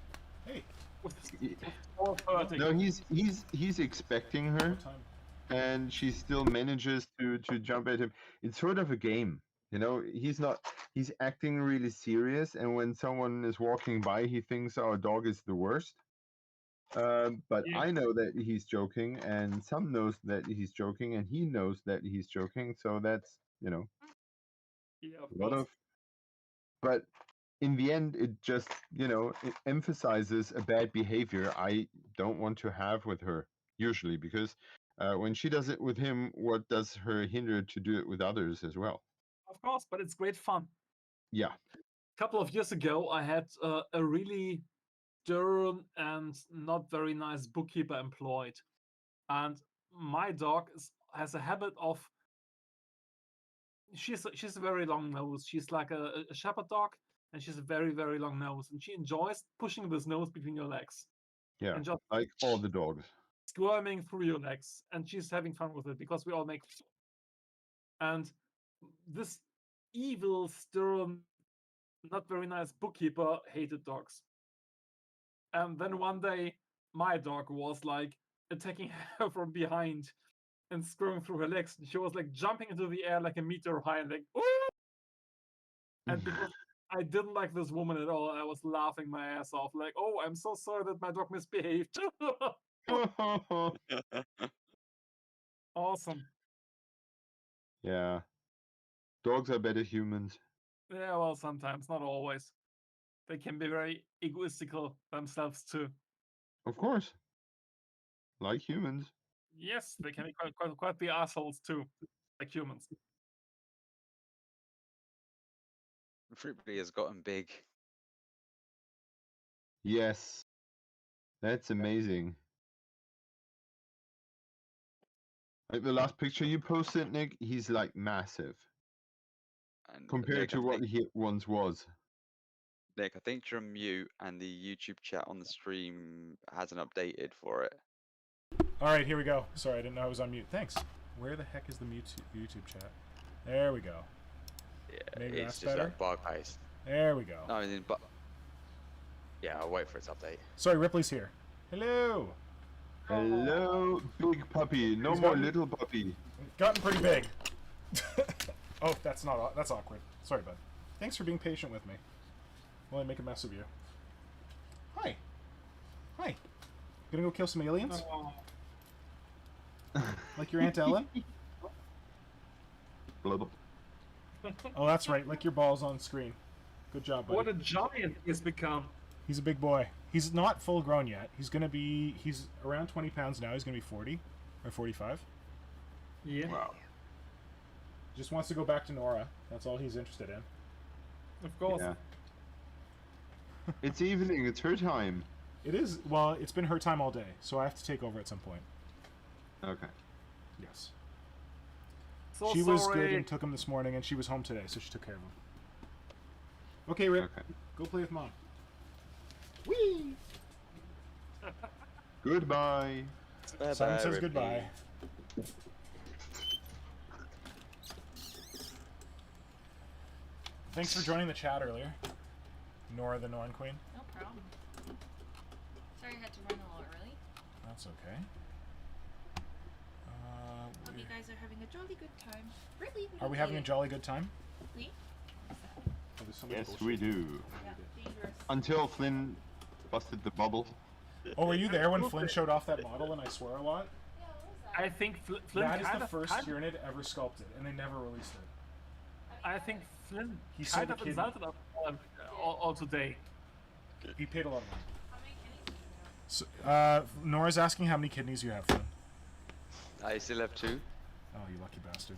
E: Hey,
C: With
B: Y-
C: his paw hurting.
B: no, he's expecting her,
E: what time?
B: and she still manages to jump at him. It's sort of a game, you know. He's acting really serious, and when someone is walking by, he thinks our dog is the worst. But
C: Yeah.
B: I know that he's joking, and Sam knows that he's joking, and he knows that he's joking. So that's, you know,
C: Yeah, of
B: a lot
C: course.
B: of. But in the end, it just, you know, it emphasizes a bad behavior I don't want to have with her usually, because when she does it with him, what does her hinder to do it with others as well?
C: Of course, but it's great fun.
B: Yeah.
C: A couple of years ago, I had a really stern and not very nice bookkeeper employed, and my dog has a habit of. She's a very long nose. She's like a shepherd dog, and she's a very very long nose, and she enjoys pushing this nose between your legs
B: Yeah.
C: and just
B: Like all the dogs.
C: squirming through your legs, and she's having fun with it because we all make. And this evil, stern, not very nice bookkeeper hated dogs. And then one day, my dog was like attacking her from behind and screwing through her legs. And she was like jumping into the air like a meteor high and like, "Ooh!" And because I didn't like this woman at all, I was laughing my ass off, like, oh, I'm so sorry that my dog misbehaved. Awesome.
B: Yeah. Dogs are better humans.
C: Yeah, well, sometimes, not always. They can be very egoistical themselves too.
B: Of course. Like humans.
C: Yes, they can be quite the assholes too, like humans.
D: Ripley has gotten big.
B: Yes. That's amazing. Like the last picture you posted, Nick, he's like massive
D: And
B: compared
D: Nick,
B: to what he once was.
D: Nick, I think you're on mute, and the YouTube chat on the stream hasn't updated for it.
E: All right, here we go. Sorry, I didn't know I was on mute. Thanks. Where the heck is the YouTube chat? There we go.
D: Yeah,
E: Maybe
D: it's
E: that's
D: just
E: better.
D: like bug eyes.
E: There we go.
D: No, I mean, but yeah, I'll wait for its update.
E: Sorry, Ripley's here. Hello.
B: Hello, big puppy. No
E: He's
B: more
E: gotten-
B: little puppy.
E: Gotten pretty big. Oh, that's awkward. Sorry, bud. Thanks for being patient with me. Well, I make a mess of you. Hi. Hi. Gonna go kill some aliens? Like your Aunt Ellen?
B: Blah, blah.
E: Oh, that's right. Like your balls on screen. Good job, buddy.
C: What a giant he's become.
E: He's a big boy. He's not full grown yet. He's around 20 pounds now. He's gonna be 40 or 45.
C: Yeah,
B: Wow.
E: Just wants to go back to Nora. That's all he's interested in.
C: of course.
B: Yeah. It's evening. It's her time.
E: It is, well, it's been her time all day, so I have to take over at some point.
B: Okay.
E: Yes.
C: So
E: She was good
C: sorry.
E: and took him this morning, and she was home today, so she took care of him. Okay, Rip.
B: Okay.
E: Go play with Mom. Whee!
B: Goodbye.
E: Simon says
D: Ripley.
E: goodbye. Thanks for joining the chat earlier. Nora the Norn Queen.
F: No problem. Sorry I had to run a little early.
E: That's okay.
F: Hope you guys are having a jolly good time. Really?
E: Are we having a jolly good time?
F: We?
E: Oh, there's so much
B: Yes,
E: bullshit.
B: we do.
F: Yeah, dangerous.
B: Until Flynn busted the bubble.
E: Oh, were you there when Flynn showed off that model and I swear a lot?
F: Yeah, what was that?
C: I think Flynn
E: That is
C: kind
E: the
C: of,
E: first
C: kind,
E: Tyranid ever sculpted, and they never released it.
C: I think Flynn
E: He
C: kind
E: sold a
C: of
E: kidney.
C: insulted us all today.
E: He paid a lot of money.
F: How many kidneys do you have?
E: So, Nora's asking how many kidneys you have, Flynn.
D: I still have 2.
E: Oh, you lucky bastard.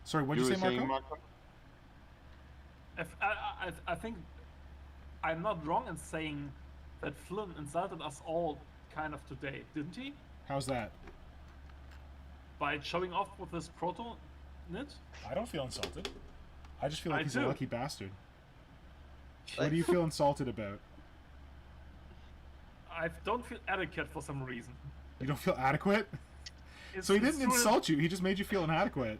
E: Sorry, what
B: You
E: did
B: were
E: you say,
B: saying,
E: Marco?
C: I think I'm not wrong in saying that Flynn insulted us all kind of today, didn't he?
E: How's that?
C: By showing off with this proto knit?
E: I don't feel insulted. I just feel like
C: I
E: he's a
C: do.
E: lucky bastard. What do you feel insulted about?
C: I don't feel adequate for some reason.
E: You don't feel adequate?
C: It's,
E: So he
C: it's
E: didn't
C: true
E: insult you, he just made you feel inadequate.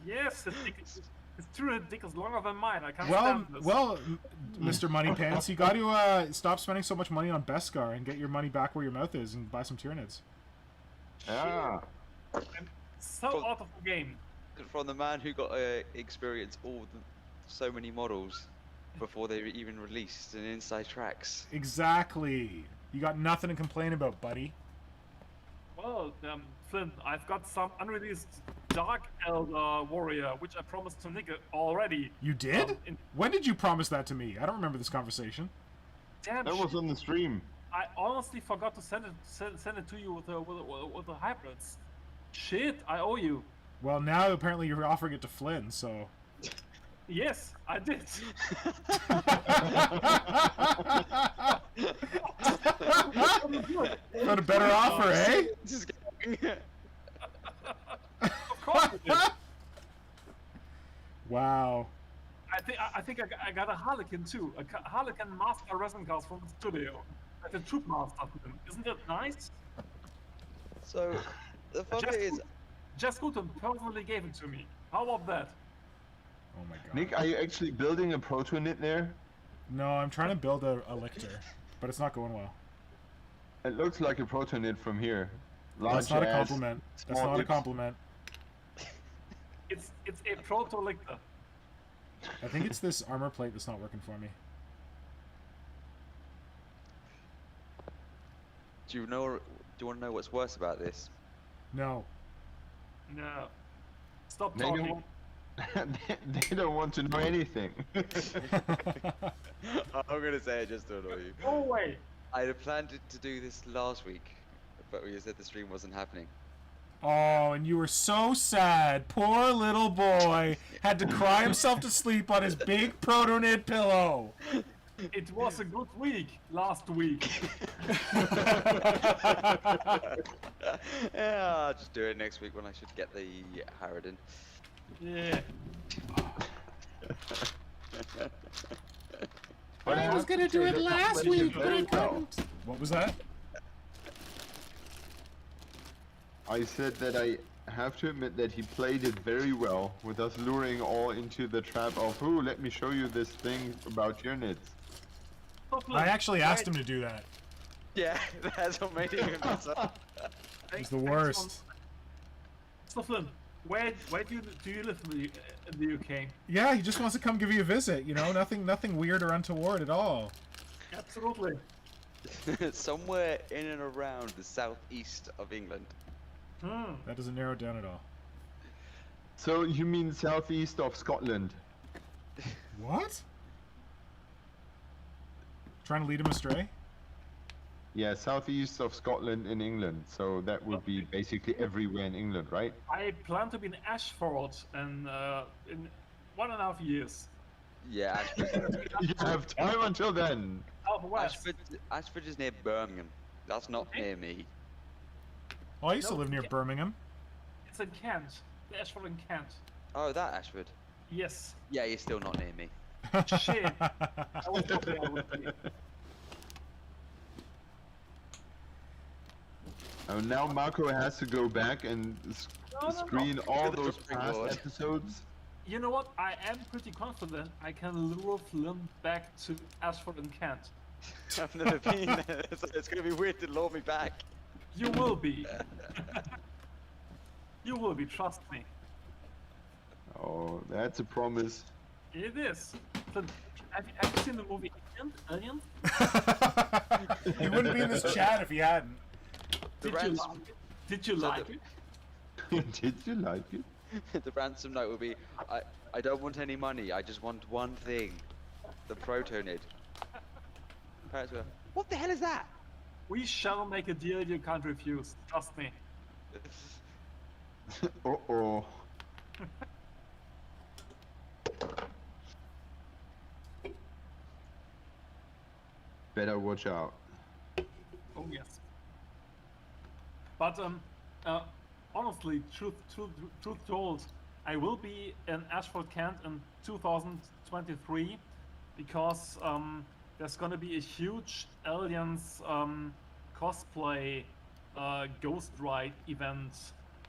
C: Yes, his true dick is longer than mine. I can't
E: Well,
C: stand this.
E: well, Mr. Money Pants, you got to stop spending so much money on Beskar and get your money back where your mouth is and buy some Tyranids.
B: Ah.
C: I'm so
D: Well-
C: out of the game.
D: From the man who got to experience so many models before they were even released in Inside Tracks.
E: Exactly. You got nothing to complain about, buddy.
C: Well, Flynn, I've got some unreleased Dark Elder Warrior, which I promised to Nick already.
E: You did?
C: In-
E: When did you promise that to me? I don't remember this conversation.
C: Damn,
B: That was on the stream.
C: I honestly forgot to send it to you with the hybrids. Shit, I owe you.
E: Well, now apparently you're offering it to Flynn, so...
C: Yes, I did.
E: Got a better offer, eh?
C: Of course I did.
E: Wow.
C: I think I got a Harlequin too. A Harlequin Master Resin Cast from the studio. Like a Troop Master. Isn't that nice?
D: So, the fun bit is,
C: Just Guten personally gave it to me. How about that?
E: Oh my god.
B: Nick, are you actually building a proto knit there?
E: No, I'm trying to build a lictor, but it's not going well.
B: It looks like a proto knit from here.
E: That's not a
B: ass,
E: compliment. That's
B: small
E: not a
B: lips.
E: compliment.
C: It's a proto-lictor.
E: I think it's this armor plate that's not working for me.
D: do you want to know what's worse about this?
E: No.
C: No. Stop
B: They don't,
C: talking.
B: want, they don't want to know anything.
D: I'm gonna say it just to annoy you.
C: Go away.
D: I had planned to do this last week, but we said the stream wasn't happening.
E: Oh, and you were so sad. Poor little boy had to cry himself to sleep on his big protonid pillow.
C: It was a good week last week.
D: Yeah, I'll just do it next week when I should get the Harridan.
C: Yeah.
B: I was
E: gonna do it last week, but I couldn't. What was that?
B: I said that I have to admit that he played it very well, with us luring all into the trap of, "Ooh, let me show you this thing about Tyranids."
E: I actually asked him to do that.
D: Yeah, that's what made it even better.
E: He's the worst.
C: So Flynn, where do you live in the UK?
E: Yeah, he just wants to come give you a visit. You know, nothing weird or untoward at all.
C: Absolutely.
D: Somewhere in and around the southeast of England.
E: That doesn't narrow it down at all.
B: So you mean southeast of Scotland?
E: What? Trying to lead him astray?
B: Yeah, southeast of Scotland in England. So that would be basically everywhere in England, right?
C: I plan to be in Ashford in 1.5 years.
D: Yeah, Ashford,
B: You have time until then.
C: Southwest.
D: Ashford is near Birmingham. That's not near me.
E: Oh, I used to live near Birmingham.
C: It's in Kent. The Ashford in Kent.
D: Oh, that Ashford.
C: Yes.
D: Yeah, you're still not near me.
C: Shit. I was hoping I would be.
B: Now Marco has to go back and screen all
D: Look at the
B: those
D: dropping
B: past
D: board.
B: episodes.
C: You know what? I am pretty confident I can lure Flynn back to Ashford in Kent.
D: I've never been there, so it's going to be weird to lure me back.
C: You will be. You will be, trust me.
B: Oh, that's a promise.
C: It is. Flynn, have you seen the movie Alien?
E: He wouldn't be in this chat if he hadn't.
D: The
C: Did you
D: rans-
C: like it? Did you
D: So
C: like
D: the-
C: it?
B: Did you like it?
D: The ransom note will be, I don't want any money, I just want one thing. The Protonid. Parents go, what the hell is that?
C: We shall make a deal you can't refuse. Trust me.
B: Uh-oh. Better watch out.
C: Oh yes. But honestly, truth told, I will be in Ashford, Kent in 2023 because there's gonna be a huge Aliens cosplay ghost ride event,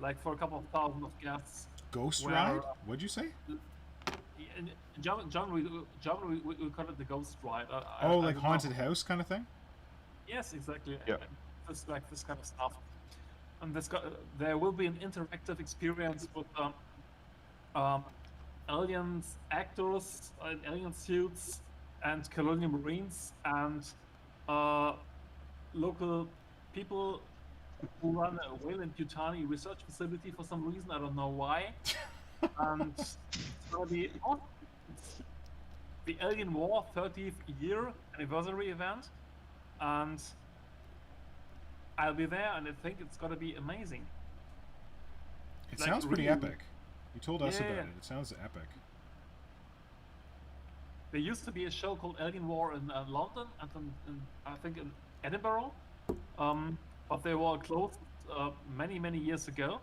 C: like for a couple of thousand of guests.
E: Ghost
C: Where,
E: ride? What'd you say?
C: In John, we call it the ghost ride.
E: Oh,
C: I
E: like
C: don't know.
E: haunted house kind of thing?
C: Yes, exactly.
B: Yeah.
C: This kind of stuff. And there will be an interactive experience with aliens actors in alien suits and colonial marines and local people who run a Weyland-Yutani research facility for some reason. I don't know why. And it's gonna be it's the Alien War 30th year anniversary event, and I'll be there, and I think it's gonna be amazing.
E: It
C: Like,
E: sounds pretty
C: really-
E: epic. You told us
C: Yeah.
E: about it. It sounds epic.
C: There used to be a show called Alien War in London and I think in Edinburgh, but they were closed many years ago.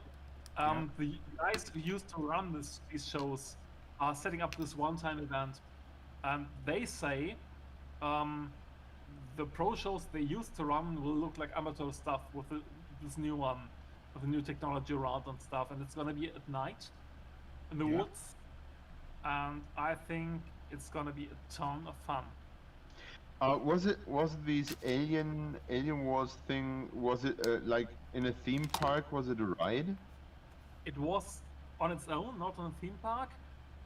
C: The guys who used to run these shows are setting up this one-time event, and they say the pro shows they used to run will look like amateur stuff with this new one, with the new technology around and stuff, and it's gonna be at night in the
E: Yeah.
C: woods, and I think it's gonna be a ton of fun.
B: Was it these Alien Wars thing? Was it like in a theme park? Was it a ride?
C: It was on its own, not on a theme park,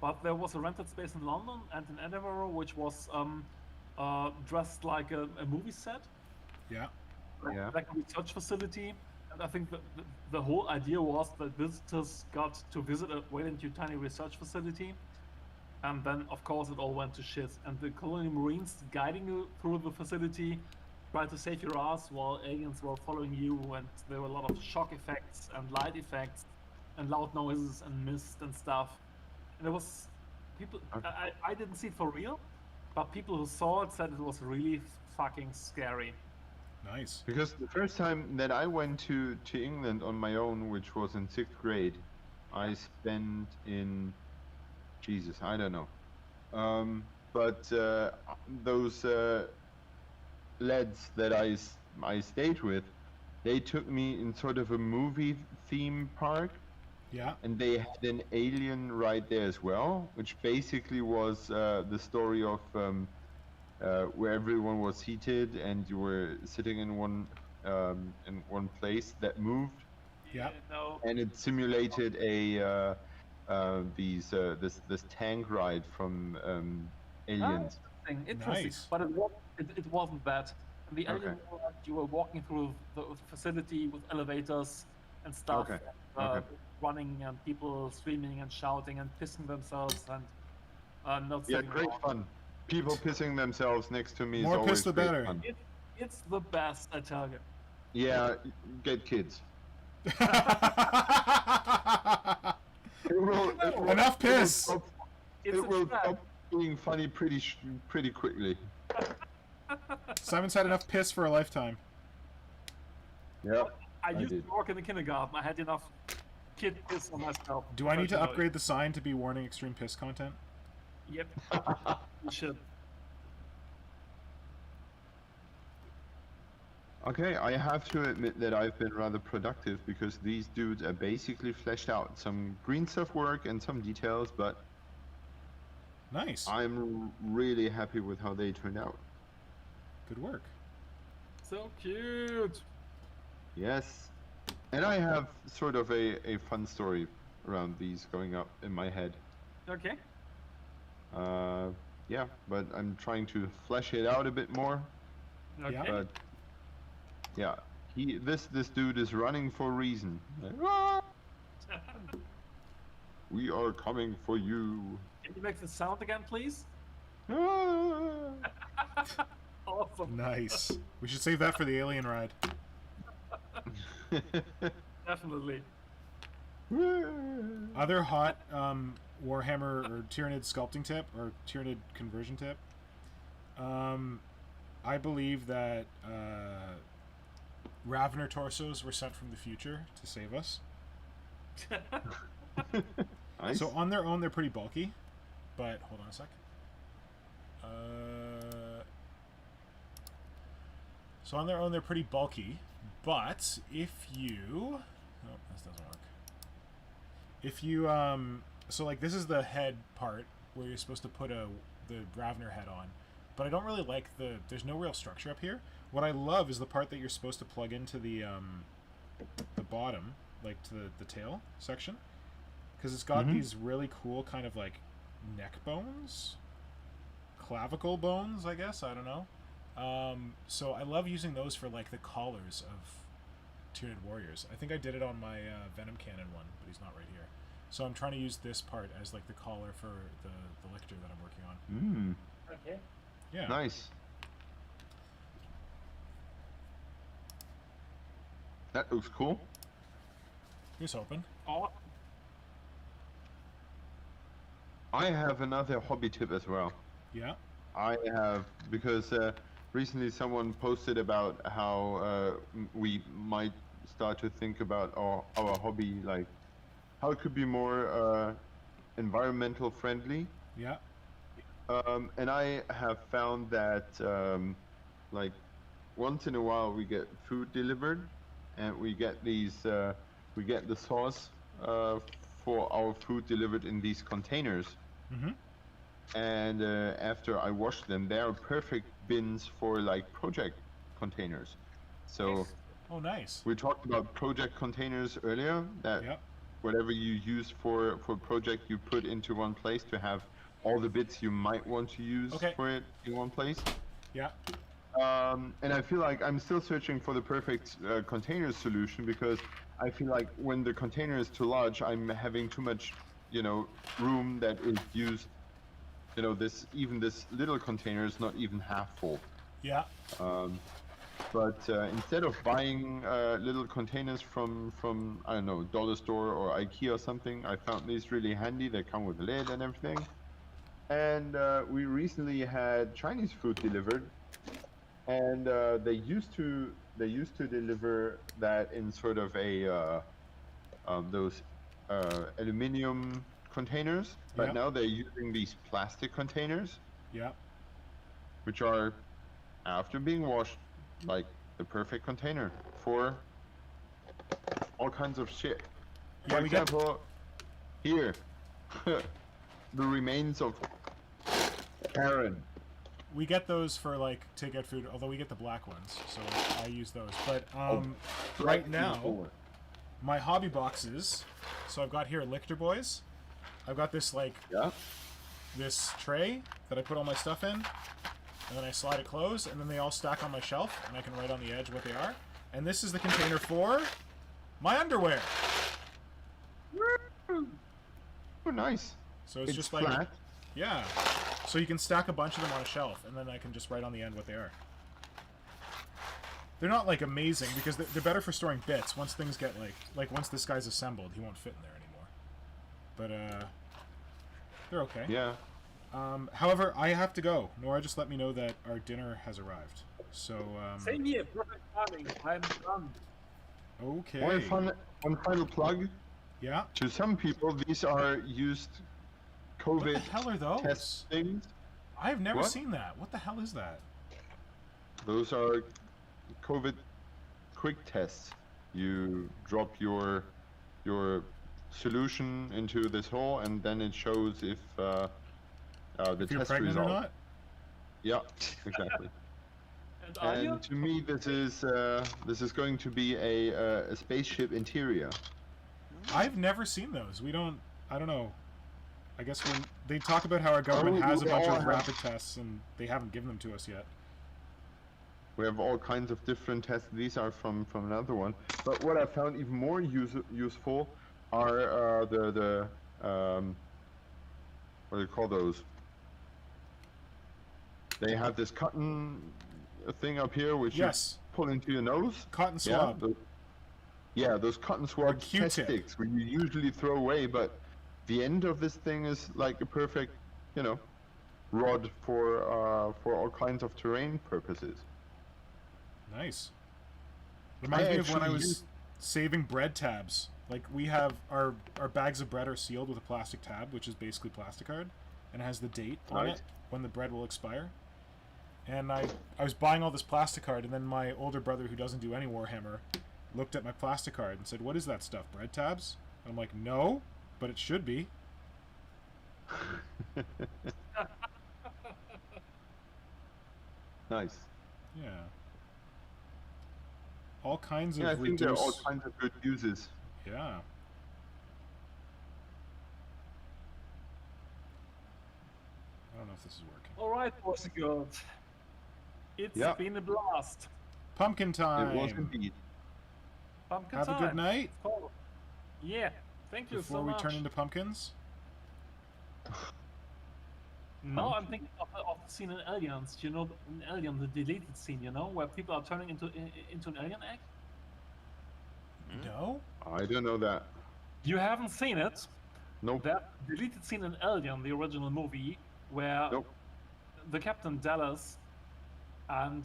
C: but there was a rented space in London and in Edinburgh, which was dressed like a movie set,
E: Yeah.
B: Yeah.
C: like a research facility. And I think the whole idea was that visitors got to visit a Weyland-Yutani research facility, and then of course it all went to shit. And the colonial marines guiding you through the facility tried to save your ass while aliens were following you, and there were a lot of shock effects and light effects and loud noises and mist and stuff. And it was people. I didn't see it for real, but people who saw it said it was really fucking scary.
E: Nice.
B: Because the first time that I went to England on my own, which was in 6th grade, I spent in Jesus, I don't know. But those lads that I stayed with, they took me in sort of a movie theme park,
E: Yeah.
B: and they had an alien ride there as well, which basically was the story of where everyone was seated and you were sitting in one place that moved,
E: Yeah.
C: No.
B: and it simulated this tank ride from Aliens.
C: Interesting.
E: Nice.
C: But it wasn't that. In the alien
B: Okay.
C: world, you were walking through the facility with elevators and stuff,
B: Okay.
C: and,
B: Okay.
C: running and people screaming and shouting and pissing themselves and not
B: Yeah,
C: sitting
B: great
C: down.
B: fun. People pissing themselves next to me
E: More
B: is always
E: piss the
B: great
E: better.
B: fun.
C: It's the best, I tell you.
B: Yeah, get kids.
E: Enough piss.
C: It's
B: It
C: a
B: will
C: trap.
B: stop being funny pretty quickly.
E: Simon's had enough piss for a lifetime.
B: Yeah.
C: I used
B: did.
C: to work in the kindergarten. I had enough kid piss on myself.
E: Do I need to
C: unfortunately.
E: upgrade the sign to be warning extreme piss content?
C: Yep. You should.
B: Okay, I have to admit that I've been rather productive because these dudes are basically fleshed out. Some green stuff work and some details, but
E: Nice.
B: I'm really happy with how they turned out.
E: Good work.
C: So cute.
B: Yes. And I have sort of a fun story around these going up in my head.
C: Okay.
B: Yeah, but I'm trying to flesh it out a bit more.
C: Okay.
B: But yeah, this dude is running for a reason. Like, "Ah, we are coming for you.
C: Can you make the sound again, please?
B: Ah."
C: Awesome.
E: Nice. We should save that for the alien ride.
C: Definitely.
E: Other hot Warhammer or Tyranid sculpting tip or Tyranid conversion tip. I believe that Ravener torsos were sent from the future to save us.
B: Nice.
E: So on their own, they're pretty bulky, but hold on a sec. So on their own, they're pretty bulky, but if you, oh, this doesn't work. If you, so like this is the head part where you're supposed to put the Ravener head on, but I don't really like there's no real structure up here. What I love is the part that you're supposed to plug into the bottom, like to the tail section, because it's got these really cool kind of like neck bones, clavicle bones, I guess, I don't know. So I love using those for like the collars of Tyranid warriors. I think I did it on my Venom Cannon one, but he's not right here. So I'm trying to use this part as like the collar for the lictor that I'm working on.
C: Okay.
E: Yeah.
B: Nice. That looks cool.
E: Here's hoping.
C: Oh,
B: I have another hobby tip as well.
E: Yeah.
B: I have, because recently someone posted about how we might start to think about our hobby, like how it could be more environmental friendly.
E: Yeah.
B: And I have found that like once in a while we get food delivered, and we get the sauce for our food delivered in these containers.
E: Mm-hmm.
B: And after I wash them, they are perfect bins for like project containers. So
E: Oh, nice.
B: we talked about project containers earlier, that
E: Yep.
B: whatever you use for project, you put into one place to have all the bits you might want to use
E: Okay.
B: for it in one place.
E: Yeah.
B: And I feel like I'm still searching for the perfect container solution, because I feel like when the container is too large, I'm having too much, room that is used. This little container is not even half full.
E: Yeah.
B: But instead of buying little containers from I don't know, dollar store or IKEA or something, I found these really handy. They come with a lid and everything. and we recently had Chinese food delivered, and they used to deliver that in sort of a those aluminum containers, but
E: Yep.
B: now they're using these plastic containers,
E: Yeah.
B: which are, after being washed, like the perfect container for all kinds of shit.
E: Yeah,
B: For
E: we get-
B: example, here, the remains of Karen.
E: We get those for like takeout food, although we get the black ones, so I use those. But right now, my hobby boxes. So I've got here Lichter Boys. I've got this like
B: Yeah.
E: this tray that I put all my stuff in, and then I slide it closed, and then they all stack on my shelf, and I can write on the edge what they are. And this is the container for my underwear.
B: Oh, nice.
E: So it's just
B: flat.
E: like, yeah. So you can stack a bunch of them on a shelf, and then I can just write on the end what they are. They're not like amazing because they're better for storing bits. Once things get like once this guy's assembled, he won't fit in there anymore. But they're okay.
B: Yeah.
E: However, I have to go. Nora just let me know that our dinner has arrived. So
C: Same here, perfect timing. I'm done.
E: okay.
B: One final plug.
E: Yeah.
B: To some people, these are used
E: What the
B: COVID
E: hell are those?
B: test things.
E: I've never
B: What?
E: seen that. What the hell is that?
B: Those are COVID quick tests. You drop your solution into this hole, and then it shows if the
E: If you're
B: test
E: pregnant
B: result.
E: or not?
B: Yeah, exactly.
C: And are you?
B: And to me, this is going to be a spaceship interior.
E: I've never seen those. I don't know. I guess when they talk about how our government
B: we
E: has a bunch
B: all
E: of
B: have-
E: rapid tests and they haven't given them to us yet.
B: We have all kinds of different tests. These are from another one. But what I found even more useful are the what do you call those? They have this cotton thing up here, which
E: Yes.
B: you pull into your nose.
E: Cotton swab.
B: Those cotton swab test
E: Q-tip.
B: sticks, where you usually throw away, but the end of this thing is like a perfect, rod for all kinds of terrain purposes.
E: Nice. Reminds me of when I
B: actually
E: was
B: used-
E: saving bread tabs. Like we have our bags of bread are sealed with a plastic tab, which is basically plasticard, and it has the date on
B: Right.
E: it when the bread will expire. And I was buying all this plasticard, and then my older brother, who doesn't do any Warhammer, looked at my plasticard and said, "What is that stuff? Bread tabs?" And I'm like, "No, but it should be."
B: Nice.
E: Yeah. All kinds of
B: Yeah, I think there are all
E: reduce.
B: kinds of good uses.
E: Yeah. I don't know if this is working.
C: All right, boys and girls. It's
B: Yeah.
C: been a blast.
E: Pumpkin time.
B: It was indeed.
C: Pumpkin
E: Have
C: time.
E: a good night.
C: Oh, yeah. Thank you
E: Before
C: so
E: we
C: much.
E: turn into pumpkins.
C: No, I'm thinking of the scene in Aliens. You know, in Alien, the deleted scene. You know, where people are turning into an alien egg.
E: No.
B: I don't know that.
C: You haven't seen it.
B: Nope.
C: That deleted scene in Alien, the original movie, where
B: Nope.
C: the Captain Dallas and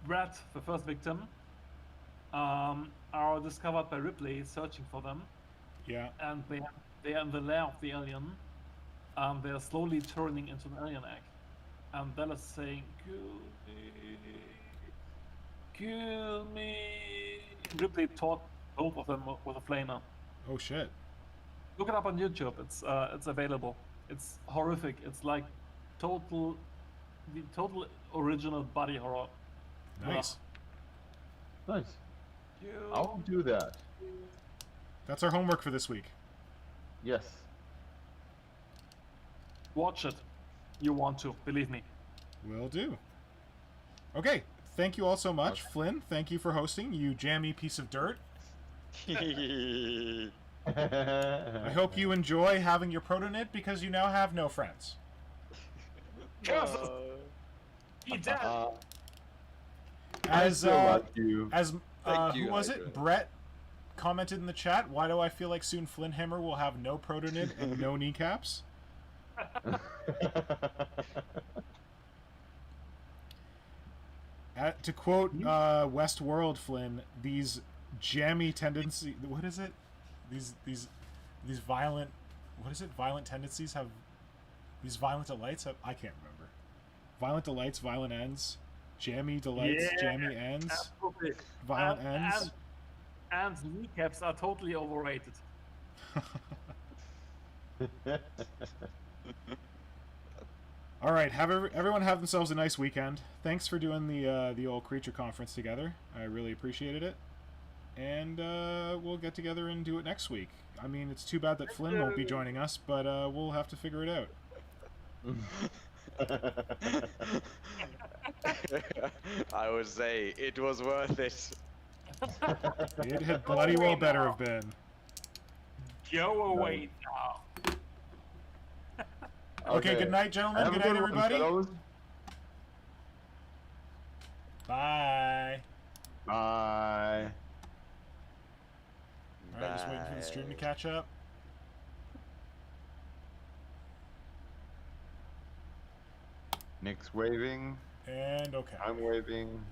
C: Brad, the first victim, are discovered by Ripley searching for them,
E: Yeah.
C: and they are in the lair of the alien. They are slowly turning into an alien egg, and Dallas is saying, "Kill me, kill me." Ripley taught both of them with a flamer.
E: Oh shit.
C: Look it up on YouTube. It's available. It's horrific. It's like the total original body horror.
E: Nice.
B: Nice. I'll do that.
E: That's our homework for this week.
B: Yes.
C: Watch it. You want to, believe me.
E: Will do. Okay. Thank you all so much. Flynn, thank you for hosting, you jammy piece of dirt. I hope you enjoy having your protonid because you now have no friends.
C: He dead.
E: As
B: still like you.
E: as
D: Thank you,
E: who was
D: Hydra.
E: it? Brett commented in the chat, why do I feel like soon Flynnhammer will have no protonid and no kneecaps? To quote Westworld, Flynn, these jammy tendency. What is it? These violent. What is it? Violent tendencies have. These violent delights have. I can't remember. Violent delights, violent ends. Jammy delights, jammy ends.
C: Absolutely.
E: Violent ends.
C: And kneecaps are totally overrated.
E: All right, everyone have themselves a nice weekend. Thanks for doing the old creature conference together. I really appreciated it. And we'll get together and do it next week. I mean, it's too bad that Flynn won't be joining us, but we'll have to figure it out.
D: I would say it was worth it.
E: It had bloody well better have been.
C: Go away now.
E: Okay, good night, gentlemen. Good night, everybody. Bye.
B: Bye.
E: Alright, just waiting for the stream to catch up.
B: Nick's waving.
E: And okay.
B: I'm waving.